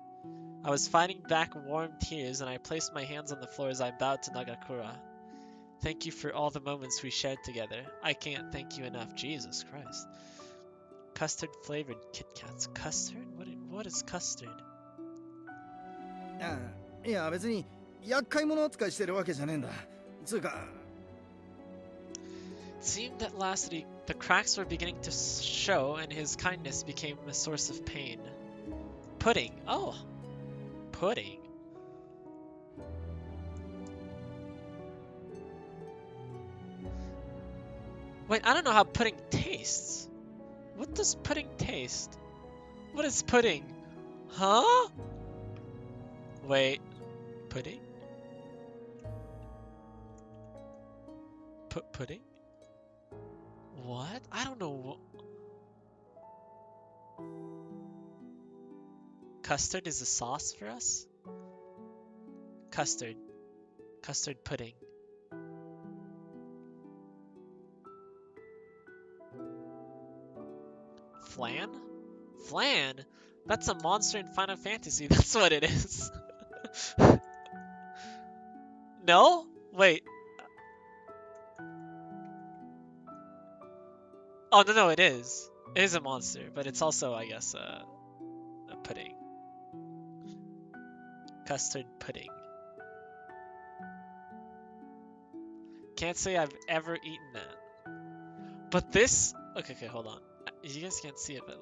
I was fighting back warm tears and I placed my hands on the floor as I bowed to Nagakura. Thank you for all the moments we shared together. I can't thank you enough. Jesus Christ. Custard flavored Kit Kats. Custard? What is custard? いや別に厄介者扱いしてるわけじゃねえんだつうか It seemed that lastly, the cracks were beginning to show and his kindness became a source of pain. Pudding. Oh. Pudding. Wait, I don't know how pudding tastes. What does pudding taste? What is pudding? Huh? Wait. Pudding? Pudding? What? I don't know. Custard is a sauce for us? Custard. Custard pudding. Flan? Flan? That's a monster in Final Fantasy. That's what it is. No? Wait. Oh, no, it is. It is a monster, but it's also, I guess, a pudding. Custard pudding. Can't say I've ever eaten that. But this... Okay, hold on. You guys can't see it, but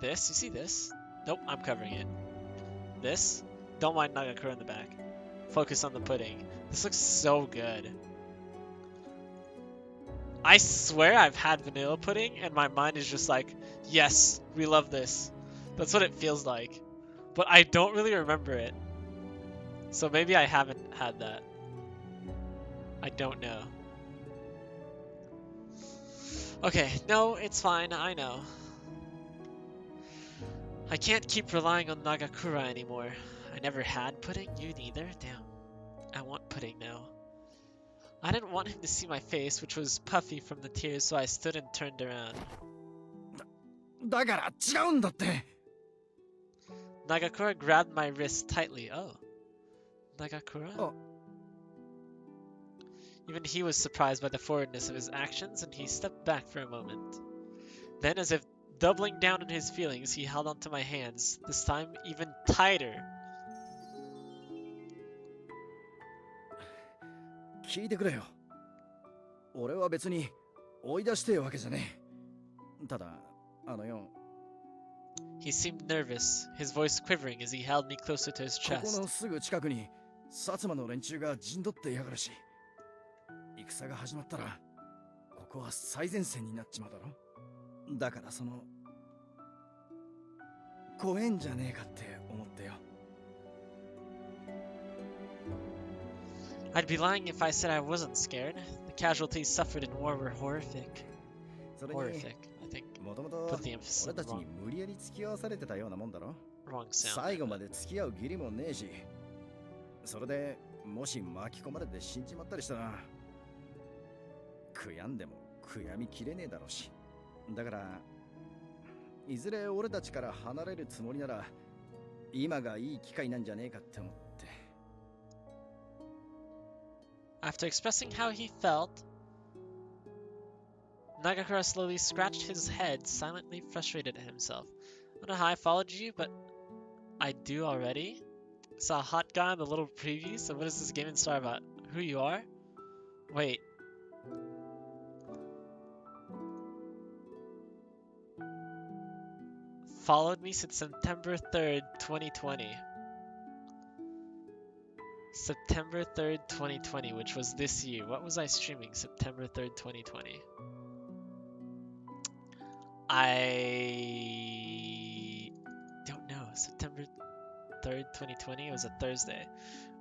this, you see this? Nope, I'm covering it. This? Don't mind Nagakura in the back. Focus on the pudding. This looks so good. I swear I've had vanilla pudding and my mind is just like, yes, we love this. That's what it feels like. But I don't really remember it. So maybe I haven't had that. I don't know. Okay, no, it's fine, I know. I can't keep relying on Nagakura anymore. I never had pudding, you neither? Damn. I want pudding now. I didn't want him to see my face, which was puffy from the tears, so I stood and turned around. だから違うんだって。 Nagakura grabbed my wrist tightly. Oh. Nagakura? Oh. Even he was surprised by the forwardness of his actions, and he stepped back for a moment. Then, as if doubling down on his feelings, he held onto my hands, this time even tighter. 聞いてくれよ。俺は別に追い出してるわけじゃねえ。ただ、あのよ。 He seemed nervous, his voice quivering as he held me closer to his ここ chest. のすぐ近くに薩摩の連中が陣取ってやがるし、戦が始まったらここは最前線になっちまうだろ。だからその怖えんじゃねえかって思ってよ。 I'd be lying if I said I wasn't scared. The casualties suffered in war were horrific. それに Horrific, I think. もともと Put the emphasis 俺 on た the ちに無理やり付き合わされてたようなもんだろ。 wrong sound. 最後まで付き合う義理もねえし、それでもし巻き込まれて死んじまったりしたら悔やんでも悔やみきれねえだろうし、だからいずれ俺たちから離れるつもりなら今がいい機会なんじゃねえかって思って。 After expressing how he felt, Nagakura slowly scratched his head, silently frustrated at himself. I don't know how I followed you, but I do already. Saw a hot guy in the little preview, so what is this game and star about? Who you are? Wait. Followed me since September 3rd, 2020. September 3rd, 2020, which was this year. What was I streaming September 3rd, 2020? I don't know. September 3rd, 2020. It was a Thursday.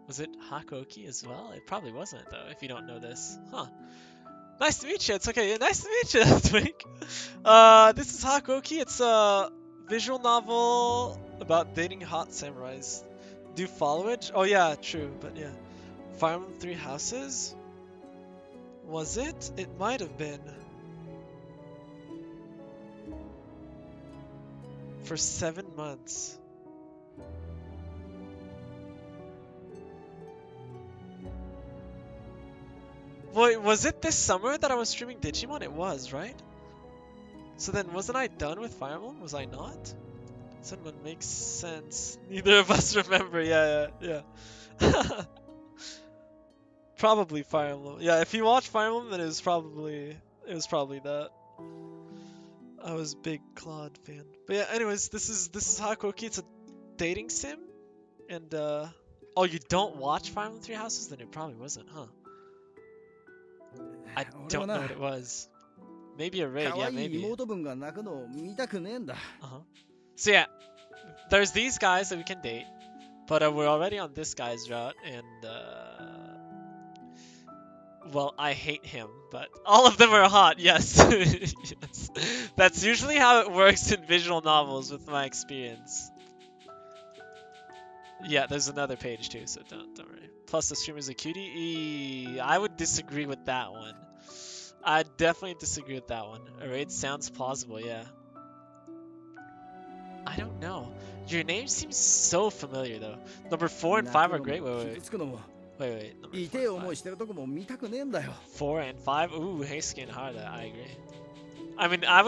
Was it Hakuoki as well? It probably wasn't, though, if you don't know this. Huh. Nice to meet you. It's okay. Yeah, nice to meet you, Twink. This is Hakuoki. It's a visual novel about dating hot samurais. Do you follow it? Oh yeah, true, but yeah. Fire Emblem Three Houses? Was it? It might have been. For 7 months. Wait, was it this summer that I was streaming Digimon? It was, right? So then wasn't I done with Fire Emblem? Was I not? Someone makes sense. Neither of us remember. Yeah. Probably Fire Emblem. Yeah, if you watch Fire Emblem, then it was probably that. I was a big Claude fan. But yeah, anyways, this is Hakuoki. It's a dating sim, and oh, you don't watch Fire Emblem Three Houses? Then it probably wasn't, huh? I don't know what it was. Maybe a raid. Yeah, maybe. So yeah, there's these guys that we can date, but we're already on this guy's route, and well, I hate him, but all of them are hot, yes. Yes. That's usually how it works in visual novels with my experience. Yeah, there's another page too, so don't worry. Plus the streamer's a cutie? I would disagree with that one. I'd definitely disagree with that one. A raid sounds plausible, yeah. I don't know. Your name seems so familiar though. Number 4 and 5 are great. Wait. Number 4 and 5. 4 and 5? Ooh, Heisuke and Harada. I agree. I mean, I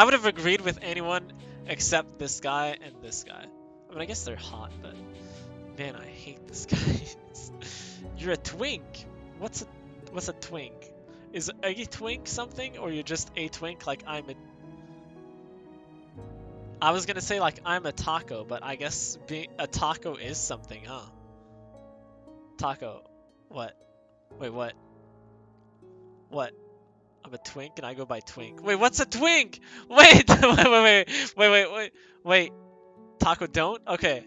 would have agreed with anyone except this guy and this guy. I mean, I guess they're hot, but man, I hate this guy. You're a twink. What's a twink? Is a twink something, or you're just a twink? Like I was gonna say like I'm a taco, but I guess being a taco is something, huh? Taco. What? Wait, what? What? I'm a twink and I go by twink. Wait, what's a twink? Wait, wait. Taco don't? Okay.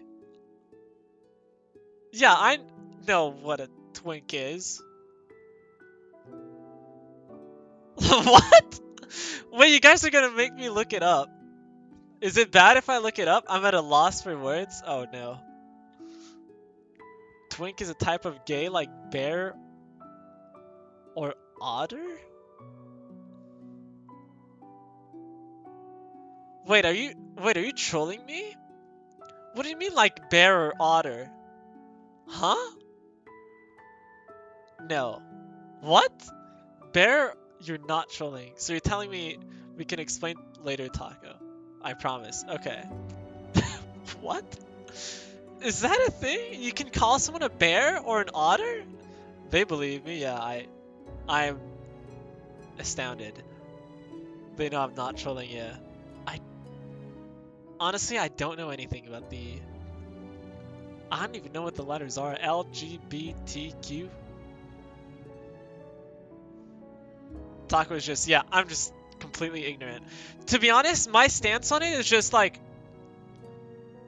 Yeah, I know what a twink is. What? Wait, you guys are gonna make me look it up. Is it bad if I look it up? I'm at a loss for words. Oh no. Twink is a type of gay like bear or otter? Wait, are you trolling me? What do you mean like bear or otter? Huh? No. What? Bear, you're not trolling. So you're telling me we can explain later, Taco. I promise. Okay. What? Is that a thing? You can call someone a bear or an otter? They believe me, yeah, I'm astounded. They know I'm not trolling, yeah. Honestly, I don't know anything about I don't even know what the letters are. LGBTQ? Taco is just, yeah, I'm just completely ignorant. To be honest, my stance on it is just like,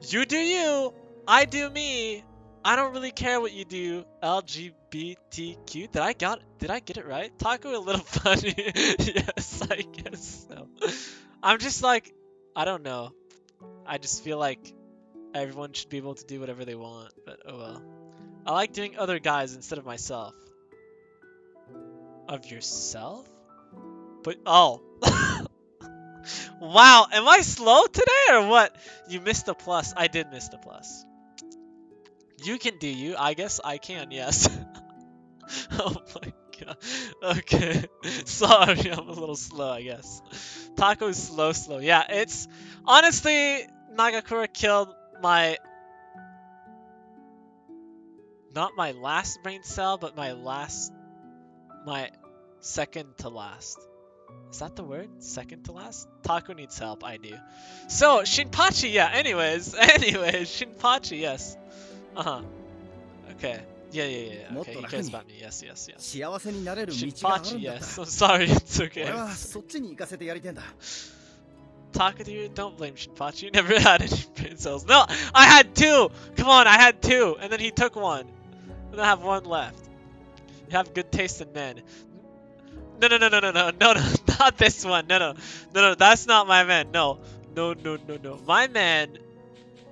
you do you, I do me. I don't really care what you do. LGBTQ. Did I get it right? Taco a little funny. Yes, I guess so. I'm just like, I don't know. I just feel like everyone should be able to do whatever they want, but oh well. I like doing other guys instead of myself. Of yourself? But oh. Wow, am I slow today or what? You missed the plus. I did miss the plus. You can do you. I guess I can, yes. Oh my god. Okay. Sorry, I'm a little slow, I guess. Taco's slow. Yeah, it's... Honestly, Nagakura killed my... Not my last brain cell, but my second to last. Is that the word? Second to last? Taco needs help, I do. So, Shinpachi, yeah, anyways, Shinpachi, yes. Uh-huh. Okay. Yeah. Okay, he cares about me. Yes. 幸せになれる道がある Shinpachi, んだった yes. I'm sorry, it's okay. 俺はそっちに行かせてやりてんだ Takadu, don't blame Shinpachi. You never had any brain cells. No, I had two! Come on, I had two! And then he took one. And I have one left. You have good taste in men. No, not this one. No, that's not my man. No. My man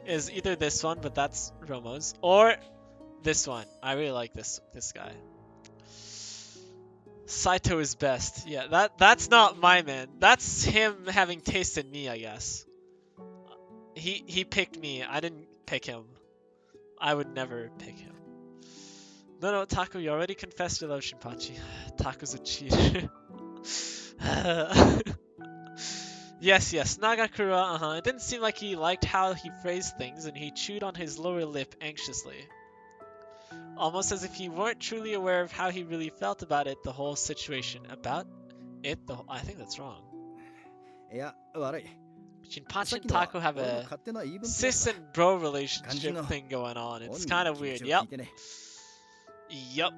is either this one, but that's Romo's, or this one. I really like this guy. Saito is best. Yeah, that's not my man. That's him having taste in me, I guess. He picked me. I didn't pick him. I would never pick him. No, Taco, you already confessed you love Shinpachi. Taco's a cheater. Yes, Nagakura, It didn't seem like he liked how he phrased things, and he chewed on his lower lip anxiously. Almost as if he weren't truly aware of how he really felt about it, the whole situation. About it, I think that's wrong. いや悪い Shinpachi and Taco have a sis and bro relationship thing going on. It's kind of weird. Yup.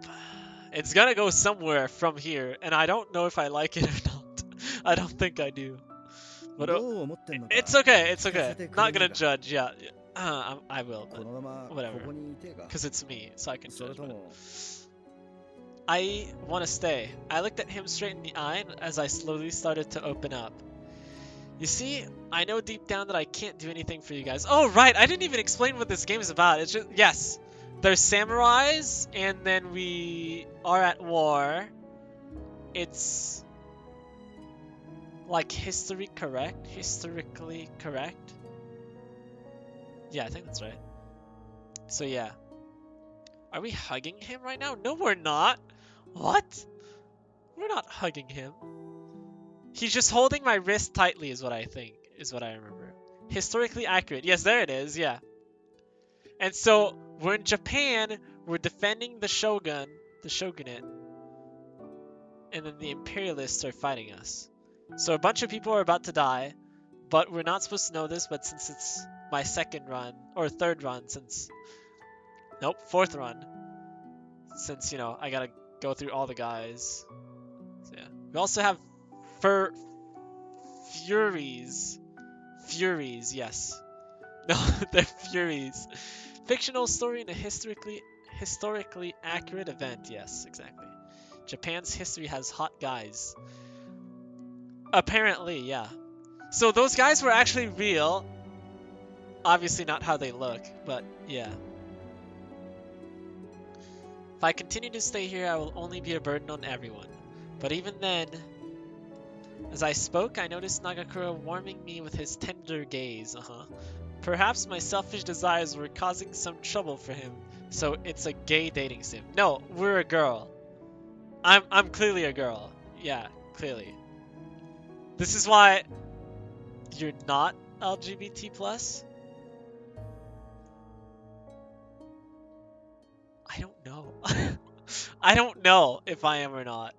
It's gonna go somewhere from here, and I don't know if I like it or not. I don't think I do. But it's okay. Not gonna judge. Yeah. I will, but whatever. Because it's me, so I can judge. I want to stay. I looked at him straight in the eye as I slowly started to open up. You see, I know deep down that I can't do anything for you guys. Oh, right. I didn't even explain what this game is about. It's just, yes. There's samurais, and then we are at war. It's like historically correct. Yeah, I think that's right. So yeah. Are we hugging him right now? No, we're not. What? We're not hugging him. He's just holding my wrist tightly is what I think, is what I remember. Historically accurate. Yes, there it is, yeah. And so, we're in Japan, we're defending the shogunate, and then the imperialists are fighting us. So a bunch of people are about to die, but we're not supposed to know this, but since it's my second run, or third run, fourth run, since, you know, I gotta go through all the guys. So yeah. We also have Furies, yes. No, they're Furies. Fictional story in a historically accurate event. Yes, exactly. Japan's history has hot guys. Apparently, yeah. So those guys were actually real. Obviously not how they look, but yeah. If I continue to stay here, I will only be a burden on everyone. But even then, as I spoke, I noticed Nagakura warming me with his tender gaze. Perhaps my selfish desires were causing some trouble for him, so it's a gay dating sim. No, we're a girl. I'm clearly a girl. Yeah, clearly. This is why you're not LGBT plus? I don't know. I don't know if I am or not.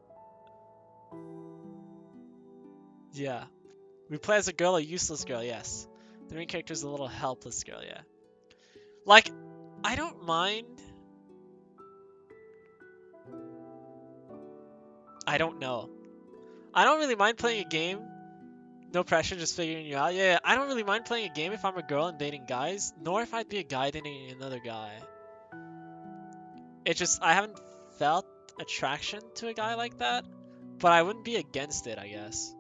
Yeah. We play as a girl, a useless girl, yes. The main character is a little helpless girl, yeah. Like, I don't mind. I don't know. I don't really mind playing a game. No pressure, just figuring you out. Yeah, I don't really mind playing a game if I'm a girl and dating guys, nor if I'd be a guy dating another guy. It just, I haven't felt attraction to a guy like that, but I wouldn't be against it, I guess.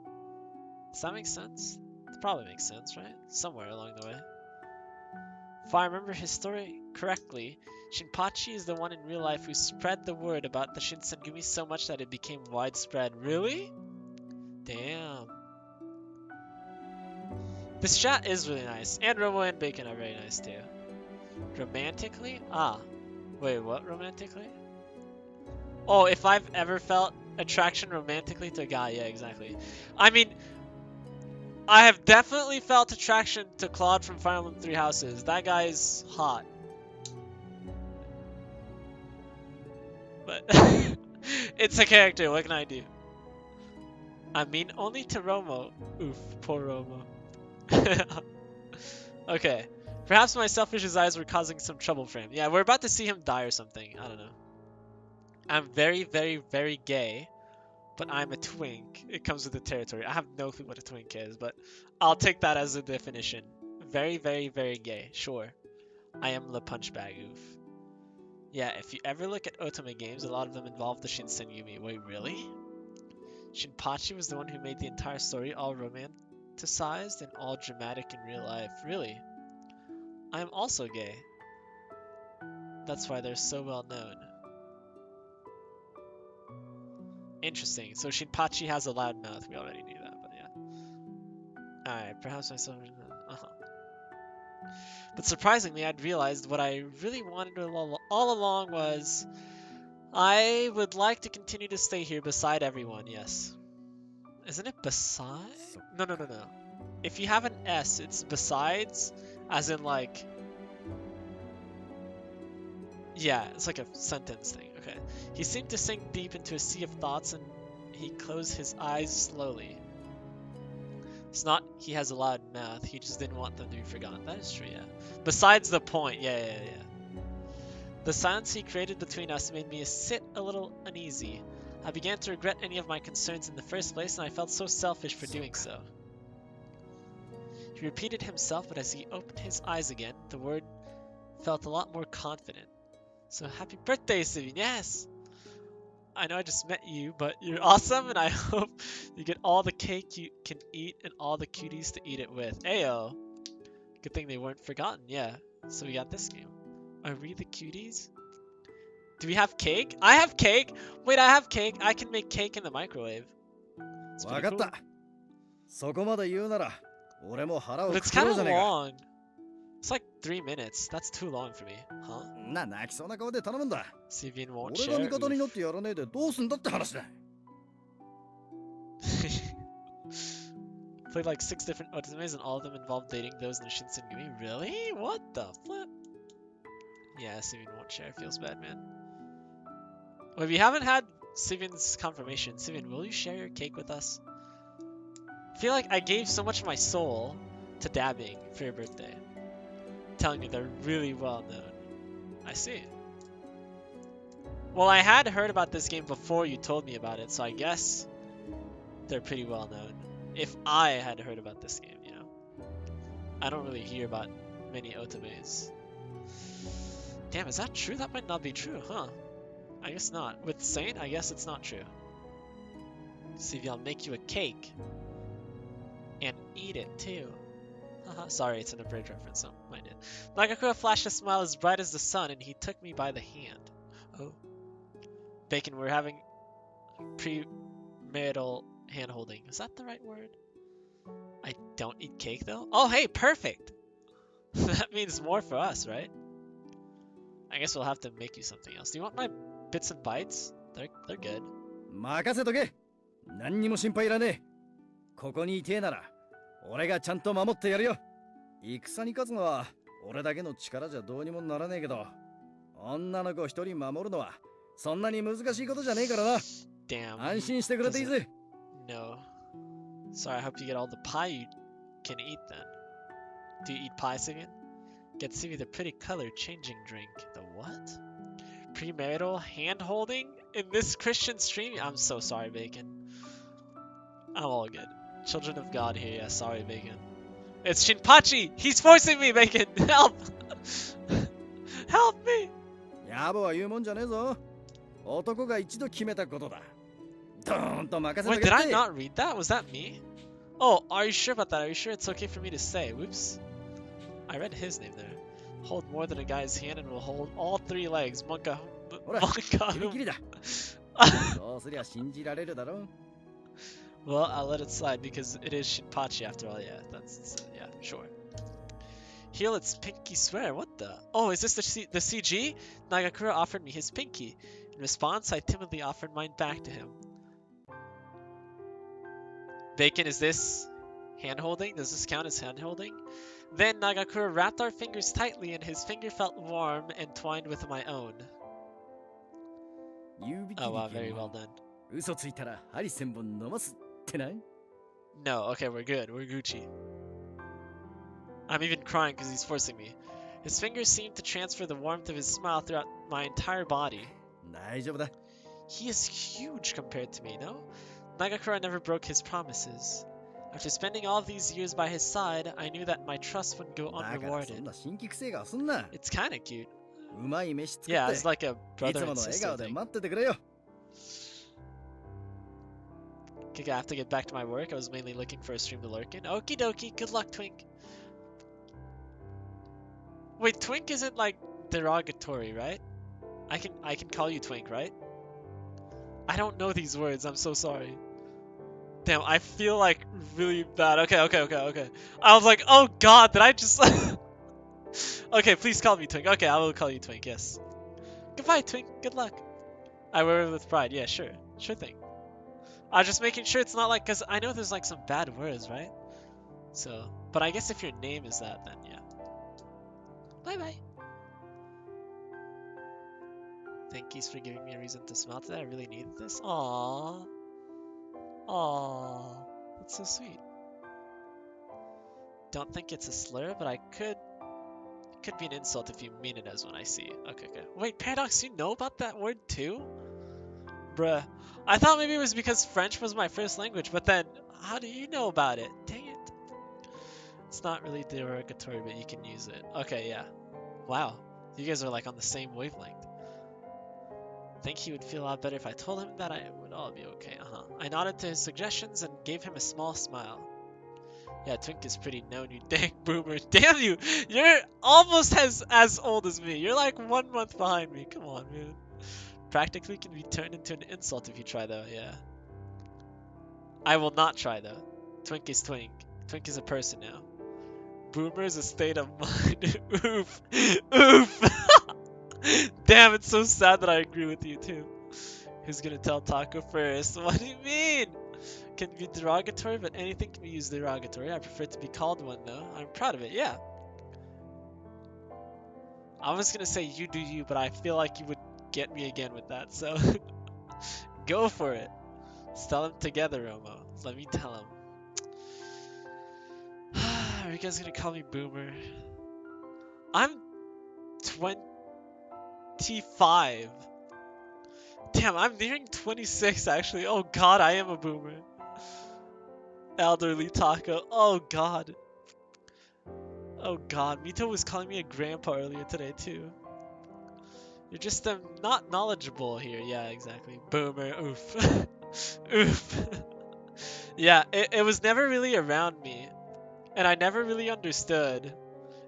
Does that make sense? It probably makes sense, right? Somewhere along the way. If I remember his story correctly, Shinpachi is the one in real life who spread the word about the Shinsengumi so much that it became widespread. Really? Damn. This chat is really nice, and Romo and Bacon are very nice too. Romantically? Ah. Wait, what romantically? Oh, if I've ever felt attraction romantically to a guy, yeah, exactly. I mean, I have definitely felt attraction to Claude from Fire Emblem Three Houses. That guy's hot. But it's a character, what can I do? I mean, only to Romo. Oof, poor Romo. Okay. Perhaps my selfish desires were causing some trouble for him. Yeah, we're about to see him die or something. I don't know. I'm very, very, very gay, but I'm a twink. It comes with the territory. I have no clue what a twink is, but I'll take that as a definition. Very, very, very gay. Sure. I am the punchbag. Oof. Yeah, if you ever look at otome games, a lot of them involve the Shinsengumi. Wait, really? Shinpachi was the one who made the entire story all romanticized and all dramatic in real life. Really? I am also gay. That's why they're so well known. Interesting. So Shinpachi has a loud mouth. We already knew that, but yeah. Alright, perhaps myself. But surprisingly, I'd realized what I really wanted all along was I would like to continue to stay here beside everyone, yes. Isn't it beside? No. If you have an S, it's besides, as in like... Yeah, it's like a sentence thing. Okay. He seemed to sink deep into a sea of thoughts and he closed his eyes slowly. It's not he has a loud mouth, he just didn't want them to be forgotten. That is true, yeah. Besides the point, yeah. The silence he created between us made me sit a little uneasy. I began to regret any of my concerns in the first place, and I felt so selfish for doing so. He repeated himself, but as he opened his eyes again, the word felt a lot more confident. So happy birthday, Sivin, yes! I know I just met you, but you're awesome, and I hope you get all the cake you can eat and all the cuties to eat it with. Ayo! Good thing they weren't forgotten, yeah. So we got this game. Are we the cuties? Do we have cake? I have cake! Wait, I have cake. I can make cake in the microwave. It's pretty cool. わかった。そこまで言うなら、俺も腹を But it's くくろ kind う of じゃねえか。 long. It's like 3 minutes. That's too long for me. Huh? 泣きそうな顔で頼むんだ。 Sivian won't 俺が味 share. 方になってやらねえでどうすんだって話だ。 Played like 6 different otames and all of them involve dating those in the Shinsengumi. Really? What the flip? Yeah, Sivian won't share. Feels bad, man. Wait, we haven't had Sivian's confirmation. Sivian, will you share your cake with us? I feel like I gave so much of my soul to dabbing for your birthday. Telling you they're really well known. I see. Well, I had heard about this game before you told me about it, so I guess they're pretty well known. If I had heard about this game, you know. I don't really hear about many otames. Damn, is that true? That might not be true, huh? I guess not. With Saint, I guess it's not true. See if I'll make you a cake. And eat it too. Haha, sorry, it's an abridged reference, don't mind it. Nagakura flashed a smile as bright as the sun, and he took me by the hand. Oh. Bacon, we're having premarital hand-holding. Is that the right word? I don't eat cake, though? Oh, hey, perfect! That means more for us, right? I guess we'll have to make you something else. Do you want my bits and bites? They're good. 任せとけ。何にも心配いらねえ。ここにいてえなら、俺がちゃんと守ってやるよ。戦に勝つのは俺だけの力じゃどうにもならねえけど、女の子一人守るのはそんなに難しいことじゃねえからな。Damn. 安心してくれていいぜ。No. Sorry, I hope you get all the pie you can eat then. Do you eat pie, Sivian? Get Sivi the pretty color changing drink. The what? Premarital hand holding? In this Christian stream? I'm so sorry, Bacon. I'm all good. Children of God here, yeah, sorry, Bacon. It's Shinpachi! He's forcing me, Bacon! Help! Help me! 野暮は言うもんじゃねえぞ。男が一度決めたことだ。ドーンと任せと Wait, け did I って。 not read that? Was that me? Oh, are you sure about that? Are you sure it's okay for me to say? Whoops. I read his name there. Hold more than a guy's hand and we'll hold all three legs. Monka. ほら、 Monka. ギリギリだ。そうすりゃ信じられるだろ。 Well, I'll let it slide because it is Shinpachi after all. Yeah, yeah, sure. Heal its pinky swear. What the? Oh, is this the CG? Nagakura offered me his pinky. In response, I timidly offered mine back to him. Bacon, is this hand holding? Does this count as hand holding? Then Nagakura wrapped our fingers tightly and his finger felt warm and twined with my own. 指切り Oh wow, 剣 very は well done. 嘘ついたら針千本飲ますってな。 No, okay, we're good. We're Gucci. I'm even crying because he's forcing me. His fingers seemed to transfer the warmth of his smile throughout my entire body. 大丈夫だ。 He is huge compared to me, no? Nagakura never broke his promises. After spending all of these years by his side, I knew that my trust wouldn't go だからそん unrewarded. な新規癖がすんな。 It's kinda cute. うまい飯作って、 Yeah, it's like a い brother つも and の笑 sister 顔で thing. 待っててくれよ。 Okay, I have to get back to my work. I was mainly looking for a stream to lurk in. Okie dokie, good luck, Twink. Wait, Twink isn't like derogatory, right? I can call you Twink, right? I don't know these words, I'm so sorry. Damn, I feel like really bad. Okay. I was like, oh god, did I just Okay, please call me Twink. Okay, I will call you Twink, yes. Goodbye, Twink, good luck. I wear it with pride, yeah, sure. Sure thing. I was just making sure it's not like, cause I know there's like some bad words, right? So, but I guess if your name is that, then yeah. Bye bye. Thank you for giving me a reason to smile today. I really needed this. Aww. Aww. That's so sweet. Don't think it's a slur, but it could be an insult if you mean it as one I see. Okay. Wait, Paradox, you know about that word too? Bruh. I thought maybe it was because French was my first language, but then how do you know about it? Dang it. It's not really derogatory, but you can use it. Okay, yeah. Wow. You guys are like on the same wavelength. Think he would feel a lot better if I told him that it would all be okay. I nodded to his suggestions and gave him a small smile. Yeah, Twink is pretty known, you dang boomer. Damn you! You're almost as old as me. You're like 1 month behind me. Come on, man. Practically can be turned into an insult if you try, though, yeah. I will not try, though. Twink is Twink. Twink is a person now. Boomer is a state of mind. Oof. Oof. Damn, it's so sad that I agree with you, too. Who's gonna tell Taco first? What do you mean? Can be derogatory, but anything can be used derogatory. I prefer to be called one, though. I'm proud of it, yeah. I was gonna say you do you, but I feel like you would get me again with that, so go for it. Let's tell him together, Romo. Let me tell him. Are you guys gonna call me Boomer? I'm 25. Damn, I'm nearing 26 actually. Oh god, I am a boomer. Elderly Taco. Oh god. Oh god, Mito was calling me a grandpa earlier today too. You're just not knowledgeable here. Yeah, exactly. Boomer. Oof. Oof. Yeah, it was never really around me, and I never really understood.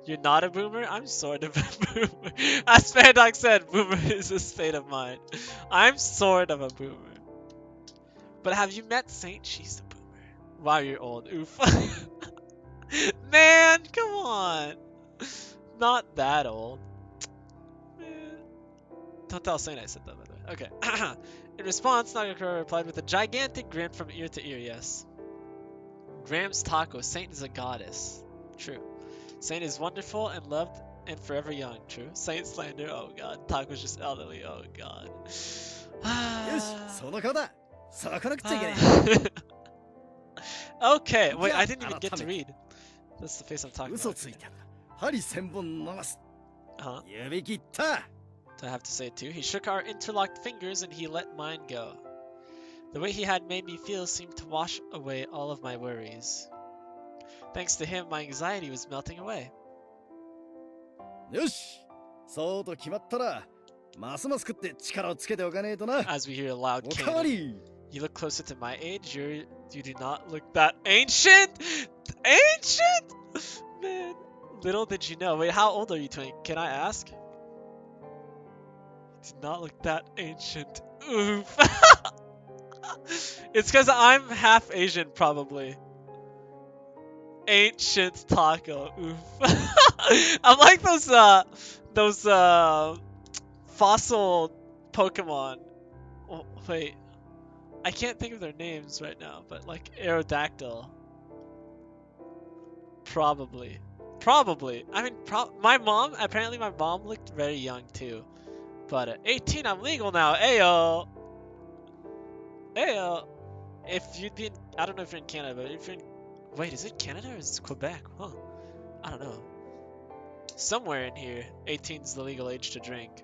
You're not a boomer? I'm sort of a boomer. As Fandoc said, boomer is a state of mind. I'm sort of a boomer. But have you met Saint? She's a boomer. Wow, you're old. Oof. Man, come on. Not that old. Man. Don't tell Saint I said that, by the way. Okay. In response, Nagakura replied with a gigantic grin from ear to ear, yes. Graham's Taco, Saint is a goddess. True. Saint is wonderful and loved and forever young. True. Saint slander, oh god. Taco's just elderly, oh god. よし、その顔だ。そこのくっちゃいけね Okay, wait, Yeah, I didn't even get to 改めて。 read. That's the face I'm talking 嘘 about. ついた。針千本逃す。 Huh? 指切った。 Do I have to say it too? He shook our interlocked fingers and he let mine go. The way he had made me feel seemed to wash away all of my worries. Thanks to him, my anxiety was melting away. よし、そうと決まったら、ますます食って力をつけておかねえとな。 As we hear a loud おかわ cannon. り。 You look closer to my age. You do not look that ancient. Ancient, man. Little did you know. Wait, how old are you, Twink? Can I ask? You do not look that ancient. Oof. It's because I'm half Asian, probably. Ancient taco. Oof. I'm like those fossil Pokemon. Oh, wait. I can't think of their names right now, but like Aerodactyl. Probably. Probably. I mean, apparently my mom looked very young too. But at 18, I'm legal now. Ayo! Ayo! If you'd be in, I don't know if you're in Canada, but if you're in, wait, is it Canada or is it Quebec? Huh. I don't know. Somewhere in here, 18 is the legal age to drink.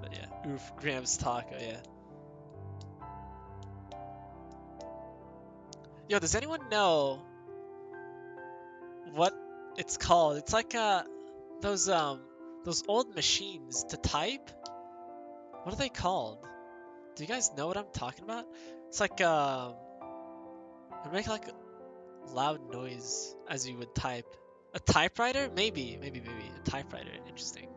But yeah, oof, Graham's Taco, yeah. Yo, does anyone know what it's called? It's like those old machines to type. What are they called? Do you guys know what I'm talking about? It's like they make like a loud noise as you would type. A typewriter? Maybe a typewriter. Interesting.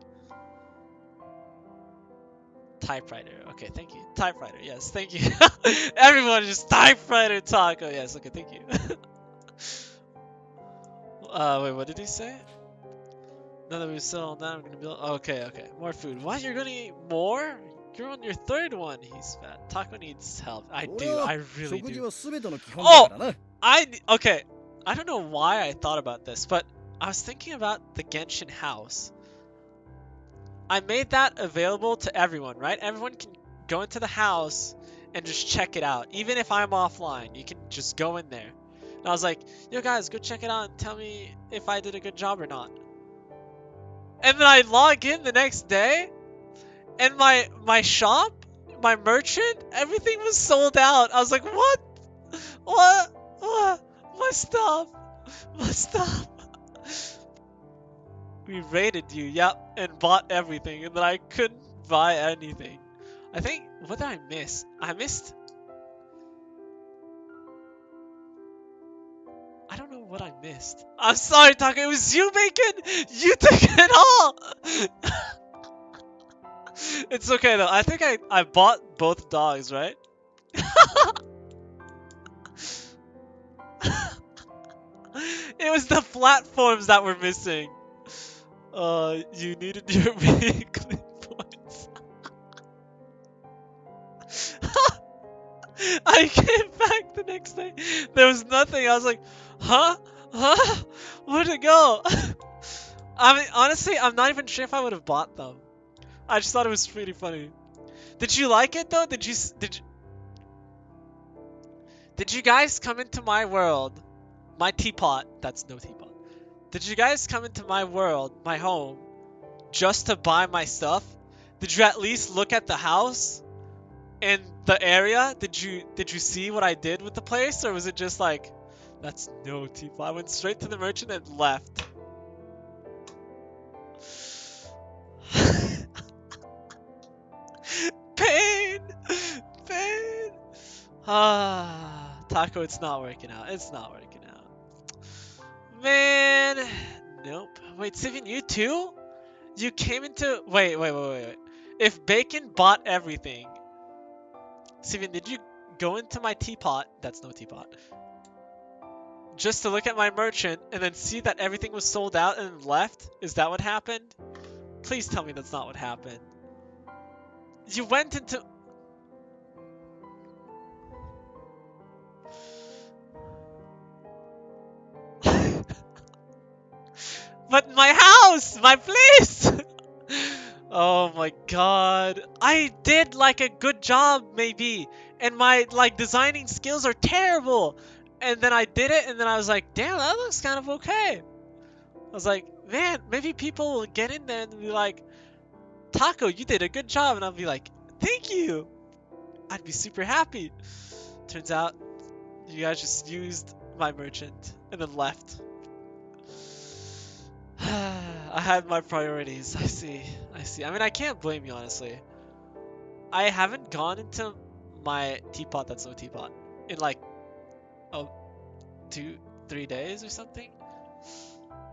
Typewriter. Okay, thank you. Typewriter. Yes, thank you. Everyone just typewriter taco. Yes. Okay, thank you. Wait, what did he say? Now that we've settled down, I'm gonna build. Okay. More food. What? You're gonna eat more? You're on your third one. He's fat. Taco needs help. I do. I really 食事 do. は全ての基本だからな。 Okay. I don't know why I thought about this, but I was thinking about the Genshin house. I made that available to everyone, right? Everyone can go into the house and just check it out. Even if I'm offline, you can just go in there. And I was like, yo guys, go check it out and tell me if I did a good job or not. And then I log in the next day, and my shop, my merchant, everything was sold out. I was like, what? What? My stuff. My stuff. We raided you, yep, and bought everything, and then I couldn't buy anything. I think, what did I miss? I don't know what I missed. I'm sorry, Taco, it was you, Bacon! You took it all! It's okay though, I think I bought both dogs, right? It was the platforms that were missing. You needed your weekly points. I came back the next day. There was nothing. I was like, huh? Where'd it go? I mean, honestly, I'm not even sure if I would have bought them. I just thought it was pretty funny. Did you like it though? Did you guys come into my world? My teapot. That's no teapot. Did you guys come into my world, my home, just to buy my stuff? Did you at least look at the house and the area? Did you see what I did with the place, or was it just like, that's no teapot? I went straight to the merchant and left. Pain. Ah. Taco, it's not working out. It's not working out. Man. Nope. Wait, Sivian, you too? You came into... Wait. If Bacon bought everything... Sivian, did you go into my teapot? That's no teapot. Just to look at my merchant and then see that everything was sold out and left? Is that what happened? Please tell me that's not what happened. You went into... But my house! My place! Oh my god. I did like a good job maybe. And my like designing skills are terrible. And then I did it and then I was like, damn, that looks kind of okay. I was like, man, maybe people will get in there and be like, Taco, you did a good job. And I'll be like, thank you. I'd be super happy. Turns out you guys just used my merchant and then left. I had my priorities. I see. I mean, I can't blame you, honestly. I haven't gone into my teapot that's no teapot in like, 2-3 days or something.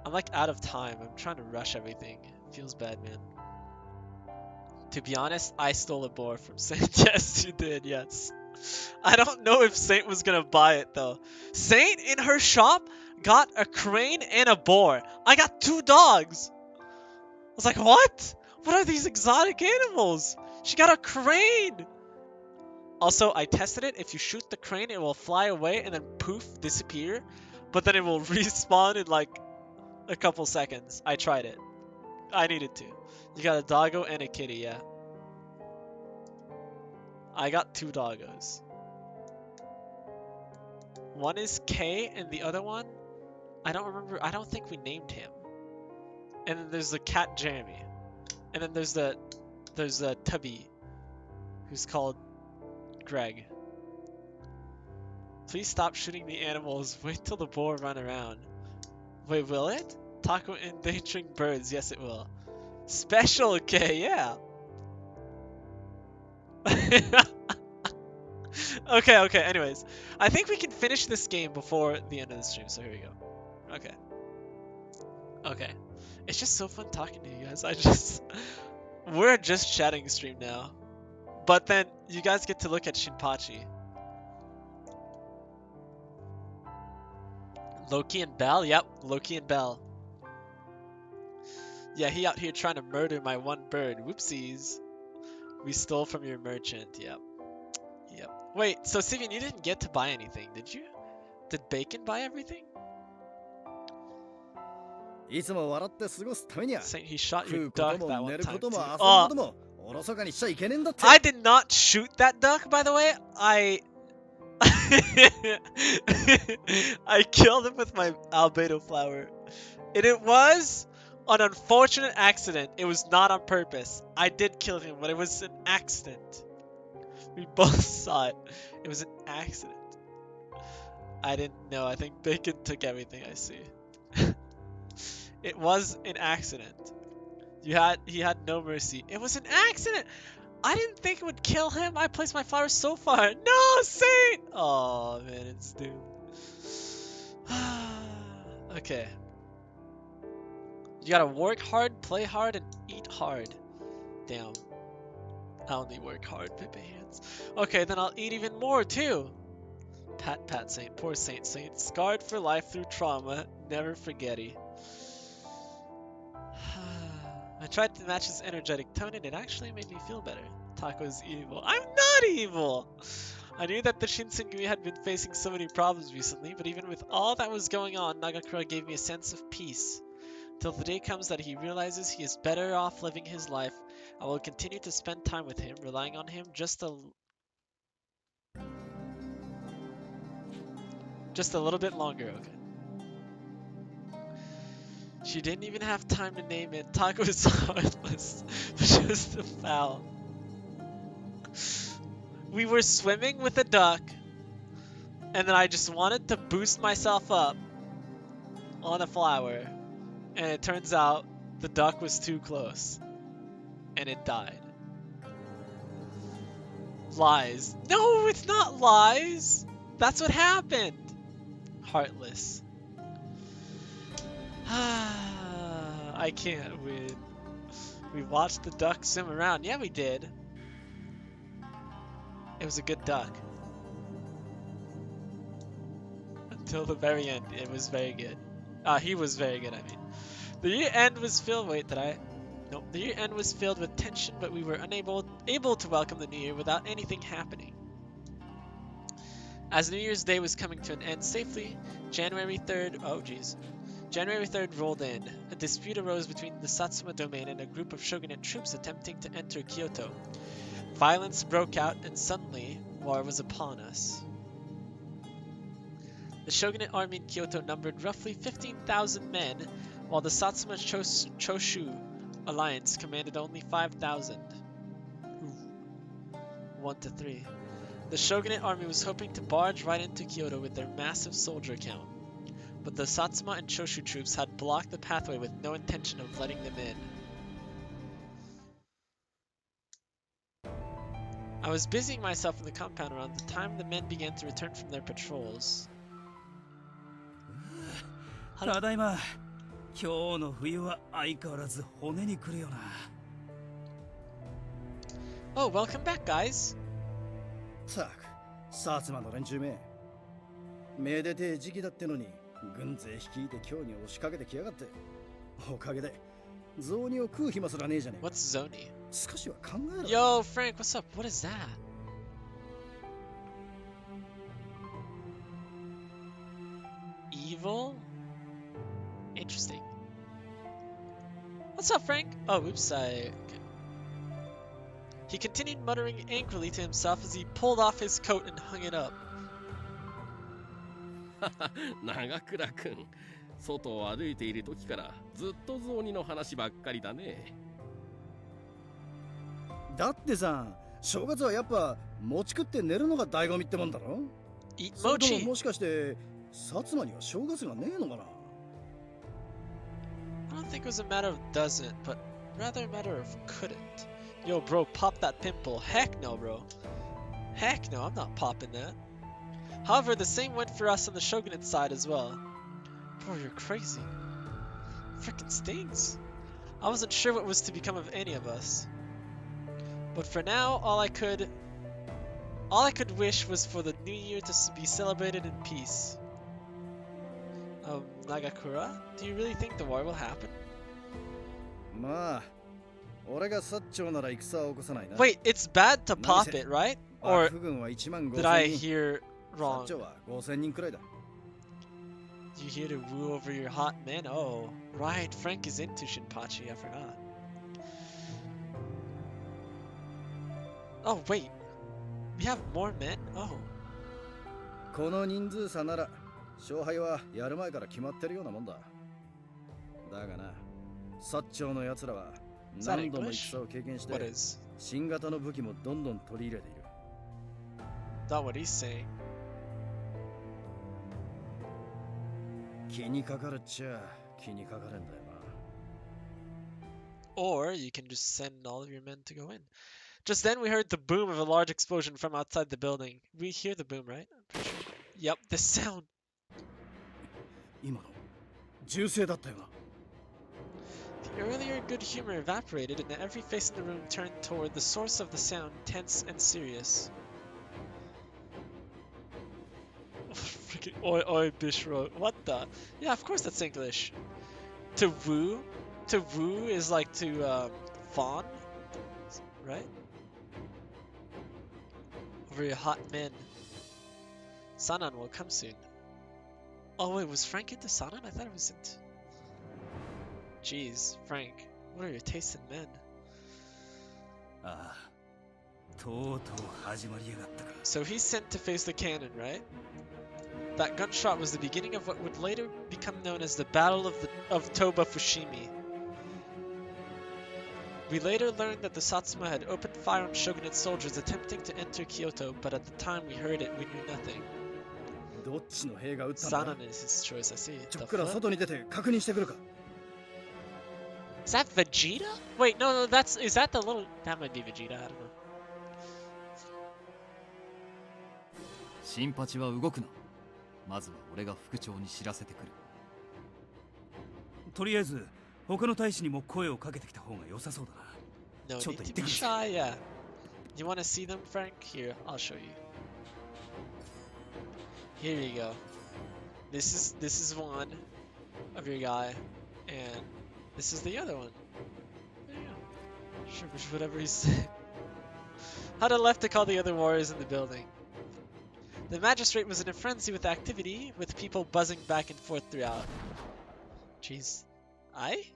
I'm like out of time. I'm trying to rush everything. It feels bad, man. To be honest, I stole a boar from Saint. Yes, you did. Yes. I don't know if Saint was gonna buy it though. Saint in her shop got a crane and a boar. I got 2 dogs. I was like, what? What are these exotic animals? She got a crane. Also, I tested it. If you shoot the crane, it will fly away and then poof, disappear. But then it will respawn in like a couple seconds. I tried it. I needed to. You got a doggo and a kitty, yeah. I got 2 doggos. One is K and the other one, I don't remember. I don't think we named him. And then there's the cat Jeremy. And then there's the Tubby, who's called Greg. Please stop shooting the animals. Wait till the boar run around. Wait, will it? Taco endangering birds. Yes, it will. Special K, yeah. Okay, anyways. I think we can finish this game before the end of the stream, so here we go. Okay. It's just so fun talking to you guys. We're just chatting stream now. But then you guys get to look at Shinpachi. Loki and Bell? Yep, Loki and Bell. Yeah, he out here trying to murder my one bird. Whoopsies. We stole from your merchant. Yep. Wait, so Sivian, you didn't get to buy anything, did you? Did Bacon buy everything? いつも笑って過ごすためには Saying he shot 食 your うこ duck と that も one 寝る time こと too. も遊ぶこ Oh, ともおろそかにしちゃいけねえんだって I did not shoot that duck, by the way. I killed him with my albedo flower. And it was an unfortunate accident. It was not on purpose. I did kill him, but it was an accident. We both saw it. It was an accident. I didn't know. I think Bacon took everything, I see. It was an accident. He had no mercy. It was an accident! I didn't think it would kill him. I placed my flowers so far. No, Saint! Oh, man, it's doomed. Okay. You gotta work hard, play hard, and eat hard. Damn. I only work hard, Pepe hands. Okay, then I'll eat even more, too. Pat Saint. Poor Saint. Scarred for life through trauma. Never forgetty. I tried to match his energetic tone and it actually made me feel better. Taco's evil. I'm not evil! I knew that the Shinsengumi had been facing so many problems recently, but even with all that was going on, Nagakura gave me a sense of peace. Till the day comes that he realizes he is better off living his life, I will continue to spend time with him, relying on him just a little bit longer, okay. She didn't even have time to name it. Taco is heartless. Just a foul. We were swimming with a duck, and then I just wanted to boost myself up on a flower, and it turns out the duck was too close, and it died. Lies. No, it's not lies. That's what happened! Heartless. I can't win. We watched the duck swim around. Yeah, we did. It was a good duck. Until the very end, it was very good. He was very good, I mean. The year end was filled. Wait, did I? Nope. The year end was filled with tension, but we were able to welcome the new year without anything happening. As New Year's Day was coming to an end safely, January 3rd. Oh, jeez. January 3rd rolled in. A dispute arose between the Satsuma domain and a group of shogunate troops attempting to enter Kyoto. Violence broke out, and suddenly, war was upon us. The shogunate army in Kyoto numbered roughly 15,000 men, while the Satsuma Choshu alliance commanded only 5,000. 1 to 3. The shogunate army was hoping to barge right into Kyoto with their massive soldier count, but the Satsuma and Choshu troops had blocked the pathway with no intention of letting them in. I was busying myself in the compound around the time the men began to return from their patrols. ただいま。今日の冬は相変わらず骨にくるよな。Oh, welcome back, guys. さあ、薩摩の連中め。めでてえ時期だってのに、軍勢率いて京に押しかけてきやがって。おかげで、雑煮を食う暇すらねえじゃねえ。 What's Zoni? 少しは考えろ。 Yo, Frank, what's up? What is that? Evil? Interesting. What's up, Frank? Oh, oops, okay. He continued muttering angrily to himself as he pulled off his coat and hung it up. 長倉くん、外を歩いている時からずっと雑煮の話ばっかりだね。だってさ、正月はやっぱ餅食って寝るのが醍醐味ってもんだろ。 Eat それとも mochi! もしかして薩摩には正月がねえのかな。 I don't think it was a matter of doesn't, but rather a matter of couldn't. Yo, bro, pop that pimple. Heck no, bro. Heck no, I'm not popping that. However, the same went for us on the shogunate side as well. Bro, you're crazy. Frickin' stings. I wasn't sure what was to become of any of us. But for now, all I could wish was for the new year to be celebrated in peace. Nagakura, do you really think the war will happen? まあ、俺が薩長なら戦は起こさないな。 Wait, it's bad to pop it, right? Or 幕府軍は1万5 did I 千人。 hear wrong? 薩長は5000人くらいだ。 You here to woo over your hot men? Oh, right, Frank is into Shinpachi, I forgot. Oh, wait. We have more men? Oh. この人数差なら勝敗はやる前から決まってるようなもんだ。だがな、薩長の奴らは Is that 何度も English? 戦を経験し What て is? 新型の武器もどんどん取り入れている。 Not what he's saying. 気にかかるっちゃ気にかかるんだよな。 Or you can just send all of your men to go in. Just then we heard the boom of a large explosion from outside the building. We hear the boom, right? I'm pretty sure. Yep, the sound. 今の銃声だったよな。 The earlier good humor evaporated, and every face in the room turned toward the source of the sound, tense and serious. Freaking oi oi bishro. What the? Yeah, of course that's English. To woo? To woo is like to fawn, right? Over your hot men. Sanan will come soon. Oh wait, was Frank into Sanan? I thought it was into... Jeez, Frank, what are your tastes in men? ああ、とうとう始まりやがったか。 So he's sent to face the cannon, right? That gunshot was the beginning of what would later become known as the Battle of Toba Fushimi. We later learned that the Satsuma had opened fire on shogunate soldiers attempting to enter Kyoto, but at the time we heard it, we knew nothing. どっちの兵が撃ったんだ。 Sanan is his choice, I see. ちょ The っくら fuck? 外に出て確認してくるか。 Is that Vegeta? Wait, no, is that the little... That might be Vegeta, I don't know. 新八は動くな。まずは俺が副長に知らせてくる。とりあえず他の大使にも声をかけてきた方が良さそうだな。 No ちょっと need 言 to って be くる。 shy, yeah. You want to see them, Frank? Here, I'll show you. Here you go. This is one of your guy, and this is the other one. There you go. Sure, whatever he said. Had left to call the other warriors in the building. The magistrate was in a frenzy with activity, with people buzzing back and forth throughout. Jeez. Aye?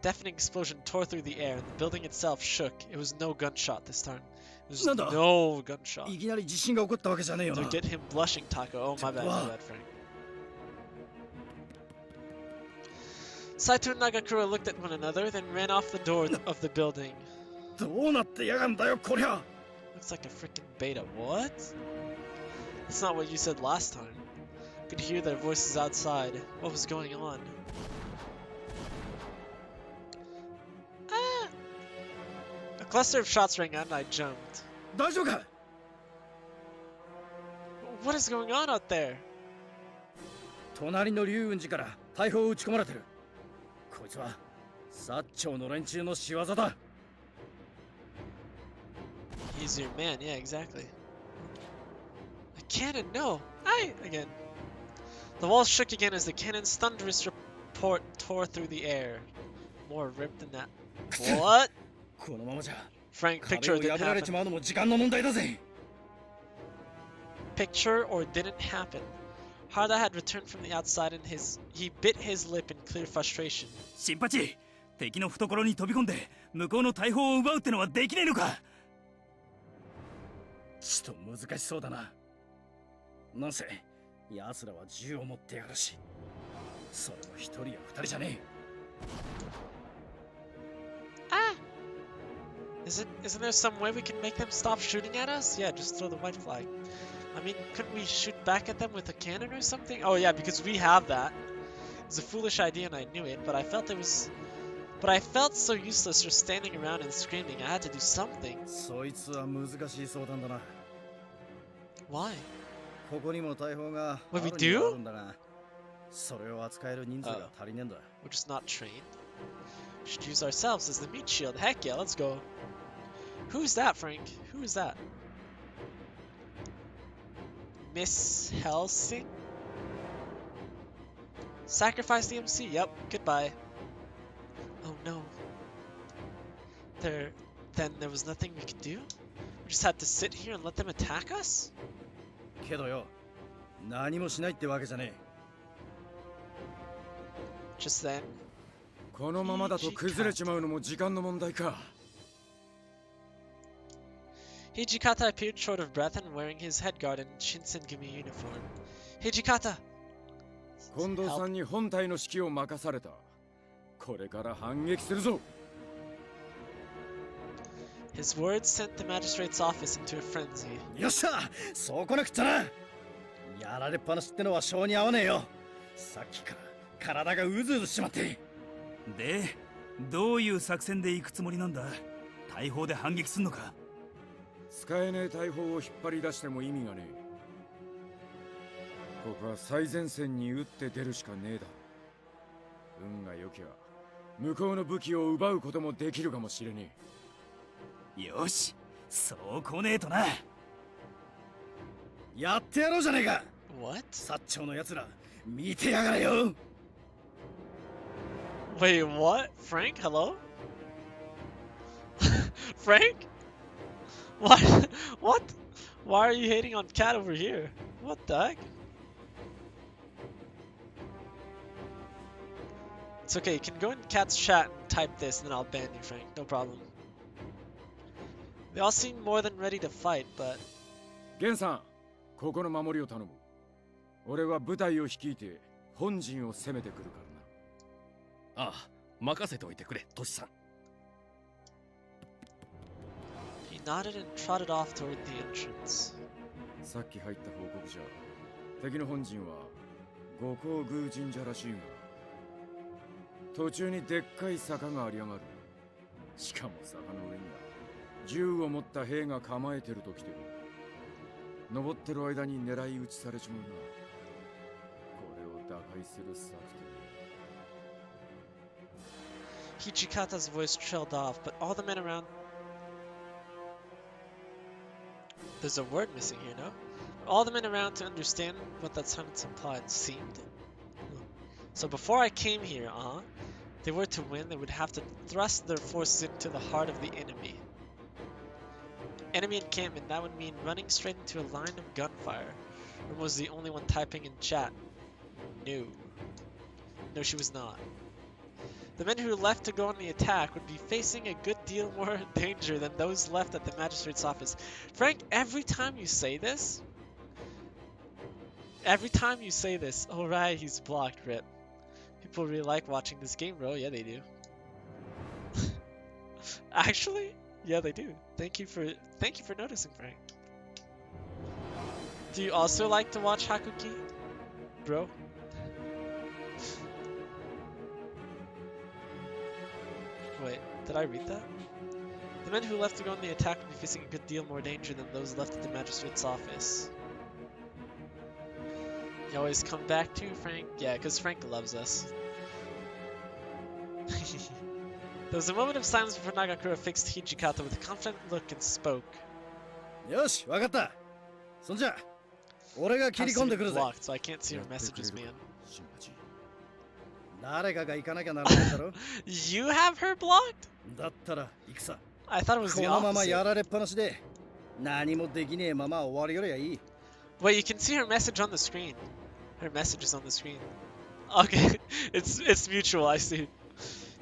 Deafening explosion tore through the air, and the building itself shook. It was no gunshot this time. It was no gunshot. いきなり地震が起こったわけじゃねえよ To な。 get him blushing, Taco. Oh, my bad, Frank. Saito and Nagakura looked at one another, then ran off the door of the building. どうなってやがんだよ、こりゃ。 Looks like a freaking beta. What? That's not what you said last time. Could hear their voices outside. What was going on? Ah! A cluster of shots rang out and I jumped. 大丈夫か？ What is going on out there? 隣の龍雲寺から大砲を撃ち込まれてる。こいつは薩長の連中の仕業だ。 He's your man, yeah, exactly. A cannon, no! Aye! Again. The walls shook again as the cannon's thunderous report tore through the air. More ripped than that. What? このままじゃ Frank, 壁 picture を or didn't 破られち happen. まうのも時間の問題だぜ。 Picture or didn't happen. Harda had returned from the outside and he bit his lip in clear frustration. 新八、敵の懐に飛び込んで向こうの大砲を奪うってのはできねえのか？ちと難しそうだな。なんせ奴らは銃を持ってやがるし、それも一人や二人じゃね Ah! Isn't there some way we can make them stop shooting at us? Yeah, just throw the white flag. I mean, couldn't we shoot back at them with a cannon or something? Oh yeah, because we have that. It's a foolish idea and I knew it, but I felt so useless just standing around and screaming. I had to do something. え。そいつは難しい相談だな。 Why? ここにも大砲があ What る we には do? あるんだが、それを扱える人数が足りねえんだ。 We're just not trained. We should use ourselves as the meat shield. Heck yeah, let's go. Who's that, Frank? Who is that? Miss Helsing? Sacrifice the MC. Yep, goodbye. Oh no. Then there was nothing we could do? We just had to sit here and let them attack us? けどよ、何もしないってわけじゃね Just then, このままだと崩れちまうのも時間の問題か。 Hijikata appeared short of breath and wearing his headguard and Shinsengumi uniform. Hijikata! 近藤さんに本体の指揮を任された。これから反撃するぞ。 His words sent the magistrate's office into a frenzy. え。よっしゃ、そうこなくっちゃな。やられっぱなしってのは性に合わねえよ。さっきから体がうずうずしちまって。で、どういう作戦で行くつもりなんだ？大砲で反撃すんのか？使えねえ大砲を引っ張り出しても意味がねえ。ここは最前線に打って出るしかねえだ。運が良きゃ向こうの武器を奪うこともできるかもしれねえ。よし、そうこねえとな。やってやろうじゃねえか。 What? 薩長のやつら、見てやがれよ。 Wait, what? Frank, hello? Frank? What? What? Why are you hating on Cat over here? What the heck? It's okay, you can go in Cat's chat and type this and then I'll ban you, Frank. No problem. They all seem more than ready to fight, but ゲンさん、ここの守りを頼む。俺は部隊を率いて本陣を攻めてくるからな。ああ、任せておいてくれ、トシさん。 he nodded and trotted off toward the entrance. さっき入った報告じゃ、敵の本陣は五光宮神社らしいが、途中にでっかい坂がありやがる。しかも坂の上には銃を持った兵が構えてると来てる。登ってる間に狙い撃ちされちまうな。これを打開する策という。 Hijikata's voice trailed off, but all the men around... There's a word missing here, no? All the men around to understand what that sentence implied seemed. So before I came here, if they were to win, they would have to thrust their forces into the heart of the enemy. Enemy encampment, that would mean running straight into a line of gunfire. Rim was the only one typing in chat. No. No, she was not. The men who left to go on the attack would be facing a good deal more danger than those left at the magistrate's office. Frank, every time you say this... oh right, he's blocked, Rip. People really like watching this game, bro. Yeah, they do. Actually, yeah, they do. Thank you for noticing, Frank. Do you also like to watch Hakuoki, bro? Wait, did I read that? The men who left to go on the attack would be facing a good deal more danger than those left at the magistrate's office. You always come back to Frank? Yeah, because Frank loves us. There was a moment of silence before Nagakura fixed Hijikata with a confident look and spoke. よし、わかった。そんじゃ、俺が切り込んでくるぜ。 blocked, so I can't see her messages, man. 誰かが行かなきゃならないんだろ。You have her blocked? だったら行くさ。 I thought it was こ the のままや opposite. られっぱなしで、何もできねえまま終わりよりゃいい。 Wait, you can see her message on the screen. Her message is on the screen. Okay, it's mutual, I see.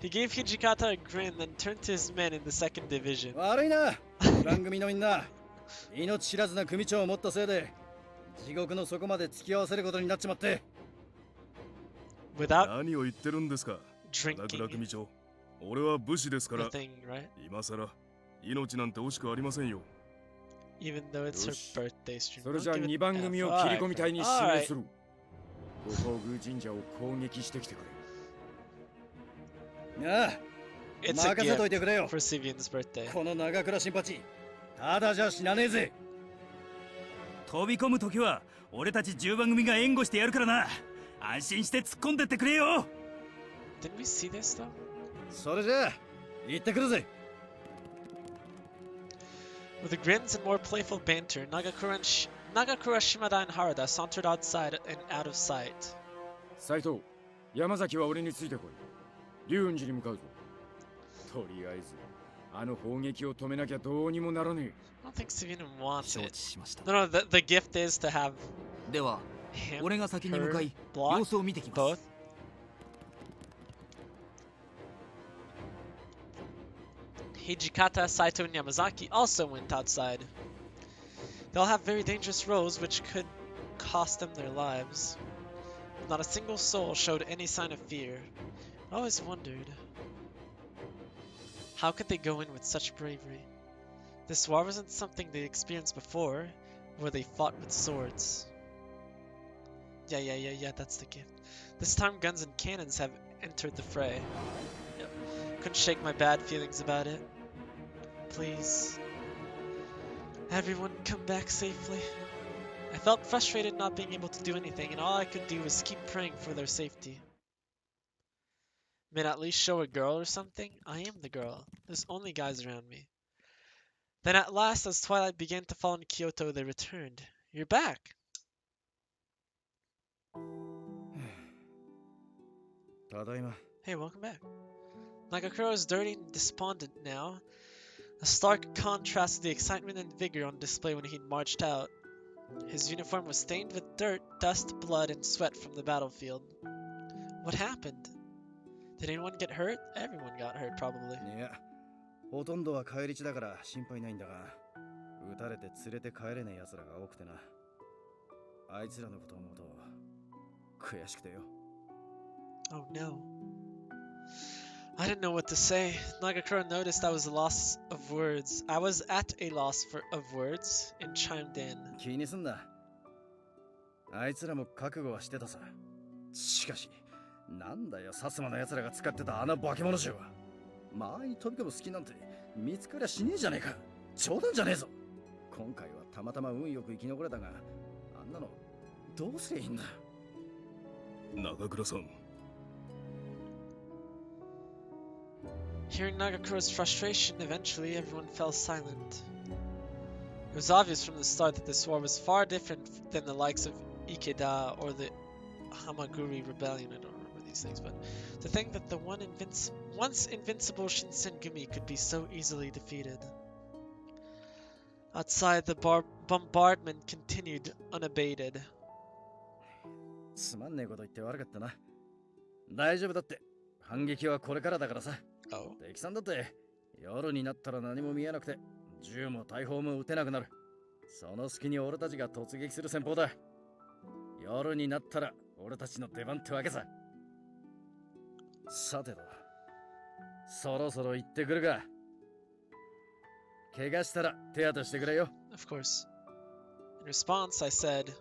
He gave Hijikata a grin, then turned to his men in the second division. 悪いな、番組のみんな。命知らずな組長を持ったせいで、地獄の底まで突き合わせることになっちまって。Without 何を言ってるんですか、高倉 drinking 組長。俺は武士ですから、 nothing, right? 今さら命なんて惜しくありませんよ。Even though it's her よし。 birthday stream. それじゃあ Don't give 2 it- 番組を Alright, 切り込み隊に指 alright. 名する。五宝宮神社を攻撃してきてくれ。ああ、 It's a 任せとい gift てくれよ。 for Sivian's birthday. この長倉新八、ただじゃ死なねえぜ。飛び込む時は俺たち10番組が援護してやるからな。安心して突っ込んでってくれよ。 Didn't we see this though? それじゃあ、行ってくるぜ。 With grins and more playful banter, Nagakura, Shimada, and Harada sauntered outside and out of sight. 斉藤、山崎は俺についてこい。龍雲寺に向かうぞ。とりあえず、あの砲撃を止めなきゃどうにもならねえ。 I don't think Sivian wants 承 it. 知しました。 No, the gift is to have では him, 俺が先に向か her, い block, 様子を見てきます both. Hijikata, Saito, and Yamazaki also went outside. They all have very dangerous roles which could cost them their lives. Not a single soul showed any sign of fear. I always wondered, how could they go in with such bravery? This war wasn't something they experienced before, where they fought with swords. Yeah, that's the gift. This time guns and cannons have entered the fray. Yep. Couldn't shake my bad feelings about it. Please. Everyone come back safely. I felt frustrated not being able to do anything, and all I could do was keep praying for their safety. May I at least show a girl or something? I am the girl. There's only guys around me. Then at last, as twilight began to fall in Kyoto, they returned. You're back. ただいま。 Hey, welcome back. Nagakura is dirty and despondent now, a stark contrast to the excitement and vigor on display when he'd marched out. His uniform was stained with dirt, dust, blood, and sweat from the battlefield. What happened? Did anyone get hurt? Everyone got hurt, probably. いや、ほとんどは帰り地だから心配ないんだが、撃たれて連れて帰れねえ奴らが多くてな。あいつらのことを思うと悔しくてよ。 Oh no. I didn't know what to say. Nagakura noticed I was a loss of words. I was at a loss of words and chimed in. 気にすんな。あいつらも覚悟はしてたさ。しかし、なんだよ、薩摩の奴らが使ってたあの化け物銃は。周りに飛び込む隙なんて見つかりゃしねえじゃねえか。冗談じゃねえぞ。今回はたまたま運よく生き残れたが、あんなのどうすりゃいいんだ。長倉さん、 Hearing Nagakura's frustration, eventually everyone fell silent. It was obvious from the start that this war was far different than the likes of Ikeda or the Hamaguri Rebellion. I don't remember these things, but to think that the once invincible Shinsengumi could be so easily defeated. Outside, the bombardment continued unabated. すまんねえこと言って悪かったな。大丈夫だって。反撃はこれからだからさ。Oh. 敵さんだって夜になったら何も見えなくて銃も大砲も撃てなくなる。その隙に俺たちが突撃する戦法だ。夜になったら俺たちの出番ってわけさ。さてと、そろそろ行ってくるか。怪我したら手当てしてくれよ。Of course. In response, I said,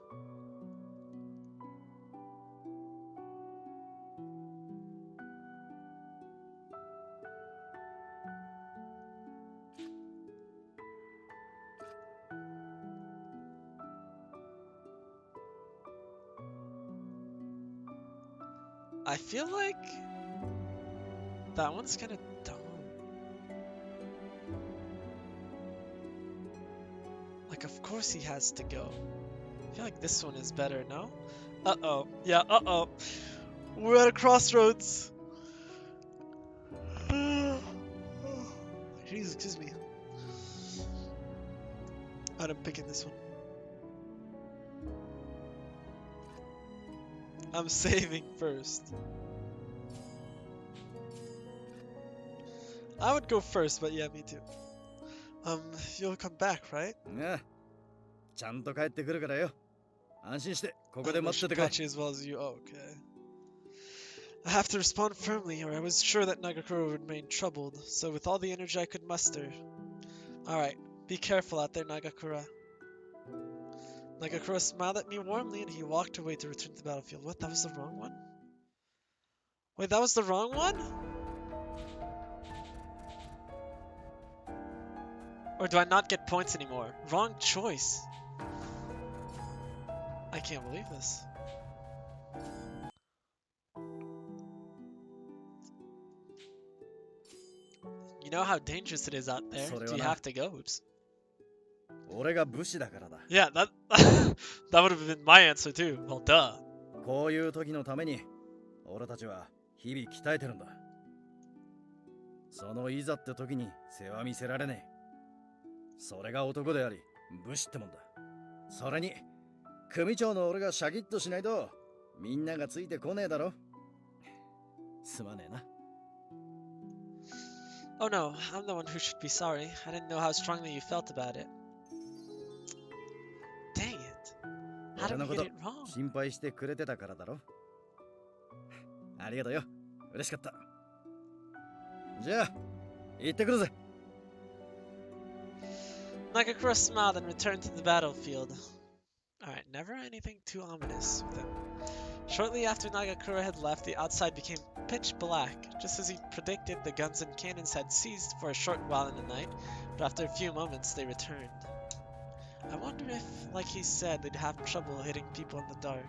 I feel like that one's kind of dumb. Like, of course he has to go. I feel like this one is better, no? Uh-oh. Yeah, uh-oh. We're at a crossroads. Jeez, excuse me. I'm picking this one. I'm saving first. I would go first, but yeah, me too. You'll come back, right? ああ、ちゃんと帰ってくるからよ。安心してここで I 待って wish てくれ。 Kachi as well as you. Oh, okay. I have to respond firmly, or I was sure that Nagakura would remain troubled. So with all the energy I could muster. Alright, be careful out there, Nagakura. Nagakura smiled at me warmly and he walked away to return to the battlefield. What? That was the wrong one? Wait, that was the wrong one? Or do I not get points anymore? Wrong choice. I can't believe this. You know how dangerous it is out there. Do you have to go? Oops. 俺が武士だからだ。 Yeah, that that would have been my answer too. Well, duh. こういう時のために俺たちは日々鍛えてるんだ。そのいざって時に世話見せられねえ。それが男であり武士ってもんだ。それに組長の俺がシャキッとしないとみんながついてこねえだろ。すまねえな。 Oh no, I'm the one who should be sorry. I didn't know how strongly you felt about it. Dang it. How 俺 did の we こ get と it wrong? 心配してくれてたからだろ。ありがとうよ。嬉しかった。じゃあ行ってくるぜ。 Nagakura smiled and returned to the battlefield. Alright, never anything too ominous with him. Shortly after Nagakura had left, the outside became pitch black. Just as he predicted, the guns and cannons had ceased for a short while in the night, but after a few moments they returned. I wonder if, like he said, they'd have trouble hitting people in the dark.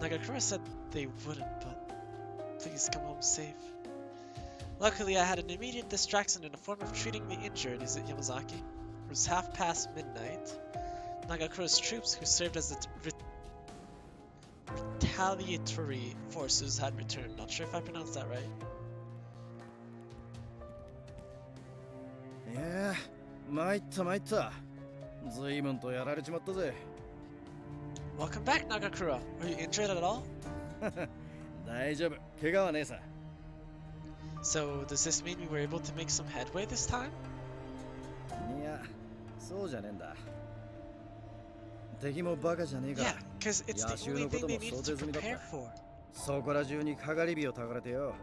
Nagakura said they wouldn't, but please come home safe. Luckily, I had an immediate distraction in the form of treating the injured. Is it Yamazaki? It was half past midnight. Nagakura's troops, who served as the retaliatory forces, had returned. Not sure if I pronounced that right. いやー、参った参った。随分とやられちまったぜ。Welcome back, Nagakura. Are you injured at all? 大丈夫、怪我はねえさ。 So, does this mean we were able to make some headway this time? いや、そうじゃねえんだ。敵もバカじゃねえか Yeah, ら。 because it's the only thing they needed to prepare for. そこら中にかがり火をたかれてよ。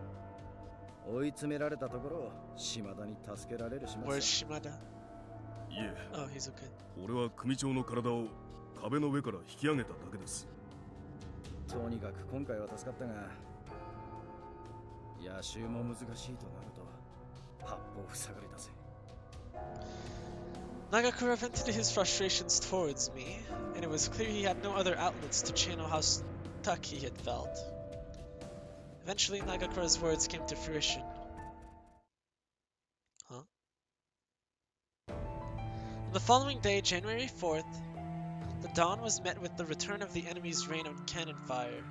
追い詰められたところを島田に助けられる始末 Where's さ。 Shimada? いえ、 Oh, he's okay. 俺は組長の体を壁の上から引き上げただけです。とにかく今回は助かったが、野襲も難しいとなると八方塞がりだぜ。Nagakura vented his frustrations towards me, and it was clear he had no other outlets to channel how stuck he had felt. Eventually, Nagakura's words came to fruition. Huh? On the following day, January 4th, the dawn was met with the return of the enemy's rain of cannon fire.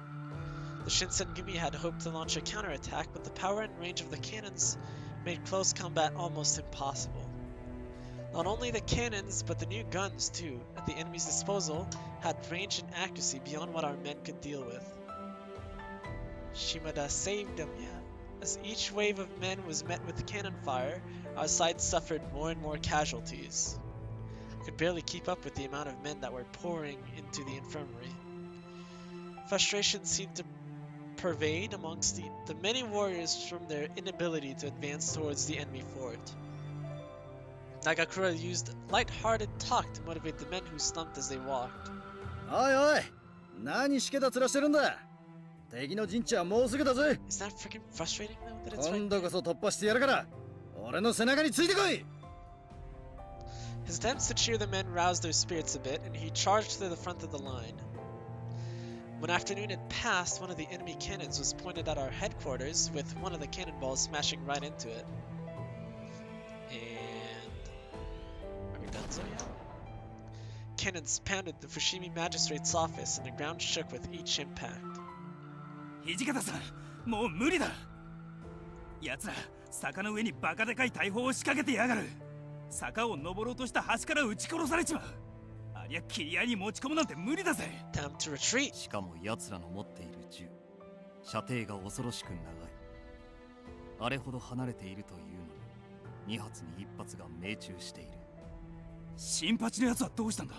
The Shinsengumi had hoped to launch a counterattack, but the power and range of the cannons made close combat almost impossible. Not only the cannons, but the new guns too, at the enemy's disposal, had range and accuracy beyond what our men could deal with. Shimada saved them, yeah. As each wave of men was met with cannon fire, our side suffered more and more casualties. I could barely keep up with the amount of men that were pouring into the infirmary. Frustration seemed to pervade amongst the many warriors from their inability to advance towards the enemy fort. Nagakura used light-hearted talk to motivate the men who slumped as they walked. おいおい、何しけた面してるんだ。敵の陣地はもうすぐだぜ。 Is that freaking frustrating though that it's 今 right 度こそ突破してやるから、俺の背中についてこい。 His attempts to cheer the men roused their spirits a bit, and he charged to the front of the line. When afternoon had passed, one of the enemy cannons was pointed at our headquarters, with one of the cannonballs smashing right into it. And... are we done so yet? Cannons pounded the Fushimi Magistrate's office, and the ground shook with each impact. 土方さん、もう無理だ。奴ら、坂の上にバカでかい大砲を仕掛けてやがる。坂を登ろうとした橋から撃ち殺されちまう。ありゃ切り合いに持ち込むなんて無理だぜ。Time to retreat. しかも奴らの持っている銃、射程が恐ろしく長い。あれほど離れているというのに、2発に1発が命中している。新八の奴はどうしたんだ？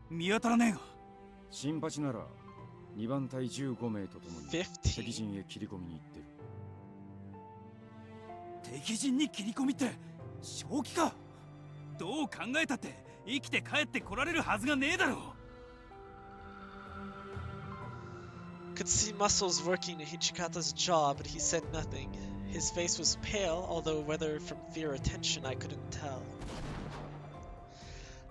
見当たらねえが。新八なら2番隊15名とともに敵15. 陣へ切り込みに行ってる。敵陣に切り込みって正気か？どう考えたって生きて帰ってこられるはずがねえだろう。 Could see muscles working in Hichikata's jaw, but he said nothing. His face was pale, although whether from fear or tension I couldn't tell.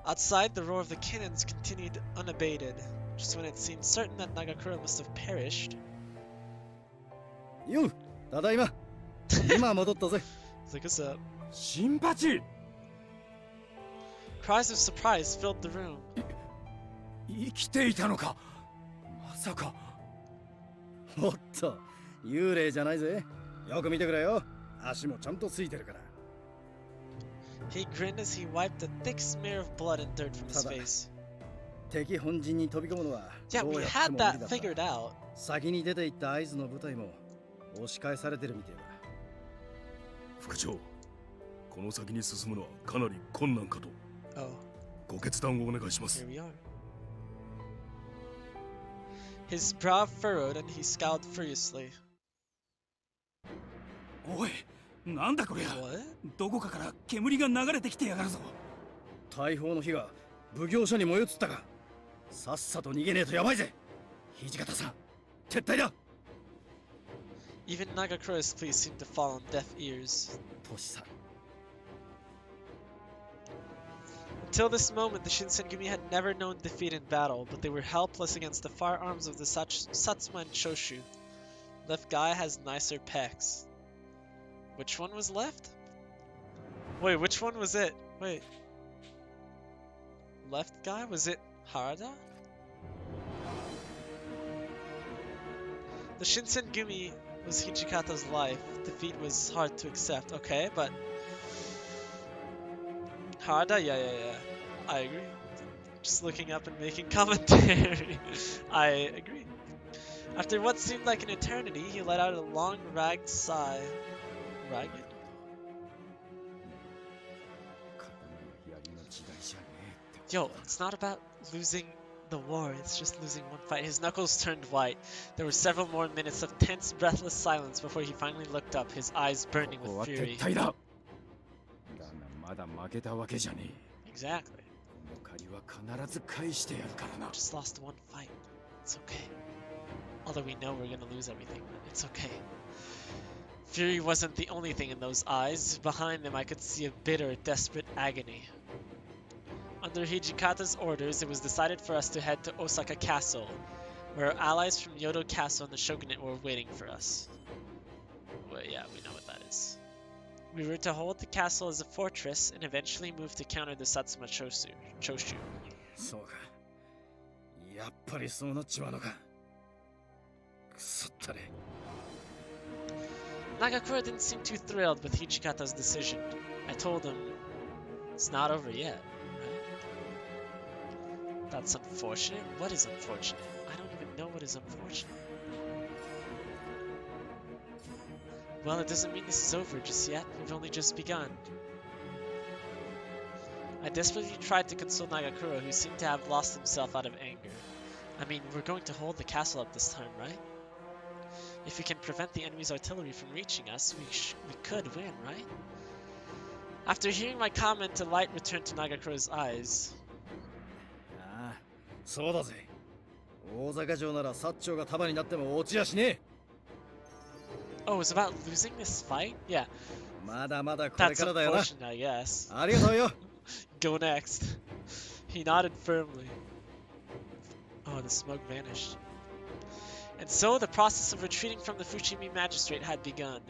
Outside, the roar of the cannons continued unabated. Just when it seemed certain that Nagakura must have perished. よう、ただいま。今戻ったぜ。 He's like, what's up? 新八 Cries of surprise filled the room. 生きていたのか。まさか。おっと、幽霊じゃないぜ。よく見てくれよ。足もちゃんとついてるから。 He grinned as he wiped a thick smear of blood and dirt from his Tada. face. 敵本陣に飛び込むのは Yeah, どう we やって had も無理 that だった。 figured out. 先に出て行った合図の部隊も押し返されてるみたいだ。副長、この先に進むのはかなり困難かと。 Oh, ご決断をお願いします。 here we are. His brow furrowed and he scowled furiously. おい、なんだこりゃ。 What? どこかから煙が流れてきてやがるぞ。大砲の火が奉行所に燃え移ったか。さっさと逃げねえとやばいぜ。土方さん、撤退だ。 Even Nagakura's pleas seemed to fall on deaf ears. トシさん。 Until this moment, the Shinsengumi had never known defeat in battle, but they were helpless against the firearms of the Satsuma and Choshu. Left guy has nicer pecs. Which one was left? Wait, which one was it? Wait. Left guy? Was it Harada? The Shinsengumi was Hichikata's life. Defeat was hard to accept. Okay, but... Harada? Yeah. I agree. Just looking up and making commentary. I agree. After what seemed like an eternity, he let out a long, ragged sigh. Ragged? Yo, it's not about losing the war, it's just losing one fight. His knuckles turned white. There were several more minutes of tense, breathless silence before he finally looked up, his eyes burning ここ with は fury. 撤退だ。だがまだ負けたわけじゃねえ。 Exactly. この借りは必ず返してやるからな。 Just lost one fight. It's okay. Although we know we're gonna lose everything, but it's okay. Fury wasn't the only thing in those eyes. Behind them I could see a bitter, desperate agony. Under Hijikata's orders, it was decided for us to head to Osaka Castle, where our allies from Yodo Castle and the Shogunate were waiting for us. Well, yeah, we know what that is. We were to hold the castle as a fortress and eventually move to counter the Satsuma Choshu. そうか。やっぱりそうなっちまうのか。くそったれ。Nagakura didn't seem too thrilled with Hijikata's decision. I told him, it's not over yet, right? That's unfortunate? What is unfortunate? I don't even know what is unfortunate. Well, it doesn't mean this is over just yet. We've only just begun. I desperately tried to console Nagakura, who seemed to have lost himself out of anger. I mean, we're going to hold the castle up this time, right? If we can prevent the enemy's artillery from reaching us, we could win, right? After hearing my comment, a light returned to Nagakura's eyes. ああ、そうだぜ。大坂城なら薩長が束になっても落ちやしねえ。 Oh, it's about losing this fight? Yeah. まだまだこれ That's からだよな。 unfortunate, I guess. ありがとうよ。 Go next. He nodded firmly. Oh, the smoke vanished. And so the process of retreating from the Fushimi magistrate had begun.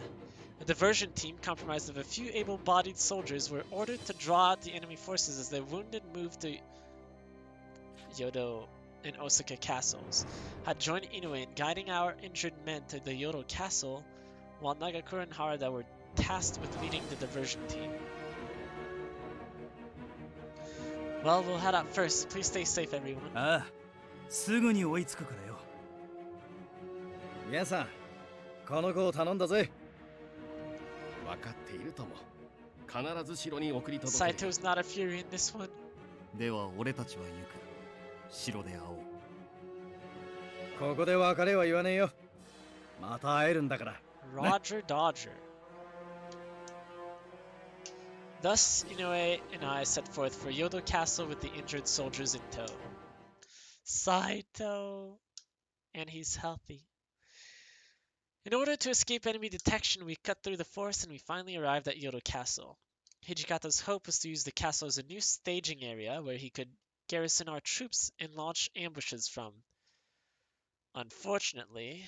A diversion team comprised of a few able-bodied soldiers were ordered to draw out the enemy forces as the wounded moved to Yodo and Osaka castles. Had joined Inoue in guiding our injured men to the Yodo castle, while Nagakura and Harada were tasked with leading the diversion team. Well, we'll head out first. Please stay safe, everyone. ああ、すぐに追いつくからよ。ゲンさん、この子を頼んだぜ。分かっているとも。必ず城に送り届ける。 Saito's not a fury in this one. では俺たちは行く。城で会おう。ここで別れは言わねえよ。また会えるんだから。 Roger Dodger. Thus, Inoue and I set forth for Yodo Castle with the injured soldiers in tow. Saito! And he's healthy. In order to escape enemy detection, we cut through the forest and we finally arrived at Yodo Castle. Hijikata's hope was to use the castle as a new staging area where he could garrison our troops and launch ambushes from. Unfortunately,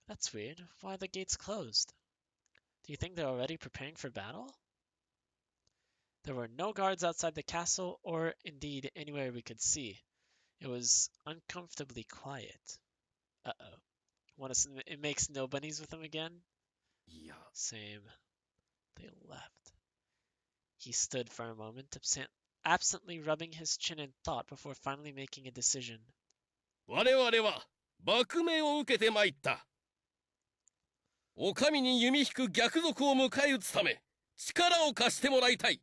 that's weird. Why are the gates closed? Do you think they're already preparing for battle? There were no guards outside the castle, or indeed anywhere we could see. It was uncomfortably quiet. Uh-oh. It makes no bunnies with them again? Yeah. Same. They left. He stood for a moment, absently rubbing his chin in thought before finally making a decision. 我々は幕命を受けて参った。お上に弓引く逆賊を迎え撃つため力を貸してもらいたい。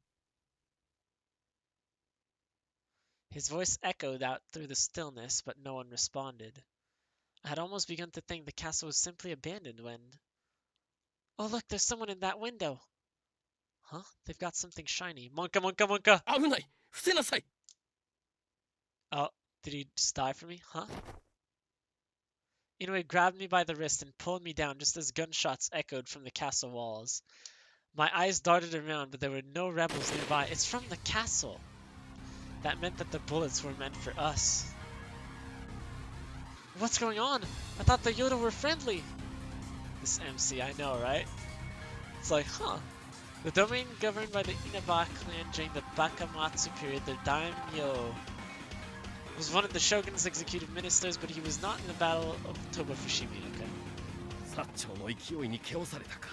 His voice echoed out through the stillness, but no one responded. I had almost begun to think the castle was simply abandoned when... Oh look, there's someone in that window! Huh? They've got something shiny. Monka, monka, monka! 危ない。伏せなさい。 Oh, did he just die for me? Huh? Inoue grabbed me by the wrist and pulled me down just as gunshots echoed from the castle walls. My eyes darted around, but there were no rebels nearby. It's from the castle! That meant that the bullets were meant for us. What's going on? I thought the Yoda were friendly! This MC, I know, right? It's like, huh. The domain governed by the Inaba clan during the Bakamatsu period, the daimyo, was one of the shogun's executive ministers, but he was not in the battle of Toba Fushimi, okay? 薩長の勢いに気をされたか。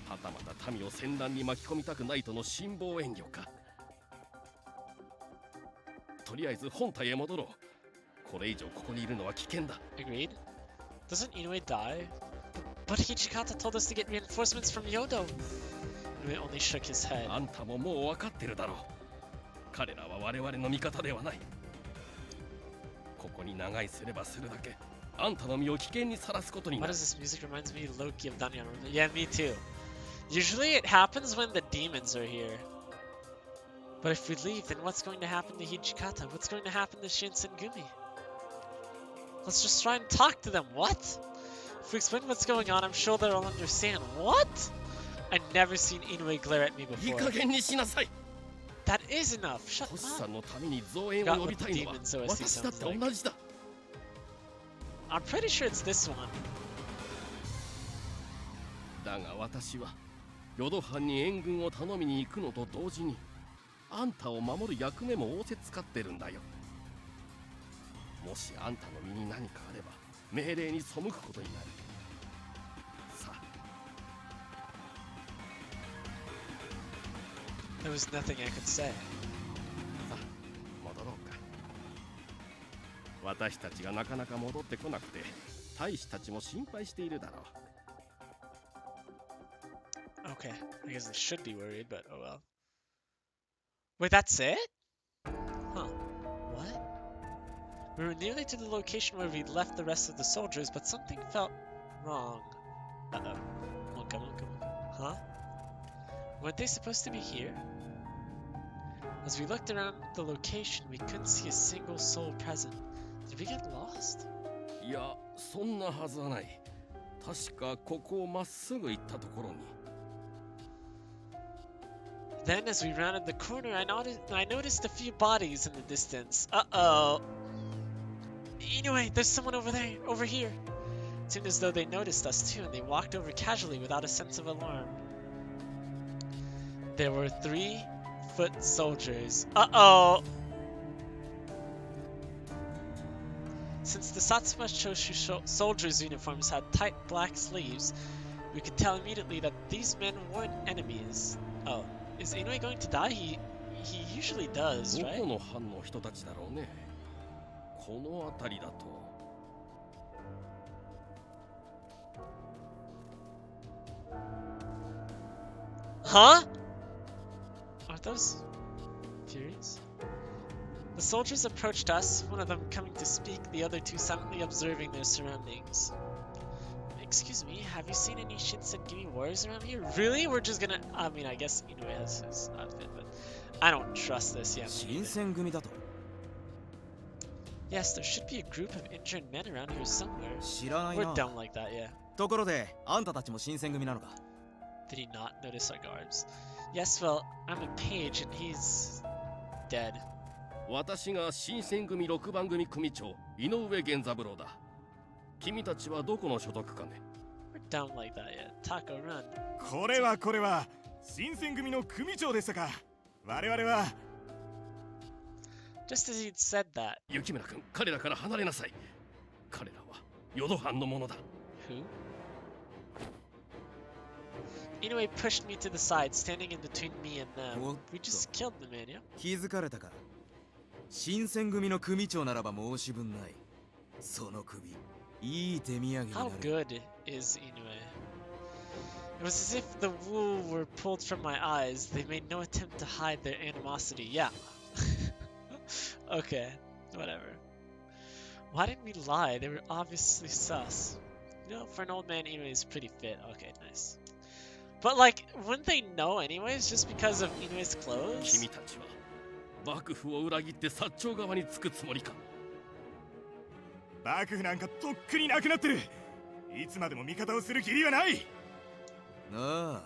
はたまた民を戦乱に巻き込みたくないとの辛抱遠慮か。とりあえず本体へ戻ろう。これ以上ここにいるのは危険だ。 Agreed. Doesn't Inoue die? But Hijikata told us to get reinforcements from Yodo. Inoue only shook his head. あんたももう分かってるだろう。彼らは我々の味方ではない。ここに長居すればするだけ、あんたの身を危険にさらすことにな Why る。 does this music reminds me of Loki of Danyan? Yeah, me too. Usually it happens when the demons are here. But if we leave, then what's going to happen to Hijikata? What's going to happen to Shinsengumi? Let's just try and talk to them. What? If we explain what's going on, I'm sure they'll understand. What? I've never seen Inoue glare at me いい before. 加減にしなさい。That is enough. Shut トシさ up. んのために増援を Got 呼 what びたいのは demons OSC 私だって sounds 同じだ。 I'm pretty sure it's this one. だが私は淀藩に援軍を頼みに行くのと同時にあんたを守る役目も仰せつかってるんだよ。もしあんたの身に何かあれば命令に背くことになる。さあ There was nothing I could say. さあ戻ろうか。私たちがなかなか戻ってこなくて大使たちも心配しているだろう。 Okay, I guess they should be worried, but oh well. Wait, that's it? Huh. What? We were nearly to the location where we left the rest of the soldiers, but something felt wrong. Uh-oh. Monka, monka, monka. Huh? Weren't they supposed to be here? As we looked around the location, we couldn't see a single soul present. Did we get lost? いや、そんなはずはない。確かここをまっすぐ行ったところに。 Then, as we rounded the corner, I noticed a few bodies in the distance. Uh-oh. Anyway, there's someone over there, over here. It seemed as though they noticed us too, and they walked over casually without a sense of alarm. There were 3-foot soldiers. Uh-oh. Since the Satsuma Choshu soldiers' uniforms had tight black sleeves, we could tell immediately that these men weren't enemies. Oh. Is Inoue going to die? He usually does, ど right? この藩の人たちだろうね。この辺りだと。 Huh? Are those Furies? The soldiers approached us, one of them coming to speak, the other two silently observing their surroundings. Excuse me, have you seen any Shinsengumi warriors around here? Really? We're just gonna... I mean, I guess Inoue has his outfit, but I don't trust this yet. 新選組だと Yes, there should be a group of injured men around here somewhere. 知らない We're な dumb like that, yeah. ところであんたたちも新選組なのか Did he not notice our garbs? Yes, well, I'm a page and he's dead. 私が新選組6番組組長井上源三郎だ。君たちはどこの所属かね。 We're dumb like that, yeah. Taco, run. これは新選組の組長でしたか。我々は Just as he'd said that. 雪村君、彼らから離れなさい。彼らは淀藩のものだ。 Who? Inoue pushed me to the side, standing in between me and them. What We just killed the man, yeah? 気づかれたか新選組の組長ならば申し分ないその首いい手土産にな How る good is Inoue? It was as if the wool were pulled from my eyes. They made no attempt to hide their animosity. Yeah. Okay, whatever. Why didn't we lie? They were obviously sus. You know, for an old man, Inoue is pretty fit. Okay, nice. But like, wouldn't they know anyways, just because of Inoue's clothes? 君たちは幕府を裏切って薩長側につくつもりか。幕府なんかとっくになくなってる。いつまでも味方をする義理はない。なあ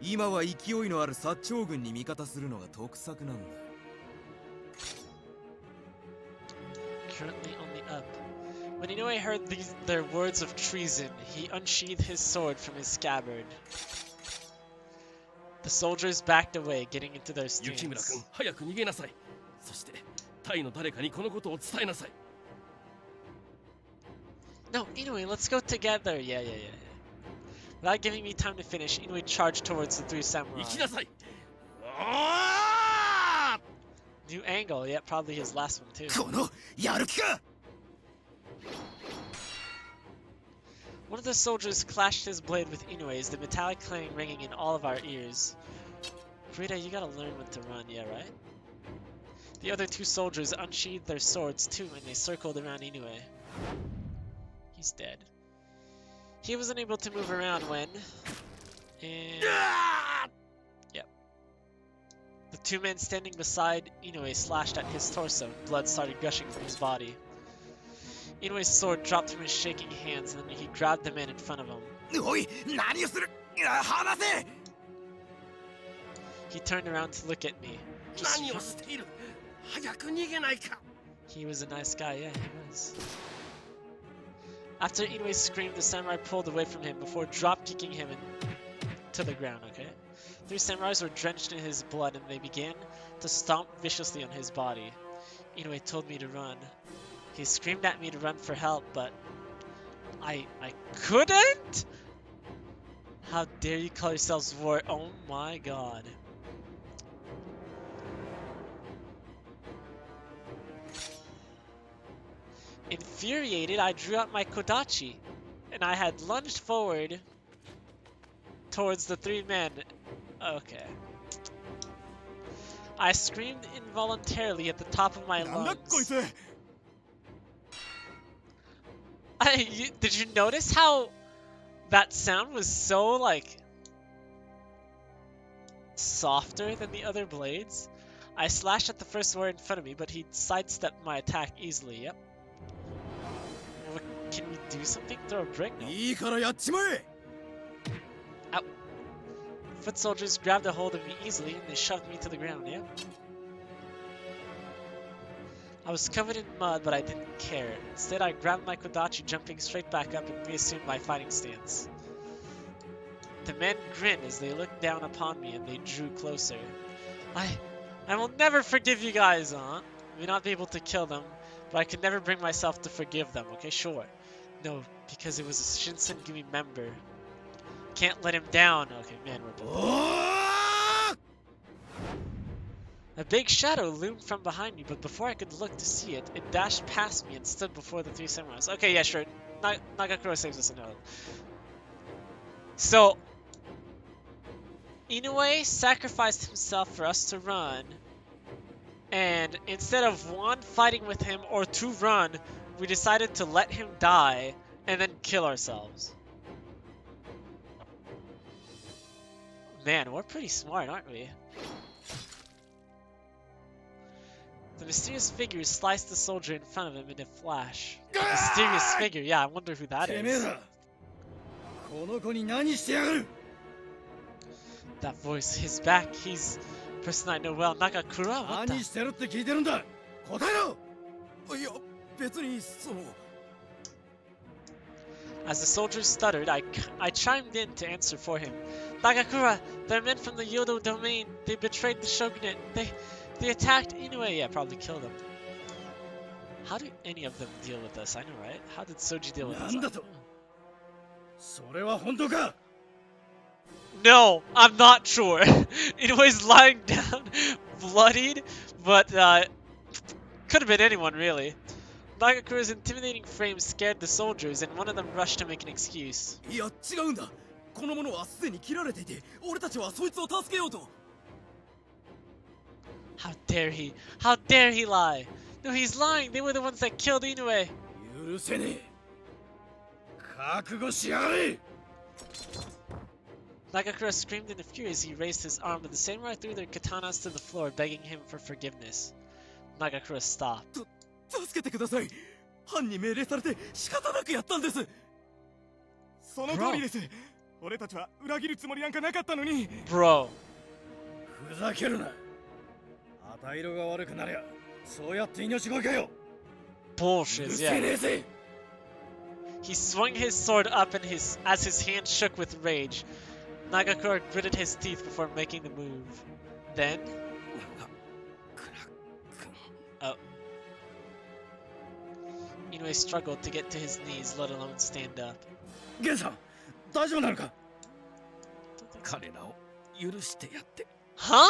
今は勢いのある薩長軍に味方するのが得策なんだ Currently on the up. When Inoue heard their words of treason, he unsheathed his sword from his scabbard. The soldiers backed away, getting into their 雪村君、 stance. 早く逃げなさい。そしてタイの誰かにこのことを伝えなさい。 No, Inoue, let's go together. Yeah. Without giving me time to finish, Inoue charged towards the 3 samurai. 行きなさい。 New angle, yeah, probably his last one too. このやる気か One of the soldiers clashed his blade with Inoue's, the metallic clang ringing in all of our ears. Frida, you gotta learn when to run, yeah, right? The other 2 soldiers unsheathed their swords too, and they circled around Inoue. He's dead. He was unable to move around when... And... Yep. The 2 men standing beside Inoue slashed at his torso, and blood started gushing from his body. Inoue's sword dropped from his shaking hands, and then he grabbed the man in front of him. おい何をする離せ He turned around to look at me. Just 何を run. している。早く逃げないか。 He was a nice guy, yeah, he was. After Inoue screamed, the samurai pulled away from him before drop-kicking him to the ground, okay? 3 samurais were drenched in his blood and they began to stomp viciously on his body. Inoue told me to run. He screamed at me to run for help, but I couldn't? How dare you call yourselves war? Oh my god. Infuriated, I drew out my kodachi, and I had lunged forward towards the 3 men. Okay. I screamed involuntarily at the top of my なんだこい lungs. つ。 Did you notice how that sound was so, like, softer than the other blades? I slashed at the first warrior in front of me, but he sidestepped my attack easily, yep. Can we do something? Throw a brick? No. いいからやっちまえ。 Foot soldiers grabbed a hold of me easily and they shoved me to the ground, yeah? I was covered in mud, but I didn't care. Instead, I grabbed my kodachi, jumping straight back up and reassumed my fighting stance. The men grinned as they looked down upon me and they drew closer. I will never forgive you guys, huh? I may not be able to kill them, but I could never bring myself to forgive them, okay? Sure. No, because it was a Shinsengumi member. Can't let him down. Okay, man, we're both. A big shadow loomed from behind me, but before I could look to see it, it dashed past me and stood before the 3 samurais. Okay, yeah, sure. Nagakura saves us another. So, Inoue sacrificed himself for us to run, and instead of 1 fighting with him or 2 run, we decided to let him die and then kill ourselves. Man, we're pretty smart, aren't we? The mysterious figure sliced the soldier in front of him in a flash. The mysterious figure, yeah, I wonder who that てめえ is. ら。この子に何してやがる。 That voice, his back, he's a person I know well. Nagakura? What 何 the? してるって聞いてるんだ。答えろ。いや、別にその。 As the soldier stuttered, I chimed in to answer for him. Nagakura, they're men from the Yodo domain. They betrayed the shogunate. They attacked Inoue. Yeah, probably killed him. How do any of them deal with us? I know, right? How did Soji deal with us? なんだと。それは本当か。 No, I'm not sure. Inoue's lying down, bloodied, but could have been anyone really. Nagakura's intimidating frame scared the soldiers, and one of them rushed to make an excuse. いや、違うんだ。この者はすでに切られていて、俺たちはそいつを助けようと。 How dare he? How dare he lie? No, he's lying. They were the ones that killed Inoue. 許せねえ。覚悟しやがれ。 Nagakura screamed in a fury as he raised his arm, but the samurai threw their katanas to the floor, begging him for forgiveness. Nagakura stopped. 助けてください。犯に命令されて仕方なくやったんです。その通りです。俺たちは裏切るつもりなんかなかったのに。 Bro. ふざけるな。旗色が悪くなりゃ、そうやって命乞いかよ。 Bullshit, 許せね yeah. えぜ。 He swung his sword up as his hand shook with rage. Nagakura gritted his teeth before making the move. Then... Oh. Inoue struggled to get to his knees, let alone stand up. ゲンさん、大丈夫なのか。彼らを許してやって。 Huh?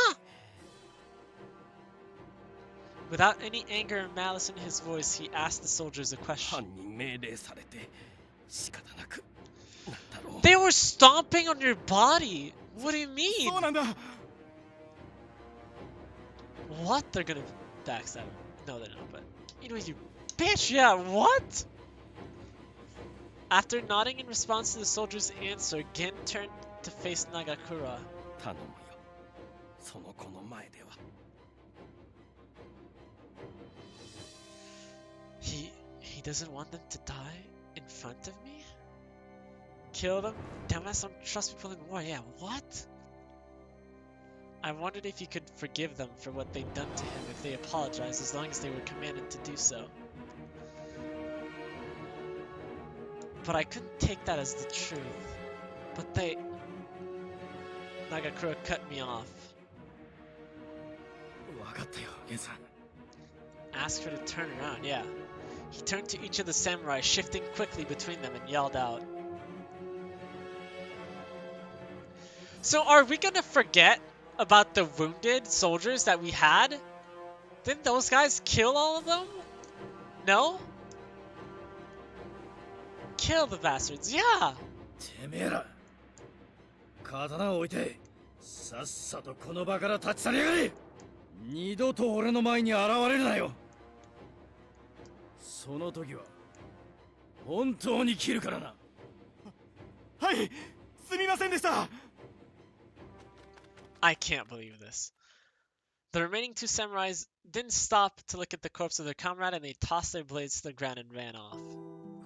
Without any anger or malice in his voice, he asked the soldiers a question. 犯に命令されて仕方なくなったろう。 They were stomping on your body! What do you mean? そうなんだ。 What? They're gonna backstab him. No, they're not, but... Inoue, you bitch! Yeah, what? After nodding in response to the soldier's answer, Gen turned to face Nagakura. 頼むよ。その子の前では。 He doesn't want them to die in front of me? Kill them? Dumbass don't trust people in war. Yeah, what? I wondered if he could forgive them for what they'd done to him if they apologized, as long as they were commanded to do so. But I couldn't take that as the truth. But Nagakura cut me off. 分かったよゲンさん Asked her to turn around, yeah. He turned to each of the samurai, shifting quickly between them, and yelled out. So are we gonna forget about the wounded soldiers that we had? Didn't those guys kill all of them? No? Kill the bastards, yeah! てめえら刀を置いてさっさとこの場から立ち去りやがれ二度と俺の前に現れるなよその時は本当に切るからなはいすみませんでした I can't believe this. The remaining two samurais didn't stop to look at the corpse of their comrade, and they tossed their blades to the ground and ran off.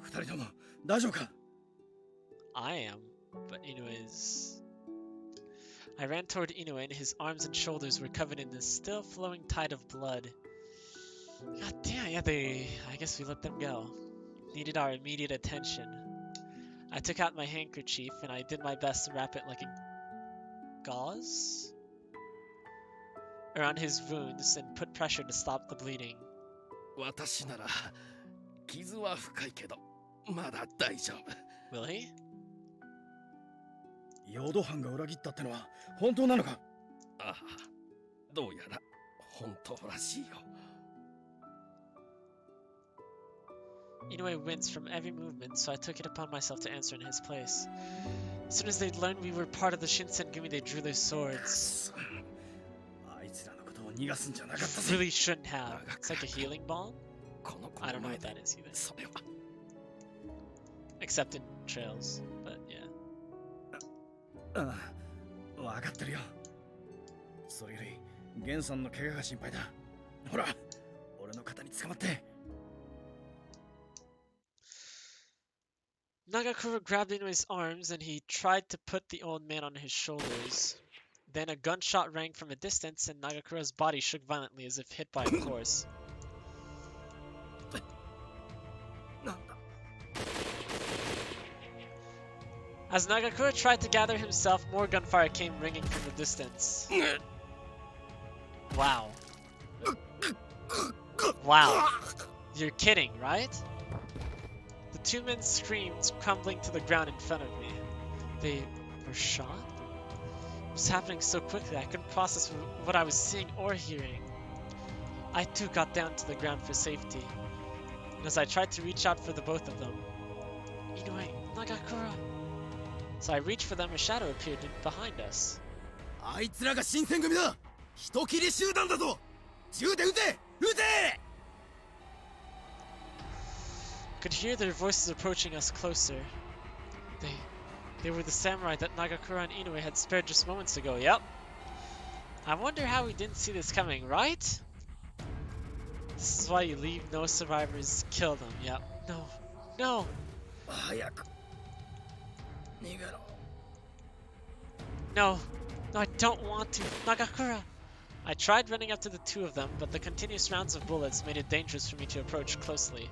二人とも大丈夫か I am, but Inoue's... I ran toward Inoue, and his arms and shoulders were covered in this still flowing tide of blood. God damn, yeah, I guess we let them go. Needed our immediate attention. I took out my handkerchief, and I did my best to wrap it like a gauze around his wounds and put pressure to stop the bleeding. 私なら傷は深いけどまだ大丈夫 Will he? ヨド藩が裏切ったってのは本当なのかああどうやら本当らしいよ Inoue winced from every movement, so I took it upon myself to answer in his place. As soon as they'd learned we were part of the Shinsengumi, they drew their swords. あいつらのことを逃がすんじゃなかったぜ Really shouldn't have. It's like a healing balm? この子 I の don't know 前 what で that is either. それは Except in trails, but yeah. ああ分かってるよそれよりゲンさんの怪我が心配だほら俺の肩に捕まって Nagakura grabbed Inoue's arms and he tried to put the old man on his shoulders. Then a gunshot rang from a distance and Nagakura's body shook violently as if hit by a horse. As Nagakura tried to gather himself, more gunfire came ringing from the distance. Wow. Wow. You're kidding, right? The two men screamed, crumbling to the ground in front of me. They were shot? It was happening so quickly I couldn't process what I was seeing or hearing. I too got down to the ground for safety. And as I tried to reach out for the both of them, Inoue, Nagakura. So I reached for them, a shadow appeared behind us. あいつらが新選組だ人斬り集団だぞ銃で撃て撃て Could hear their voices approaching us closer. They were the samurai that Nagakura and Inoue had spared just moments ago, yep. I wonder how we didn't see this coming, right? This is why you leave no survivors, kill them, yep. No, no! 早く逃げろ No, no, I don't want to. Nagakura! I tried running up to the two of them, but the continuous rounds of bullets made it dangerous for me to approach closely.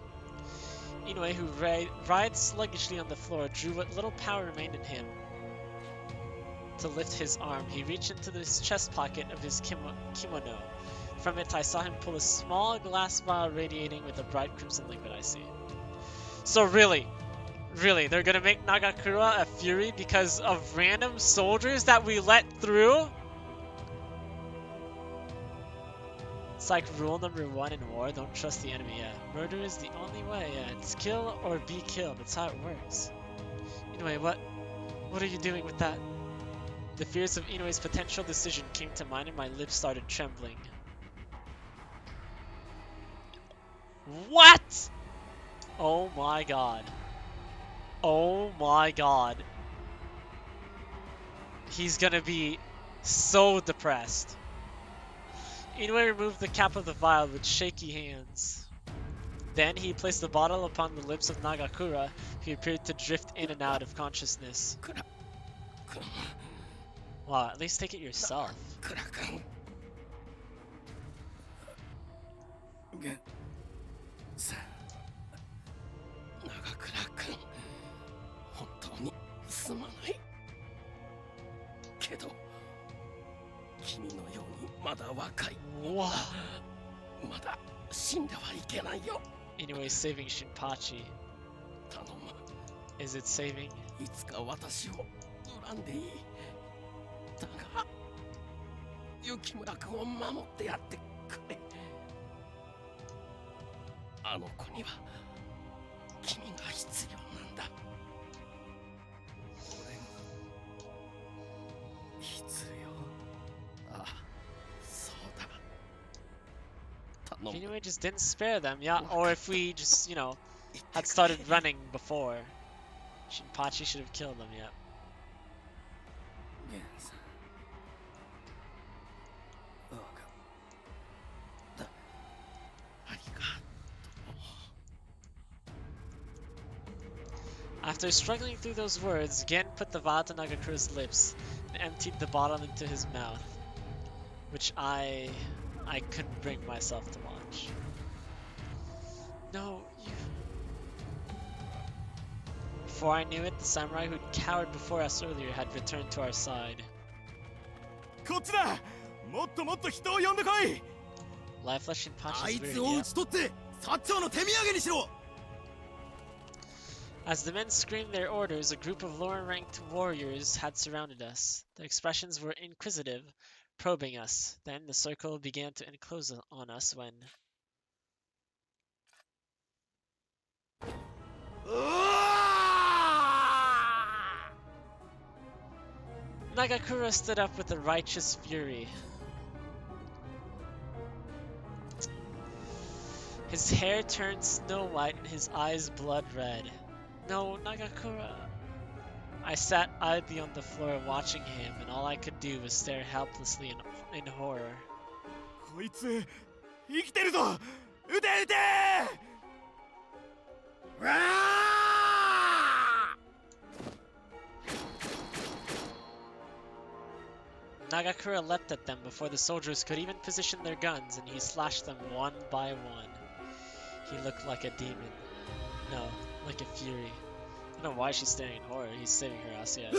Inoue, who writhed sluggishly on the floor, drew what little power remained in him to lift his arm. He reached into his chest pocket of his kimono. From it, I saw him pull a small glass vial radiating with a bright crimson liquid I see. So really, they're gonna make Nagakura a fury because of random soldiers that we let through? It's like rule number 1 in war, don't trust the enemy, yeah. Murder is the only way, yeah. It's kill or be killed, that's how it works. Anyway, what are you doing with that? The fears of Inoue's potential decision came to mind and my lips started trembling. What? Oh my god. Oh my god. He's gonna be so depressed. Inoue removed the cap of the vial with shaky hands. Then he placed the bottle upon the lips of Nagakura, who appeared to drift in and out of consciousness. Wow, at least take it yourself. クラ君げさ長倉君本当にすまないけど君のようにまだ若い Wow. まだ死んではいけないよ Anyway, saving Shinpachi. 頼む Is it saving? いつか私を恨んでいいだが雪村君を守ってやってくれあの子には君が必要なんだ俺が必要ああそうだ頼 If む anyway just didn't spare them, yeah. Or if we just, had started running before, Shinpachi should have killed them, yeah. ゲンさんわかったありが After struggling through those words, Gen put the vial to Nagakura's lips and emptied the bottle into his mouth, which I couldn't bring myself to watch. No, you... Before I knew it, the samurai who'd cowered before us earlier had returned to our side. こっちだもっともっと人を呼んでこい Lifeless あい Shinpachi's つ weird, を yeah. 討ち取って薩長の手土産にしろ As the men screamed their orders, a group of lower-ranked warriors had surrounded us. Their expressions were inquisitive, probing us. Then the circle began to enclose on us when... Nagakura stood up with a righteous fury. His hair turned snow white and his eyes blood red. No, Nagakura. I sat idly on the floor watching him, and all I could do was stare helplessly in horror. こいつ生きてるぞ撃て撃てわあ Nagakura leapt at them before the soldiers could even position their guns, and he slashed them one by one. He looked like a demon. No, like a fury. I don't know why she's staring in horror. He's saving her ass, yeah.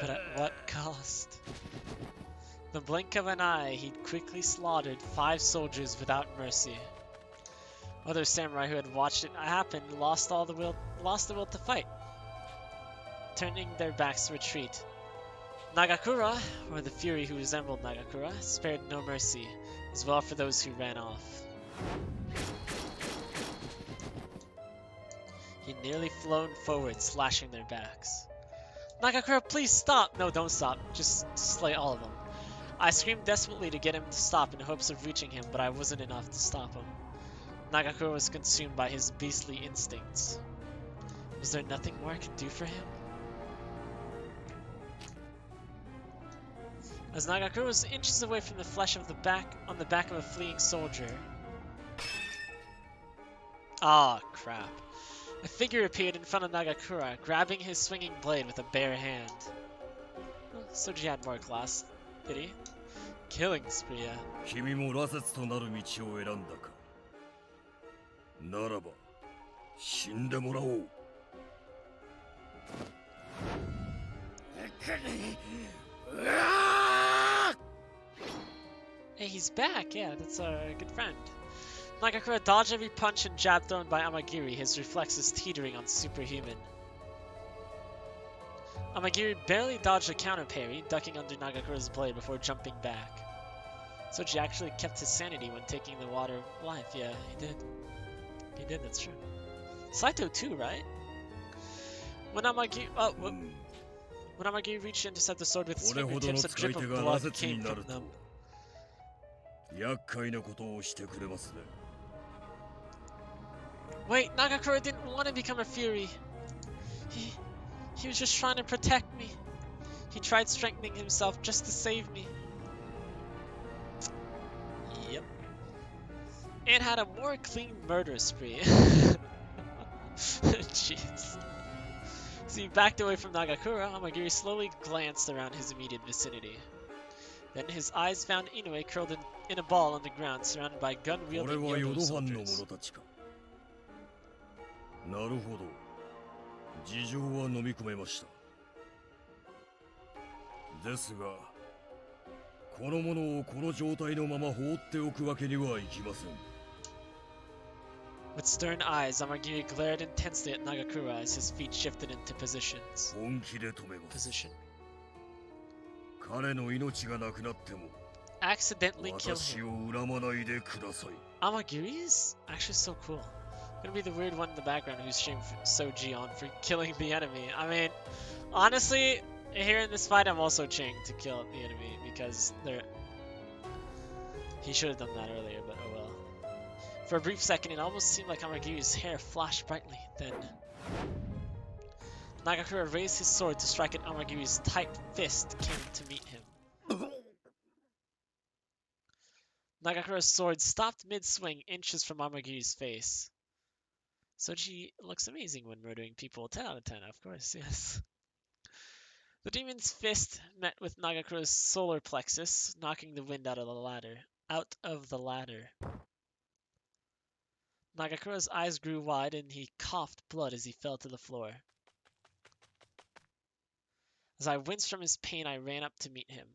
But at what cost? The blink of an eye, he'd quickly slaughtered 5 soldiers without mercy. Other samurai who had watched it happen lost the will to fight, turning their backs to retreat. Nagakura, or the fury who resembled Nagakura, spared no mercy, as well for those who ran off. He'd nearly flown forward, slashing their backs. Nagakura, please stop! No, don't stop. Just slay all of them. I screamed desperately to get him to stop in hopes of reaching him, but I wasn't enough to stop him. Nagakura was consumed by his beastly instincts. Was there nothing more I could do for him? As Nagakura was inches away from the flesh of the back of a fleeing soldier. Ah, crap. A figure appeared in front of Nagakura, grabbing his swinging blade with a bare hand. Well, Soji had more class, did he? Killing spree, yeah. 君も羅刹となる道を選んだかならば死んでもらおう Hey, he's back, yeah, that's our good friend. Nagakura dodged every punch and jab thrown by Amagiri, his reflexes teetering on superhuman. Amagiri barely dodged a counter parry, ducking under Nagakura's blade before jumping back. Soji actually kept his sanity when taking the water life, yeah, he did. He did, that's true. Saito too, right? When Amagiri reached to intercept the sword with his fingertips, a drip of blood came from them. 厄介なことをしてくれますね Wait, Nagakura didn't want to become a fury. He was just trying to protect me. He tried strengthening himself just to save me. Yep. And had a more clean murder spree. Jeez. As he backed away from Nagakura, Amagiri slowly glanced around his immediate vicinity. Then his eyes found Inoue curled in a ball on the ground, surrounded by これ gun-wielding は Yodo ヨドファンの soldiers. 者たちか。なるほど。事情は飲み込めました。ですが、この者をこの状態のまま放っておくわけにはいきません。 With stern eyes, Amagiri glared intensely at Nagakura as his feet shifted into positions. 本気で止めます。 Position. 彼の命がなくなっても、 Accidentally kill 私 him. を恨まないでください。 Amagiri is actually so cool. Gonna be the weird one in the background who's cheering Soji on for killing the enemy. I mean, honestly, here in this fight, I'm also cheering to kill the enemy because they're. He should have done that earlier, but oh well. For a brief second, it almost seemed like Amagiri's hair flashed brightly. Then, Nagakura raised his sword to strike at Amagiri's tight fist came to meet him. Nagakura's sword stopped mid-swing, inches from Amagiri's face. Soji looks amazing when murdering people. 10 out of 10, of course, yes. The demon's fist met with Nagakura's solar plexus, knocking the wind out of the ladder. Nagakura's eyes grew wide and he coughed blood as he fell to the floor. As I winced from his pain, I ran up to meet him.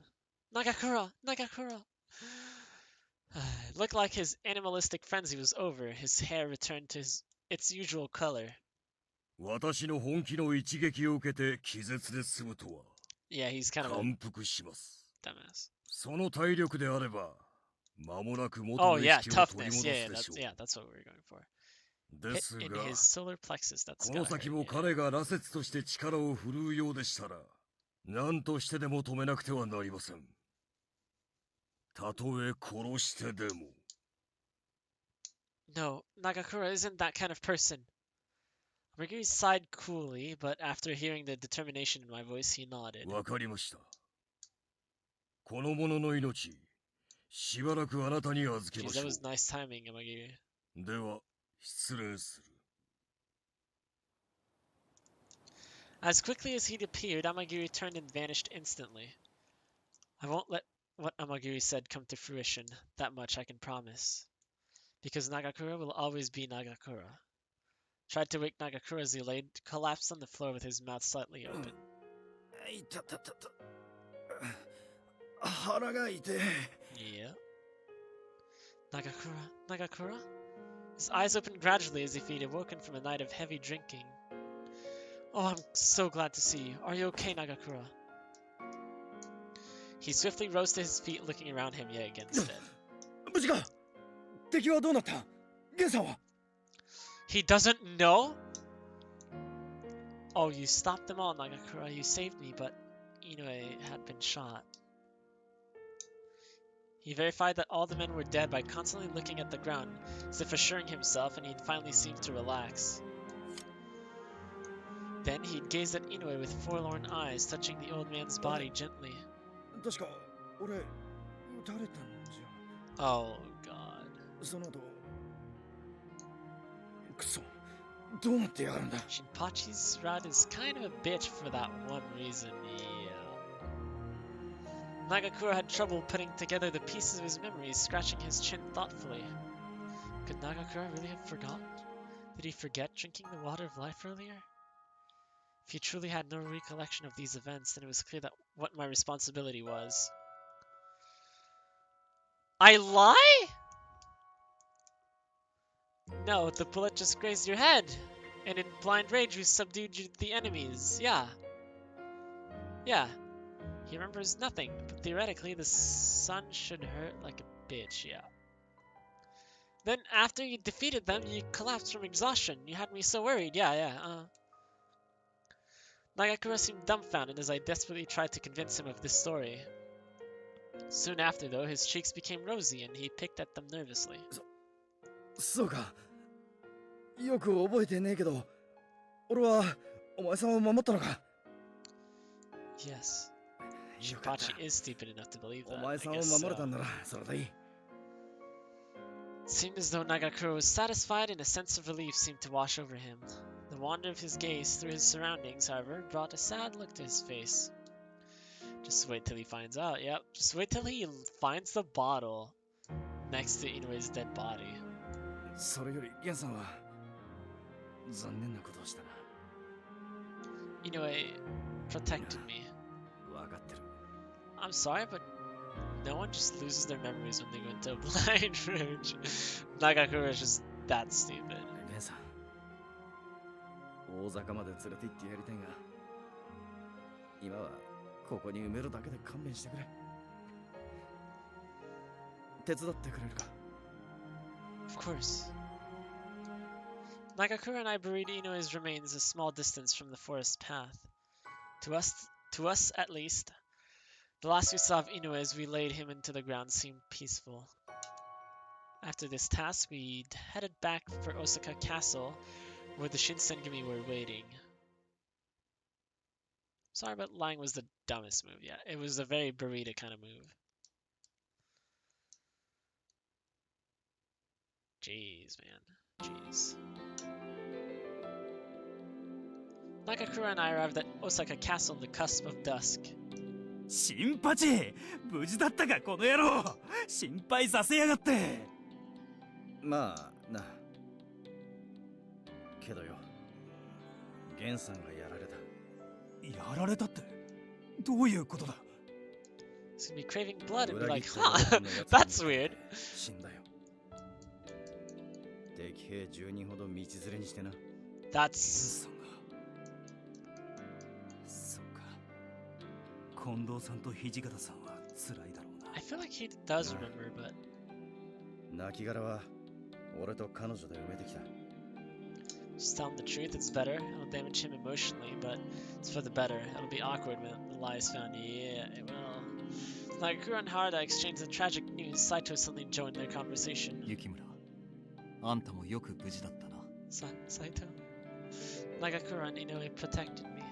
Nagakura! Nagakura! It looked like his animalistic frenzy was over. His hair returned to its usual color. 私の本気の一撃を受けて気絶で済むとは。 Yeah, he's kind of a 感服します。 dumbass. その体力であれば、間もなく元 Oh の意 yeah, 識を取り toughness. 戻す Yeah, でしょう。 that's what we were going for. で Hit す in が、 his solar plexus. That's この gotta 先 hurt, も yeah. 彼が羅刹として力を振るうようでしたら、何としてでも止めなくてはなりません。たとえ殺してでも。 No, Nagakura isn't that kind of person. Amagiri sighed coolly, but after hearing the determination in my voice, he nodded. わかりました。この者の命、しばらくあなたに預け Jeez, まし that ょ was nice timing, Amagiri. う。では、失礼する。 As quickly as he'd appeared, Amagiri turned and vanished instantly. I won't let what Amagiri said come to fruition. That much I can promise. Because Nagakura will always be Nagakura. Tried to wake Nagakura as he lay collapsed on the floor with his mouth slightly open. いたたたた。腹が痛い。 Yeah. Nagakura? His eyes opened gradually as if he'd awoken from a night of heavy drinking. Oh, I'm so glad to see you. Are you okay, Nagakura? He swiftly rose to his feet, looking around him yet again instead. 無事か。敵はどうなった？ゲンさんは。 He doesn't know? Oh, you stopped them all, Nagakura. You saved me, but Inoue had been shot. He verified that all the men were dead by constantly looking at the ground, as if assuring himself, and he'd finally seemed to relax. Then he'd gazed at Inoue with forlorn eyes, touching the old man's body gently. 確か俺撃たれたんじゃ。 Oh, God. その後。くそ。どうなってやがるんだ。 Shinpachi's rod is kind of a bitch for that one reason, yeah. Nagakura had trouble putting together the pieces of his memories, scratching his chin thoughtfully. Could Nagakura really have forgotten? Did he forget drinking the water of life earlier? If he truly had no recollection of these events, then it was clear that what my responsibility was. I lie? No, the bullet just grazed your head. And in blind rage, you subdued the enemies. Yeah. Yeah. He remembers nothing, but theoretically, the sun should hurt like a bitch, yeah. Then, after you defeated them, you collapsed from exhaustion. You had me so worried. Yeah. Nagakura seemed dumbfounded as I desperately tried to convince him of this story. Soon after, though, his cheeks became rosy and he picked at them nervously. そうか。よく覚えてねえけど、俺はお前さんを守ったのか。 Yes. Shinpachi is stupid enough to believe お that. 前 I さんを guess 守れた so. んならそれでいい。 It seemed as though Nagakura was satisfied and a sense of relief seemed to wash over him. The wander of his gaze through his surroundings, however, brought a sad look to his face. Just wait till he finds out. Yep, just wait till he finds the bottle next to Inoue's dead body. それよりゲンさんは残念なことをしたな。 Inoue protected me. 分かってる。 I'm sorry, but no one just loses their memories when they go into a blind rage. Nagakura is just that stupid. ゲンさん、大坂まで連れて行ってやりたいが、今はここに埋めるだけで勘弁してくれ。手伝ってくれるか？ Of course. Nagakura and I buried Inoue's remains a small distance from the forest path. To us at least, the last we saw of Inoue as we laid him into the ground seemed peaceful. After this task, we headed back for Osaka Castle, where the Shinsengumi were waiting. Sorry, but lying was the dumbest move yet. It was a very burrito kind of move. Jeez, man. Jeez. Nagakura and I arrived at Osaka Castle on the cusp of dusk. 新八無事だったかこの野郎心配させやがってまあな。けどよ、ゲンさんがやられた。やられたってどういうことだ He's gonna be craving blood and be like, huh, that's weird. 死んだよ。敵兵10人ほど道連れにしてな。 That's... そうか近藤さんと土方さんは辛いだろうな I feel like he does remember, but... 亡骸は俺と彼女で埋めてきた。 Just tell him the truth, it's better. It'll damage him emotionally, but it's for the better. It'll be awkward when the lie is found. Yeah, it will. Nagakura and Harada exchanged the tragic news. Saito suddenly joined their conversation. 雪村あんたもよく無事だったな Saito? Nagakura and Inoue protected me.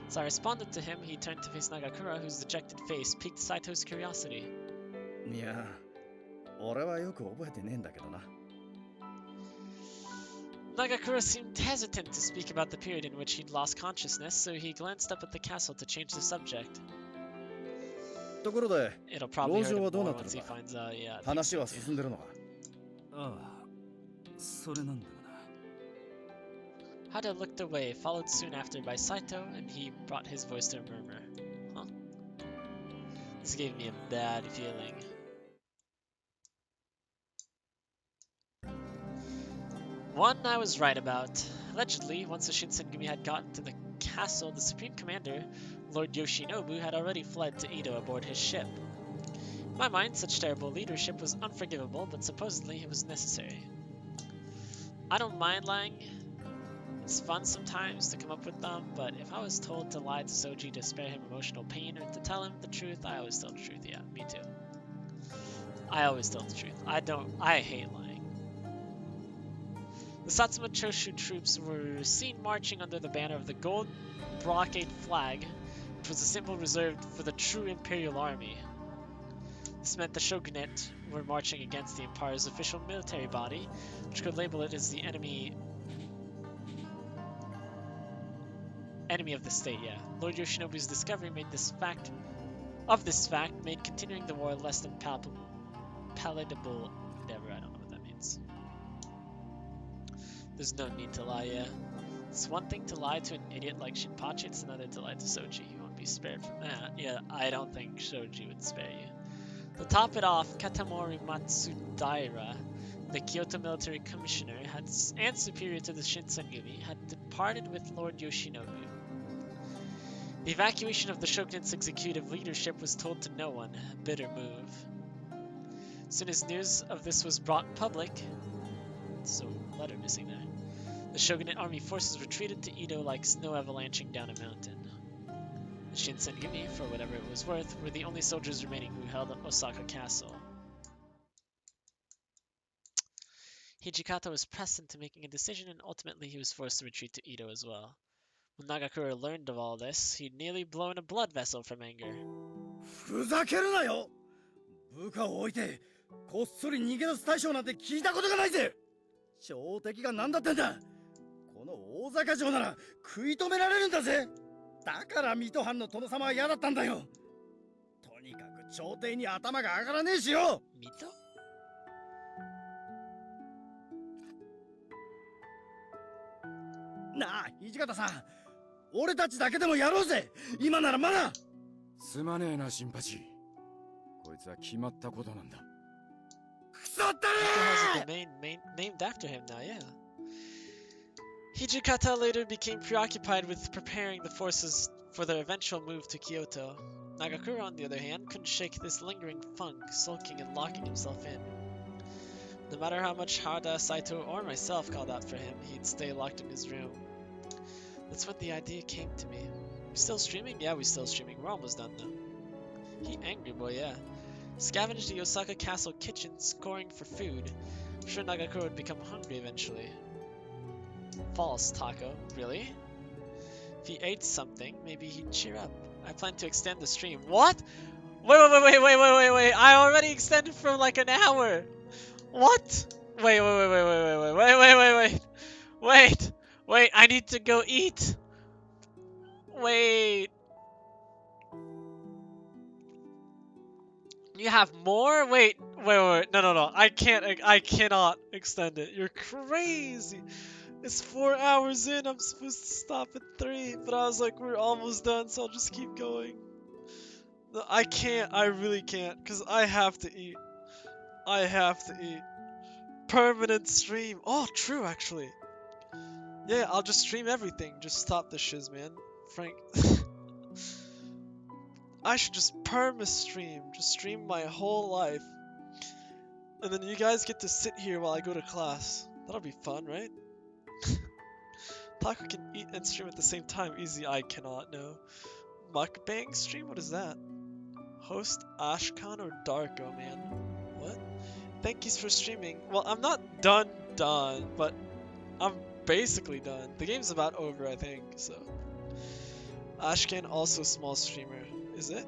So I responded to him. He turned to face Nagakura, whose dejected face piqued Saito's curiosity. いや、俺はよく覚えてねえんだけどな。 Nagakura seemed hesitant to speak about the period in which he'd lost consciousness, so he glanced up at the castle to change the subject. ところで、 It'll probably hurt 籠城 him はどう more なって once る he か？ finds out. Yeah. 話は進んでるのか？ああそれなんだがな Hada looked away, followed soon after by Saito, and he brought his voice to a murmur. Huh? This gave me a bad feeling. One I was right about. Allegedly, once the Shinsengumi had gotten to the castle, the Supreme Commander, Lord Yoshinobu, had already fled to Edo aboard his ship. In my mind, such terrible leadership was unforgivable, but supposedly it was necessary. I don't mind lying. It's fun sometimes to come up with them, but if I was told to lie to Soji to spare him emotional pain or to tell him the truth, I always tell the truth. Yeah, me too. I always tell the truth. I hate lying. The Satsuma Choshu troops were seen marching under the banner of the gold brocade flag, which was a symbol reserved for the true imperial army. This meant the shogunate were marching against the empire's official military body, which could label it as the enemy of the state. Yeah, Lord Yoshinobu's discovery made this fact made continuing the war less than palatable endeavor. I don't know what that means. There's no need to lie. Yeah, it's one thing to lie to an idiot like Shinpachi. It's another to lie to Soji. You won't be spared from that. Yeah, I don't think Soji would spare you. To top it off, Katamori Matsudaira, the Kyoto military commissioner and superior to the Shinsengumi, had departed with Lord Yoshinobu. The evacuation of the shogunate's executive leadership was told to no one, a bitter move. As soon as news of this was brought public, so letter missing there, the shogunate army forces retreated to Edo like snow avalanching down a mountain. The Shinsengumi, for whatever it was worth, were the only soldiers remaining who held Osaka Castle. Hijikata was pressed into making a decision, and ultimately he was forced to retreat to Edo as well. When Nagakura learned of all this, he'd nearly blown a blood vessel from anger. ふざけるなよ。部下を置いてこっそり逃げ出す大将なんて聞いたことがないぜ。標的が何だってんだ。この大坂城なら食い止められるんだぜ。だから水戸藩の殿様は嫌だったんだよ。とにかく朝廷に頭が上がらねえしよ。水戸？なあ土方さん、俺たちだけでもやろうぜ。今ならまだ。すまねえな新八、こいつは決まったことなんだ。クソったMito has aれdomain named after him now, yeah. Hijikata later became preoccupied with preparing the forces for their eventual move to Kyoto. Nagakura, on the other hand, couldn't shake this lingering funk, sulking and locking himself in. No matter how much Hada, Saito, or myself called out for him, he'd stay locked in his room. That's when the idea came to me. We still streaming? Yeah, we still streaming. We're almost done though. He angry boy, yeah. Scavenged the Osaka Castle kitchen, scoring for food. I'm sure Nagakura would become hungry eventually. False, Taco. Really? If he ate something, maybe he'd cheer up. I plan to extend the stream. What? Wait. I already extended for like an hour. What? Wait, I need to go eat. Wait. You have more? Wait. No. I cannot extend it. You're crazy. It's 4 hours in. I'm supposed to stop at 3, but I was like, we're almost done, so I'll just keep going. No, I can't. I really can't, because I have to eat. Permanent stream. Oh, true, actually. Yeah, I'll just stream everything. Just stop the shiz, man. Frank. I should just perma-stream. Just stream my whole life. And then you guys get to sit here while I go to class. That'll be fun, right? Taco can eat and stream at the same time. Easy, I cannot, no. Mukbang stream? What is that? Host Ashkan or Darko, man? What? Thank yous for streaming. Well, I'm not done, but I'm basically done. The game's about over, I think, so. Ashkan, also small streamer. Is it?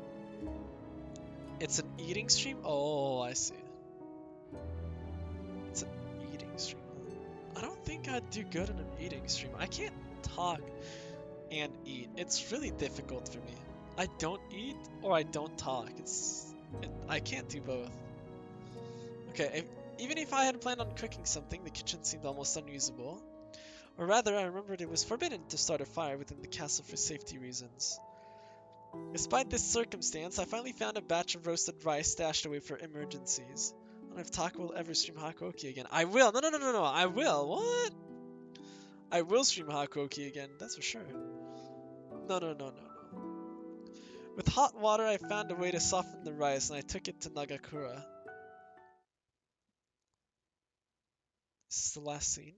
It's an eating stream? Oh, I see. It's an eating stream. I don't think I'd do good in an eating stream. I can't talk and eat. It's really difficult for me. I don't eat or I don't talk. I can't do both. Okay, even if I had planned on cooking something, the kitchen seemed almost unusable. Or rather, I remembered it was forbidden to start a fire within the castle for safety reasons. Despite this circumstance, I finally found a batch of roasted rice stashed away for emergencies. I don't know if Taco will ever stream Hakuoki again. I will! No, I will! What? I will stream Hakuoki again, that's for sure. No. With hot water, I found a way to soften the rice and I took it to Nagakura. This is the last scene.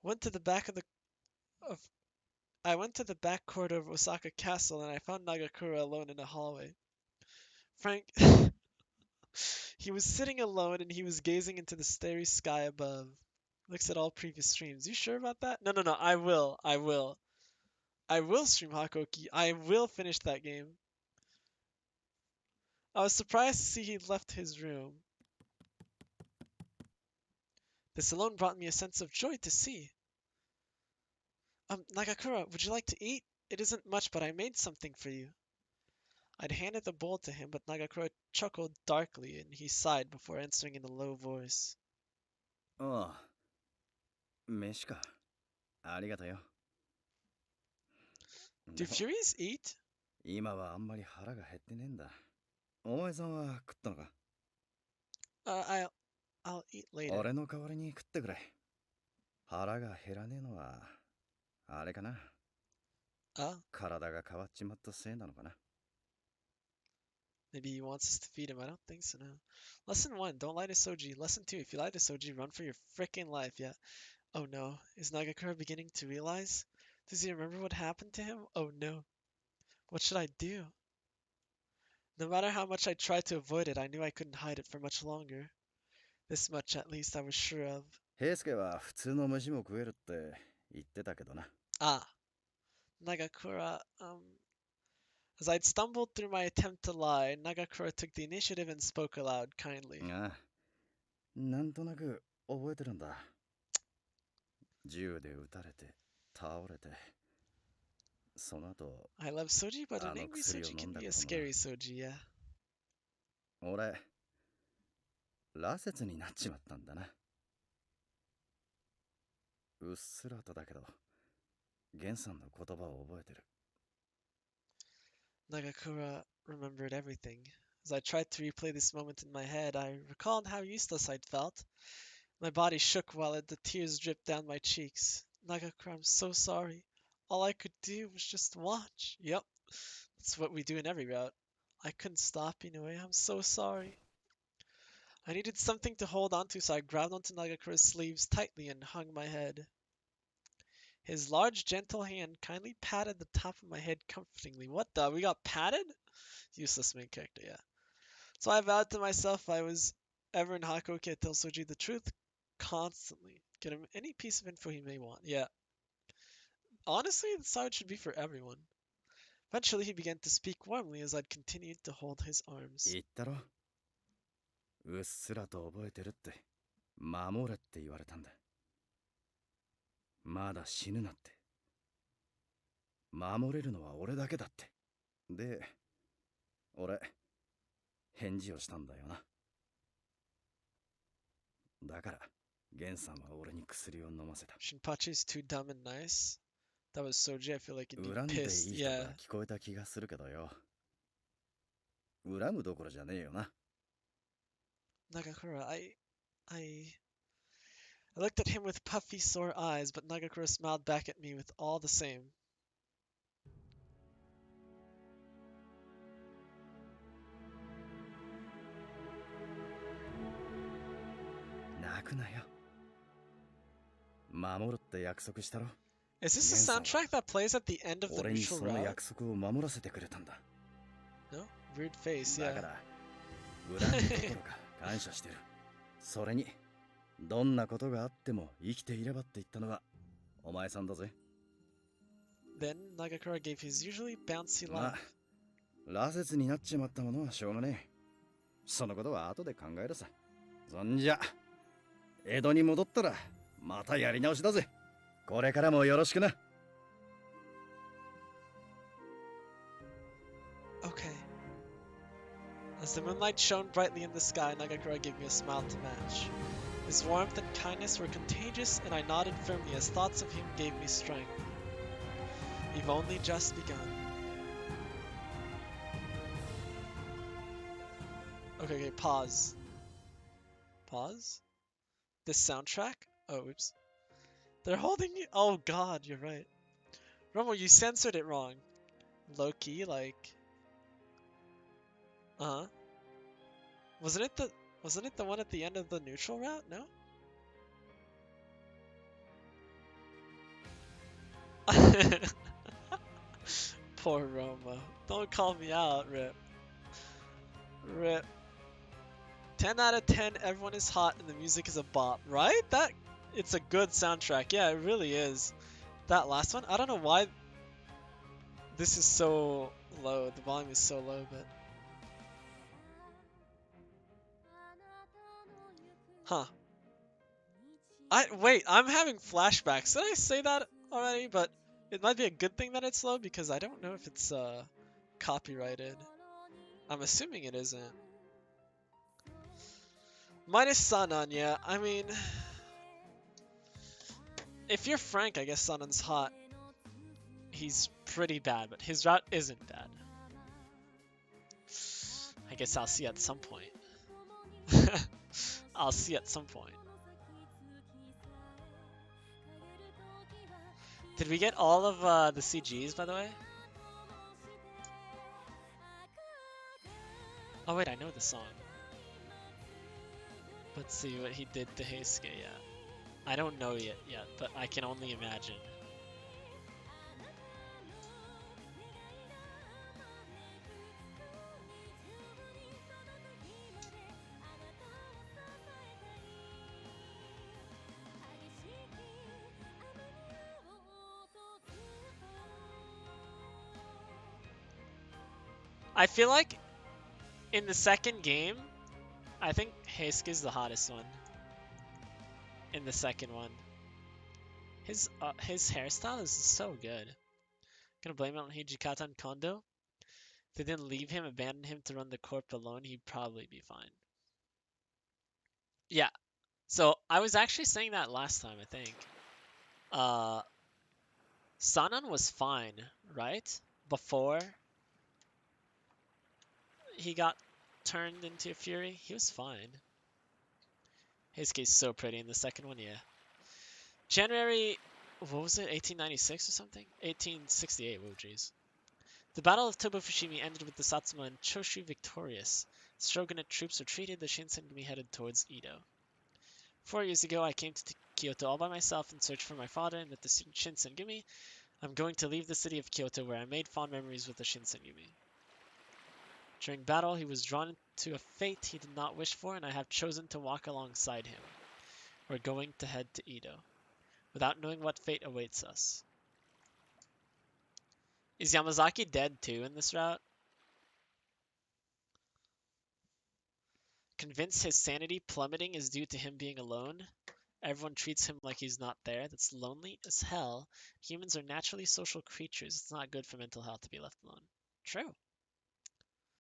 I went to the back corridor of Osaka Castle and I found Nagakura alone in a hallway. Frank, he was sitting alone and he was gazing into the starry sky above. Looks at all previous streams. You sure about that? No. I will. I will stream Hakuoki. I will finish that game. I was surprised to see he left his room. This alone brought me a sense of joy to see. Nagakura, would you like to eat? It isn't much, but I made something for you. I'd handed the bowl to him, but Nagakura chuckled darkly and he sighed before answering in a low voice. ああ、飯か。ありがとよ。Do Furies eat? 今はあんまり腹が減ってねえんだ。お前さんは食ったのか？ I'll eat later. 俺の代わりに食ってくれ。腹が減らねえのは、あれかな。体が変わっちまったせいなのかな。Maybe he wants us to feed him. I don't think so, no. Lesson 1, don't lie to Soji. Lesson 2, if you lie to Soji, run for your frickin' life, yeah. Oh no, is Nagakura beginning to realize? Does he remember what happened to him? Oh no. What should I do? No matter how much I tried to avoid it, I knew I couldn't hide it for much longer. This much at least I was sure of. 平助は普通の飯も食えるって言ってたけどな。Nagakura, as I'd stumbled through my attempt to lie, Nagakura took the initiative and spoke aloud kindly. ああ、なんとなく覚えてるんだ。銃で撃たれて倒れて、その後、 I love Soji, but an あの angry 薬を Soji 飲ん can だ be a ことも scary Soji, yeah. 俺、羅刹になっちまったんだな。うっすらとだけど、ゲンさんの言葉を覚えてる。 Nagakura remembered everything. As I tried to replay this moment in my head, I recalled how useless I'd felt. My body shook while the tears dripped down my cheeks. Nagakura, I'm so sorry. All I could do was just watch. Yep, that's what we do in every route. I couldn't stop Inoue. I'm so sorry. I needed something to hold onto, so I grabbed onto Nagakura's sleeves tightly and hung my head. His large, gentle hand kindly patted the top of my head comfortingly. What the? We got patted? Useless main character, yeah. So I vowed to myself if I was ever in Hakuoki, I'd tell Soji the truth constantly. Get him any piece of info he may want. Yeah. Honestly, the side should be for everyone. Eventually, he began to speak warmly as I'd continued to hold his arms. 言ったろ、うっすらと覚えてるって、守れって言われたんだ。まだ死ぬなって。守れるのは俺だけだって。で、俺、返事をしたんだよな。だから、ゲンさんは俺に薬を飲ませた。Shinpachi's too dumb and nice. That was Soji. I feel like he'd be 恨んでいい pissed. 人が Yeah. 聞こえた気がするけどよ。恨むどころじゃねえよな。Nagakura, I looked at him with puffy, sore eyes, but Nagakura smiled back at me with all the same. 泣くなよ。守るって約束したろ。 Is this the soundtrack that plays at the end of the 俺に neutral その route? 約束を守らせてくれたんだ。 No? Weird face, だ yeah. から恨みどころか感謝してる。それにどんなことがあっても生きていればって言ったのはお前さんだぜ。 Then Nagakura gave his usually bouncy ま laugh. あ羅刹になっちまったものはしょうがねえ。そのことは後で考えるさ。そんじゃ江戸に戻ったらまたやり直しだぜ。これからもよろしくな。 Okay. As the moonlight shone brightly in the sky, Nagakura gave me a smile to match. His warmth and kindness were contagious, and I nodded firmly as thoughts of him gave me strength. We've only just begun. Okay, pause. Pause? This soundtrack? Oh, oops. They're holding you. Oh god, you're right. Romo, you censored it wrong. Low key, like. Uh huh. Wasn't it the one at the end of the neutral route? No? Poor Romo. Don't call me out, Rip. Rip. 10 out of 10, everyone is hot and the music is a bop, right? It's a good soundtrack. Yeah, it really is. That last one, I don't know why this is so low. The volume is so low, but huh. Wait, I'm having flashbacks. Did I say that already? But it might be a good thing that it's low because I don't know if it's copyrighted. I'm assuming it isn't. Minus Sanan, yeah. I mean, if you're Frank, I guess Sanan's hot. He's pretty bad, but his route isn't bad. I guess I'll see at some point. I'll see at some point. Did we get all of the CGs, by the way? Oh wait, I know the song. Let's see what he did to Heisuke, yeah. I don't know it yet, but I can only imagine. I feel like in the second game, I think Heisuke is the hottest one. In the second one. His hairstyle is so good. Gonna blame it on Hijikata and Kondo. If they didn't leave him, abandon him to run the corp alone, he'd probably be fine. Yeah. So I was actually saying that last time, I think. Sanan was fine, right? Before he got turned into a Fury, he was fine. His case is so pretty in the second one, yeah. January, what was it, 1896 or something? 1868, whoa jeez. The Battle of Tobofushimi ended with the Satsuma and Choshu victorious. Shogunate troops retreated, the Shinsengumi headed towards Edo. 4 years ago, I came to Kyoto all by myself in search for my father and with the Shinsengumi. I'm going to leave the city of Kyoto where I made fond memories with the Shinsengumi. During battle, he was drawn to a fate he did not wish for, and I have chosen to walk alongside him. We're going to head to Edo, without knowing what fate awaits us. Is Yamazaki dead too in this route? Convinced his sanity plummeting is due to him being alone? Everyone treats him like he's not there. That's lonely as hell. Humans are naturally social creatures. It's not good for mental health to be left alone. True.